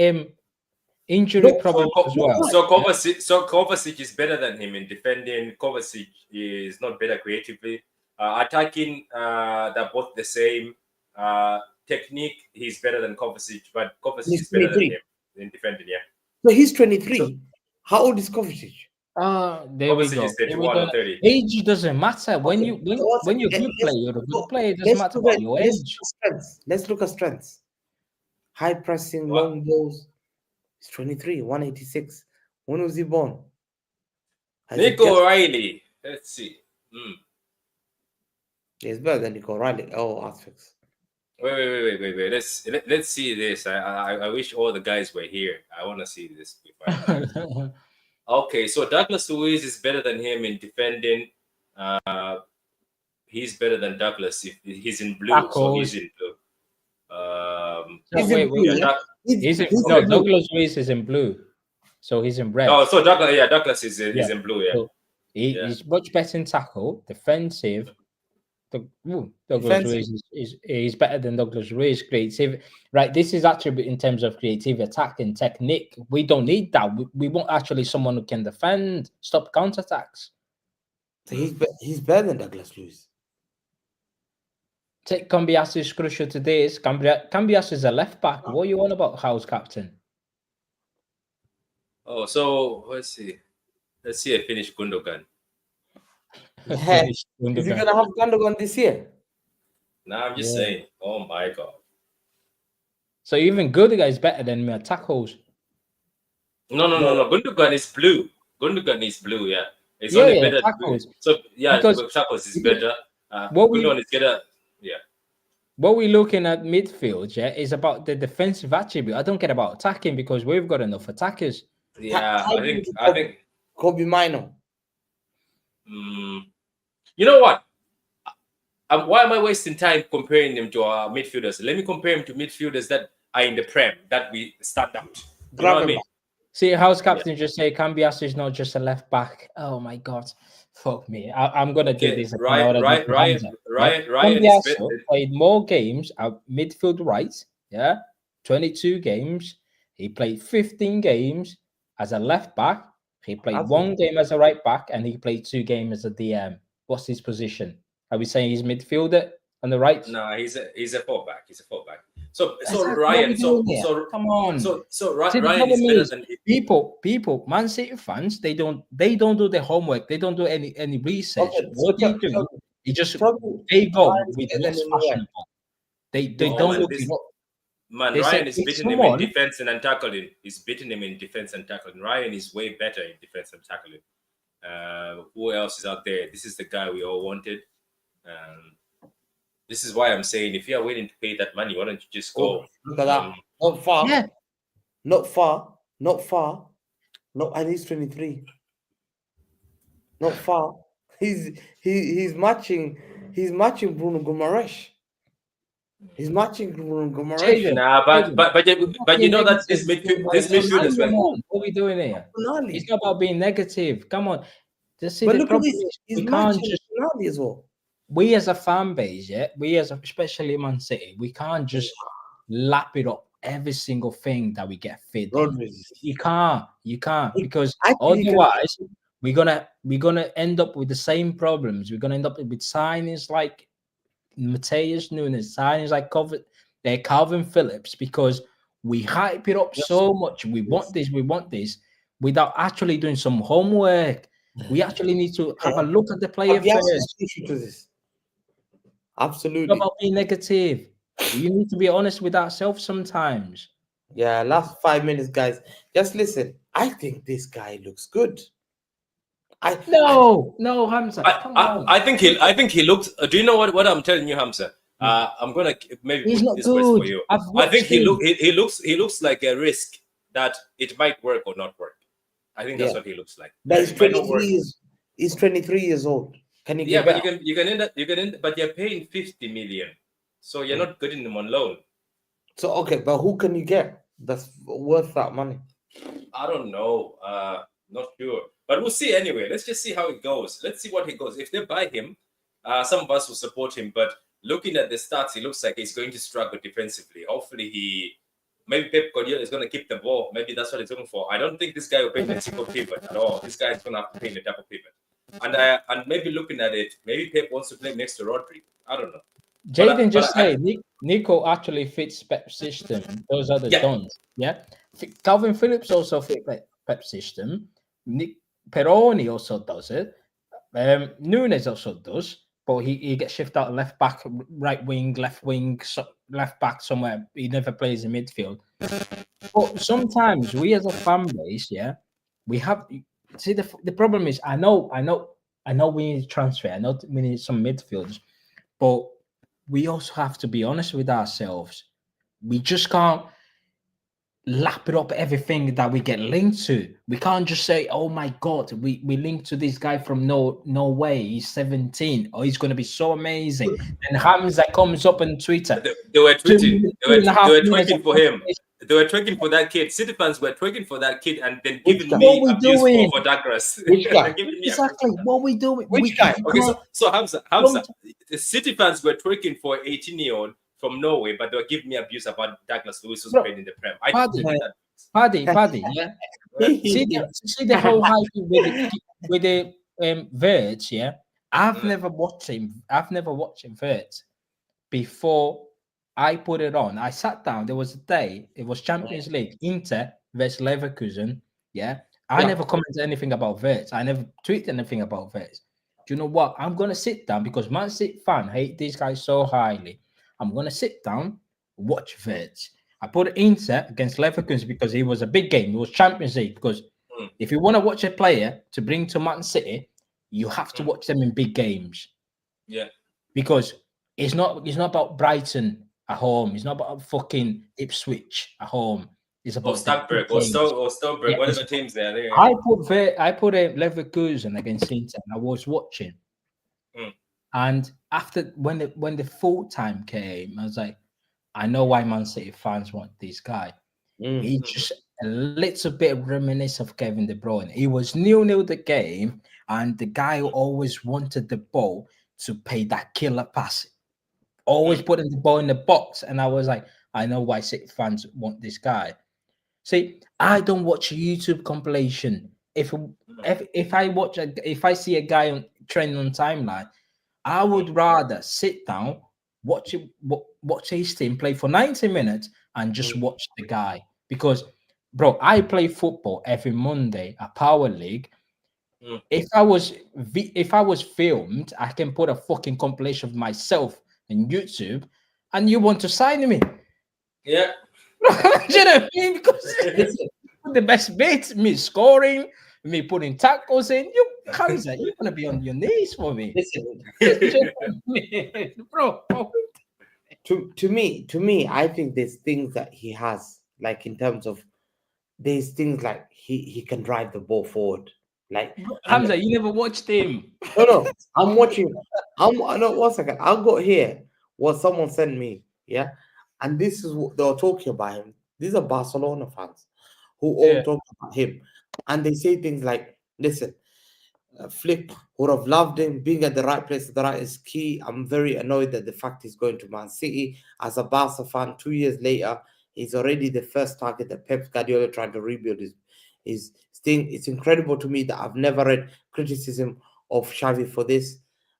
injury problems as well. So Kovacic is better than him in defending. Kovacic is not better creatively. Attacking, they're both the same. Technique, he's better than Kovacic, but Kovacic is better than him in defending. Yeah. So he's 23. How old is Kovacic? There we go. Is 31 or 30. Age doesn't matter. When you're a good player, you're a good player. It doesn't matter about your age. Let's look at strengths. High pressing, long balls. He's 23, 186. When was he born? Nico O'Reilly. Let's see. He's better than Nico O'Reilly. Oh, aspects. Wait. Let's see this. I wish all the guys were here. I want to see this. Okay, so Douglas Luiz is better than him in defending. He's better than Douglas if he's in blue. So he's in blue. He's in blue. yeah, He's in, he's no, in blue. Douglas Luiz is in blue, so he's in red. Oh, so Douglas is in blue. Yeah, so he's much better in tackle, defensive. Douglas Luiz is better than Douglas Luiz. Creative, right? This is actually in terms of creative attacking technique. We don't need that. We want actually someone who can defend, stop counterattacks. So he's better than Douglas Luiz. Take Cambias's crucial to this. Cambias is a left back. What are you on about, house captain? Oh, so let's see. I finish Gundogan. Is he gonna have Gundogan this year? Nah, I'm just saying. Oh my god. So even Gundogan is better than me at tackles. No. Gundogan is blue. Yeah. It's only better. Tackles. So because tackles is better. Gundogan is better. Yeah. What we're looking at midfield, is about the defensive attribute. I don't care about attacking because we've got enough attackers. Yeah, I think Kobe Mino. You know what? Why am I wasting time comparing him to our midfielders? Let me compare him to midfielders that are in the Prem that we stand out. You know what I mean? See, house captain just say Cambias is not just a left back. Oh my god, fuck me! I'm gonna do this. Ryan played more games at midfield right. Yeah, 22 games. He played 15 games as a left back. He played one game as a right back, and he played 2 games as a DM. What's his position? Are we saying he's midfielder on the right? No, he's a fullback. So Ryan, come on. So Ryan is better than people. Man City fans, they don't do their homework. They don't do any research. Okay, what do you do? You just they go with what's fashionable. They don't look it up. Man, Ryan is beating him in defense and tackling. He's beating him in defense and tackling. Ryan is way better in defense and tackling. Who else is out there? This is the guy we all wanted. This is why I'm saying if you are willing to pay that money, why don't you just go? Look at that. Not far. Yeah. Not far. No, and he's 23. Not far. He's matching Bruno Guimaraes. He's matching Bruno Guimaraes. Nah, but you know that this midfield as well. What are we doing here? It's not about being negative. Come on. But look at this. He's matching Ronaldo as well. We as a fan base, especially Man City, we can't just lap it up every single thing that we get fed. You can't because otherwise we're gonna end up with the same problems. We're gonna end up with signings like Mateus Nunes, signings like Calvin Phillips, because we hype it up so much. We want this without actually doing some homework. We actually need to have a look at the player first. Absolutely. It's not about being negative. You need to be honest with ourselves sometimes. Yeah, last 5 minutes, guys. Just listen. I think this guy looks good. No, Hamza. I think he looks. Do you know what I'm telling you, Hamza? I'm gonna maybe He's put this good. question for you. I think he looks like a risk that it might work or not work. I think that's what he looks like. But he's 23 years old. Can you get but you can end up, but you're paying 50 million, so you're not getting them on loan. So okay, but who can you get that's worth that money? I don't know. Not sure, but we'll see anyway. Let's just see how it goes. Let's see what he goes. If they buy him, some of us will support him. But looking at the stats, he looks like he's going to struggle defensively. Hopefully, maybe Pep Guardiola is going to keep the ball. Maybe that's what he's looking for. I don't think this guy will play in a single pivot at all. This guy is going to have to play in a double pivot. And maybe looking at it, maybe Pep wants to play next to Rodri. I don't know. Jaden Nico actually fits Pep's system. Those others don't. Yeah. Calvin Phillips also fit Pep's system. Peroni also does it. Nunes also does, but he gets shifted out left back, right wing, left back somewhere. He never plays in midfield. But sometimes we as a fan base, we have. See, the problem is, I know we need to transfer. I know we need some midfielders, but we also have to be honest with ourselves. We just can't lap it up everything that we get linked to. We can't just say, "Oh my God, we linked to this guy from Norway. He's 17. Oh, he's going to be so amazing." And Hamza comes up on Twitter. They were tweeting. Two and a half They were years twerking for him. They were twerking for that kid. City fans were twerking for that kid and then giving What me we abuse doing? for Douglas. Which guy? They're giving me Exactly. What we doing? Which guy? Okay, so Hamza, the City fans were twerking for 18-year-old from Norway, but they were giving me abuse about Douglas Lewis who's playing in the Prem. I Paddy, tweeted that. Paddy, yeah. see the whole hype with the Verts, yeah. I've never watched him. I've never watched him Verts before I put it on. I sat down. There was a day. It was Champions League. Inter versus Leverkusen. Yeah. I never commented anything about Verts. I never tweeted anything about Verts. Do you know what? I'm gonna sit down because Man City fan hate these guys so highly. I'm gonna sit down, watch Verts. I put Inter against Leverkusen because it was a big game. It was Champions League. Because if you want to watch a player to bring to Man City, you have to watch them in big games. Yeah. Because it's not about Brighton at home. It's not about fucking Ipswich at home. It's about Stockberg or Stockberg, whatever teams they're there. I put a Leverkusen against Inter, and I was watching. And after when the full time came, I was like, I know why Man City fans want this guy. He's just a little bit reminiscent of Kevin De Bruyne. He was 0-0 the game, and the guy who always wanted the ball to pay that killer pass, always putting the ball in the box. And I was like, I know why City fans want this guy. See, I don't watch a YouTube compilation. If I see a guy on trending on timeline, I would rather sit down, watch his team play for 90 minutes and just watch the guy. Because, bro, I play football every Monday, a power league. If I was filmed, I can put a fucking compilation of myself on YouTube, and you want to sign me? Yeah. Do you know what I mean? Because the best bits, me scoring, me putting tackles in. You, Hamza, you're gonna be on your knees for me. Bro. To me, I think there's things that he has, like in terms of there's things like he can drive the ball forward. Like Hamza, you never watched him. No, I'm watching. No, 1 second. I'll go here. What someone sent me, yeah, and this is what they were talking about him. These are Barcelona fans who all talk about him, and they say things like, "Listen, Flick would have loved him. Being at the right place at the right is key. I'm very annoyed that the fact he's going to Man City. As a Barca fan, 2 years later, he's already the first target that Pep Guardiola trying to rebuild his thing. It's incredible to me that I've never read criticism of Xavi for this,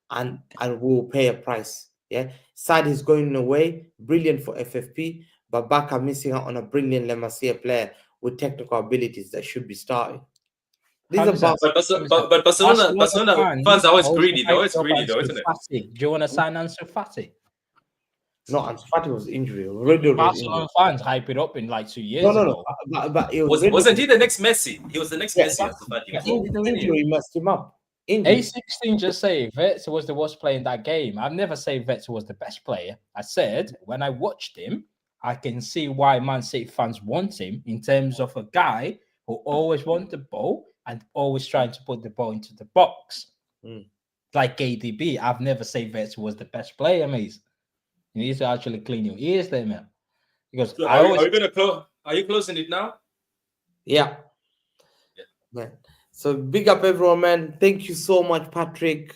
and will pay a price. Yeah, sad he's going away. Brilliant for FFP, but Barca missing out on a brilliant La Masia player with technical abilities that should be starting." These are but Barcelona fans are always greedy, though. It's greedy, though, isn't it? Do you want to sign Ansu Fati? No, Ansu Fati was injury. Barcelona fans hype it up in like 2 years ago. But it wasn't he the next Messi? He was the next Messi. Ansu Fati. Injury messed him up. A16 just say Vetz was the worst player in that game. I've never said Vetz was the best player. I said when I watched him, I can see why Man City fans want him in terms of a guy who always wants the ball and always trying to put the ball into the box. Like KDB, I've never said Vetz was the best player, mate. You need to actually clean your ears there, man. Because so are you gonna close? Are you closing it now? Yeah. Man. So big up everyone, man. Thank you so much, Patrick.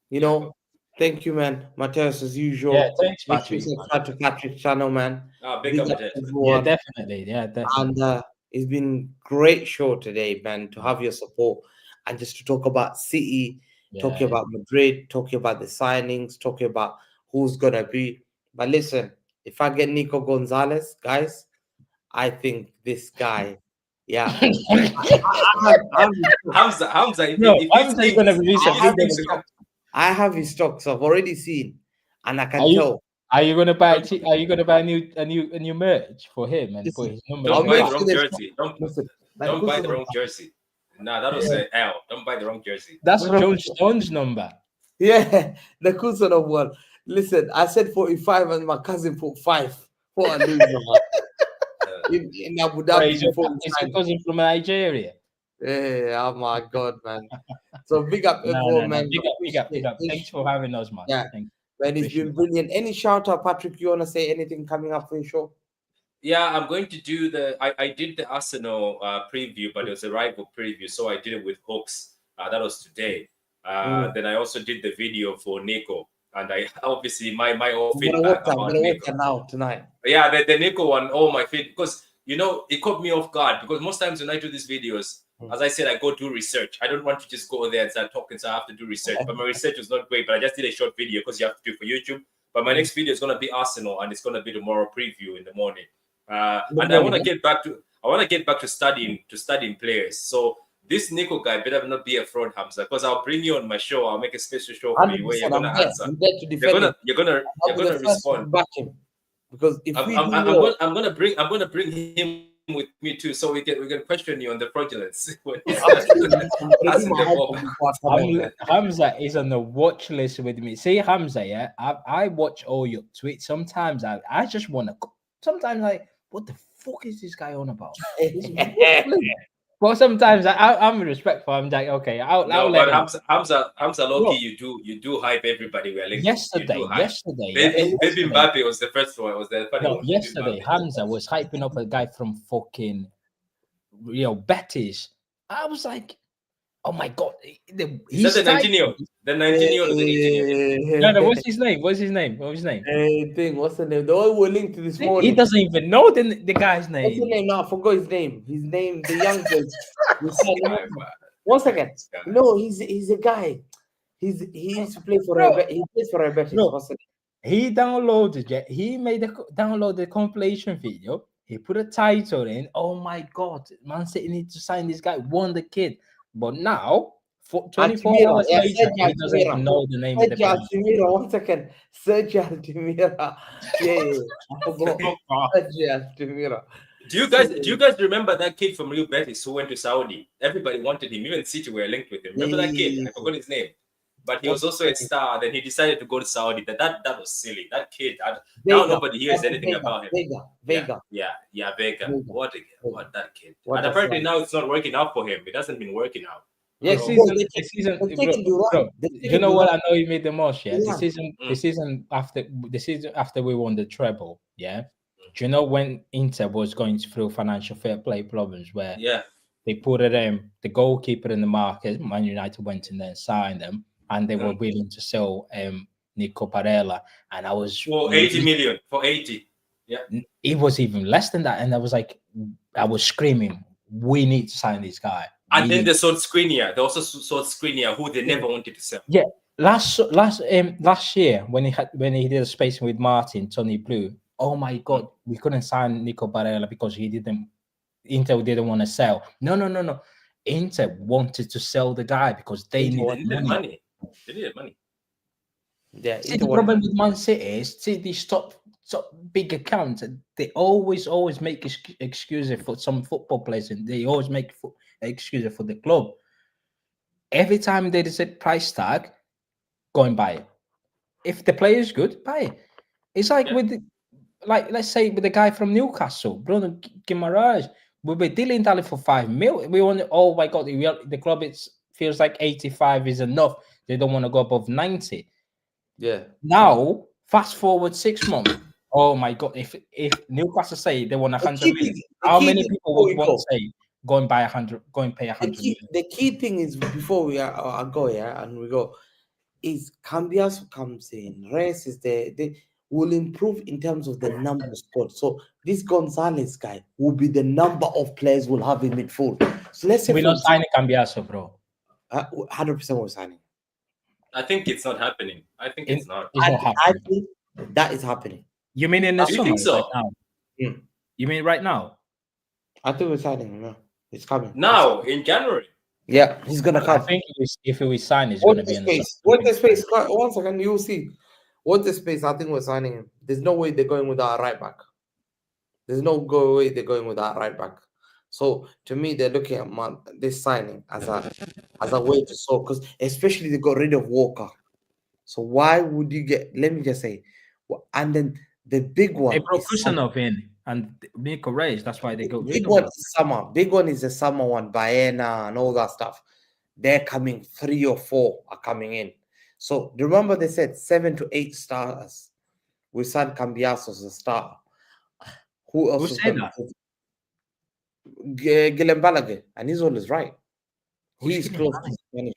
You know, thank you, man. Mateus, as usual. Yeah, thanks, Patrick. Subscribe to Patrick's channel, man. Big up, Mateus. Yeah, definitely. Yeah, definitely. And it's been great show today, man, to have your support and just to talk about City, talking about Madrid, talking about the signings, talking about who's gonna be. But listen, if I get Nico Gonzalez, guys, I think this guy, Hamza, Hamza is gonna release a video. I have his stocks. I've already seen, and I can tell. Are you gonna buy? Are you gonna buy a new merch for him and put his number? Don't buy the wrong jersey. Don't buy the wrong jersey. Nah, that'll say L. Don't buy the wrong jersey. That's John Stone's number. Yeah, the Kusanov one. Listen, I said 45 and my cousin put 5. What a loser, man. In Abu Dhabi Is your before we signed. cousin from Nigeria? Yeah, oh my God, man. So big up everyone, man. Big up. Thanks for having us, man. Yeah, Thank man, it's been brilliant. Any shout out, Patrick? You want to say anything coming up for your show? Yeah, I'm going to do I did the Arsenal preview, but it was a rival preview, so I did it with Hooks. That was today. Then I also did the video for Nico, and I obviously my whole feedback about Nico. Now tonight. Yeah, the Nico one, my feed, because it caught me off guard, because most times when I do these videos, as I said, I go do research. I don't want to just go there and start talking, so I have to do research. But my research was not great, but I just did a short video because you have to do it for YouTube. But my next video is going to be Arsenal, and it's going to be tomorrow preview in the morning. And I want to get back to studying players. So this Nico guy better not be a fraud, Hamza, because I'll bring you on my show. I'll make a special show for you where you're gonna answer. You're gonna respond. Back him. Because if I'm gonna bring him with me too, so we can question you on the fraudulence. Hamza is on the watch list with me. See, Hamza, yeah, I watch all your tweets. Sometimes I just want to. Sometimes what the fuck is this guy on about? Well, sometimes I'm respectful. I'm like, okay, I'll let him. Hamza Loki, you do hype everybody. Yesterday, Baby Mbappe was the first one. Was the funny one? Yesterday, Hamza was hyping up a guy from fucking Betis. I was like, oh my God, he's the 19-year-old. The 19-year-old or the 18-year-old? No, what's his name? What's the name? What's the name? They all were linked to this morning. He doesn't even know the guy's name. What's the name? No, I forgot his name. His name, the young boy. 1 second. No, he's a guy. He used to play for he plays for Betis. No. He downloaded it. He download the compilation video. He put a title in. Oh my God, Man City need to sign this guy. Won the kid. But now, 24 hours later, he doesn't even know the name of the player. Altimira, 1 second. Sergio Altimira. Yeah, I forgot. Sergio Altimira. Do you guys remember that kid from Real Betis who went to Saudi? Everybody wanted him. Even City were linked with him. Remember that kid? I forgot his name. But he was also a star. Then he decided to go to Saudi. That was silly. That kid. Now nobody hears anything about him. Vega. Yeah, Vega. What that kid. And apparently now it's not working out for him. It hasn't been working out. Yeah, bro, you know what annoyed me the most? Yeah, the season after we won the treble. Yeah, do you know when Inter was going through financial fair play problems where they put it in the goalkeeper in the market? Man United went in there and signed them, and they were willing to sell Nico Barella, and I was for 80 million for 80. Yeah, it was even less than that, and I was screaming, "We need to sign this guy." And then they sold Skriniar. They also sold Skriniar, who they never wanted to sell. Yeah, last year when he did a spacing with Martin, Tony Blue. Oh my God, we couldn't sign Nico Barella because Inter didn't want to sell. No. Inter wanted to sell the guy because they needed money. They needed money. Yeah. The problem with Man City is these top big accounts. They always make excuses for some football players, and they always make excuses for the club. Every time there is a price tag, go and buy it. If the player is good, buy it. It's like let's say with the guy from Newcastle, Bruno Guimaraes. We were dealing for 5 million. We want. Oh my God, the club feels like 85 is enough. They don't want to go above 90. Yeah. Now, fast forward 6 months. Oh my God! If Newcastle say they want 100 million, how many people would want to say go and buy 100? Go and pay 100 million? The key thing is before we go and we go is Cambiaso comes in. Reyes is there. They will improve in terms of the number squad. So this Gonzalez guy will be the number of players we'll have in midfield. So let's say we're not signing Cambiaso, bro. 100% we're signing. I think it's not happening. I think it's not. I think that is happening. You mean in the summer? Think so? Right now? You mean right now? I think we're signing him now. It's coming. Now, in January. Yeah, he's going to come. I think if we sign, it's going to be in the space. What's the space? 1 second, you'll see. What's the space? I think we're signing him. There's no way they're going with our right back. There's no way they're going with our right back. So, to me, they're looking at this signing as a way to solve. Because especially they got rid of Walker. So why would you get? Let me just say, and then the big They one brought is Summer. Kusanov in and Nico Reyes. That's why they got rid Big of one him. is Summer. Big one is the Summer one, Baena and all that stuff. They're coming. 3 or 4 are coming in. So remember, they said 7 to 8 stars. We signed Cambiaso as a star. Who else Who is said going that? to Guillem Balaguer? And he's always right. Who's He's Guillem close to Spanish.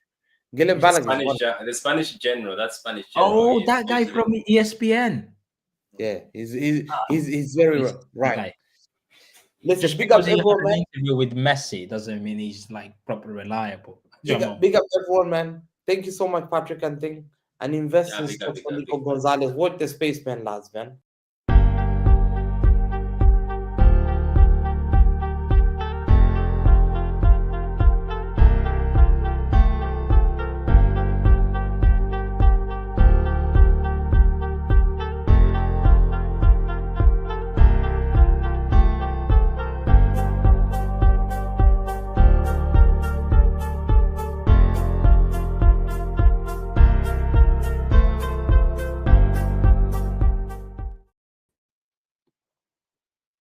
Guillem Balaguer is one. The Spanish general. That Spanish general. Oh, that guy from ESPN. Yeah, he's very He's right. guy. Listen, Just big up because he had everyone, an man. interview with Messi doesn't mean he's like proper reliable. Big up everyone, man. Thank you so much, Patrick and thing. And invest in big up, stocks big for up, Nico big up. Gonzalez. Watch the spaceman, lads, man.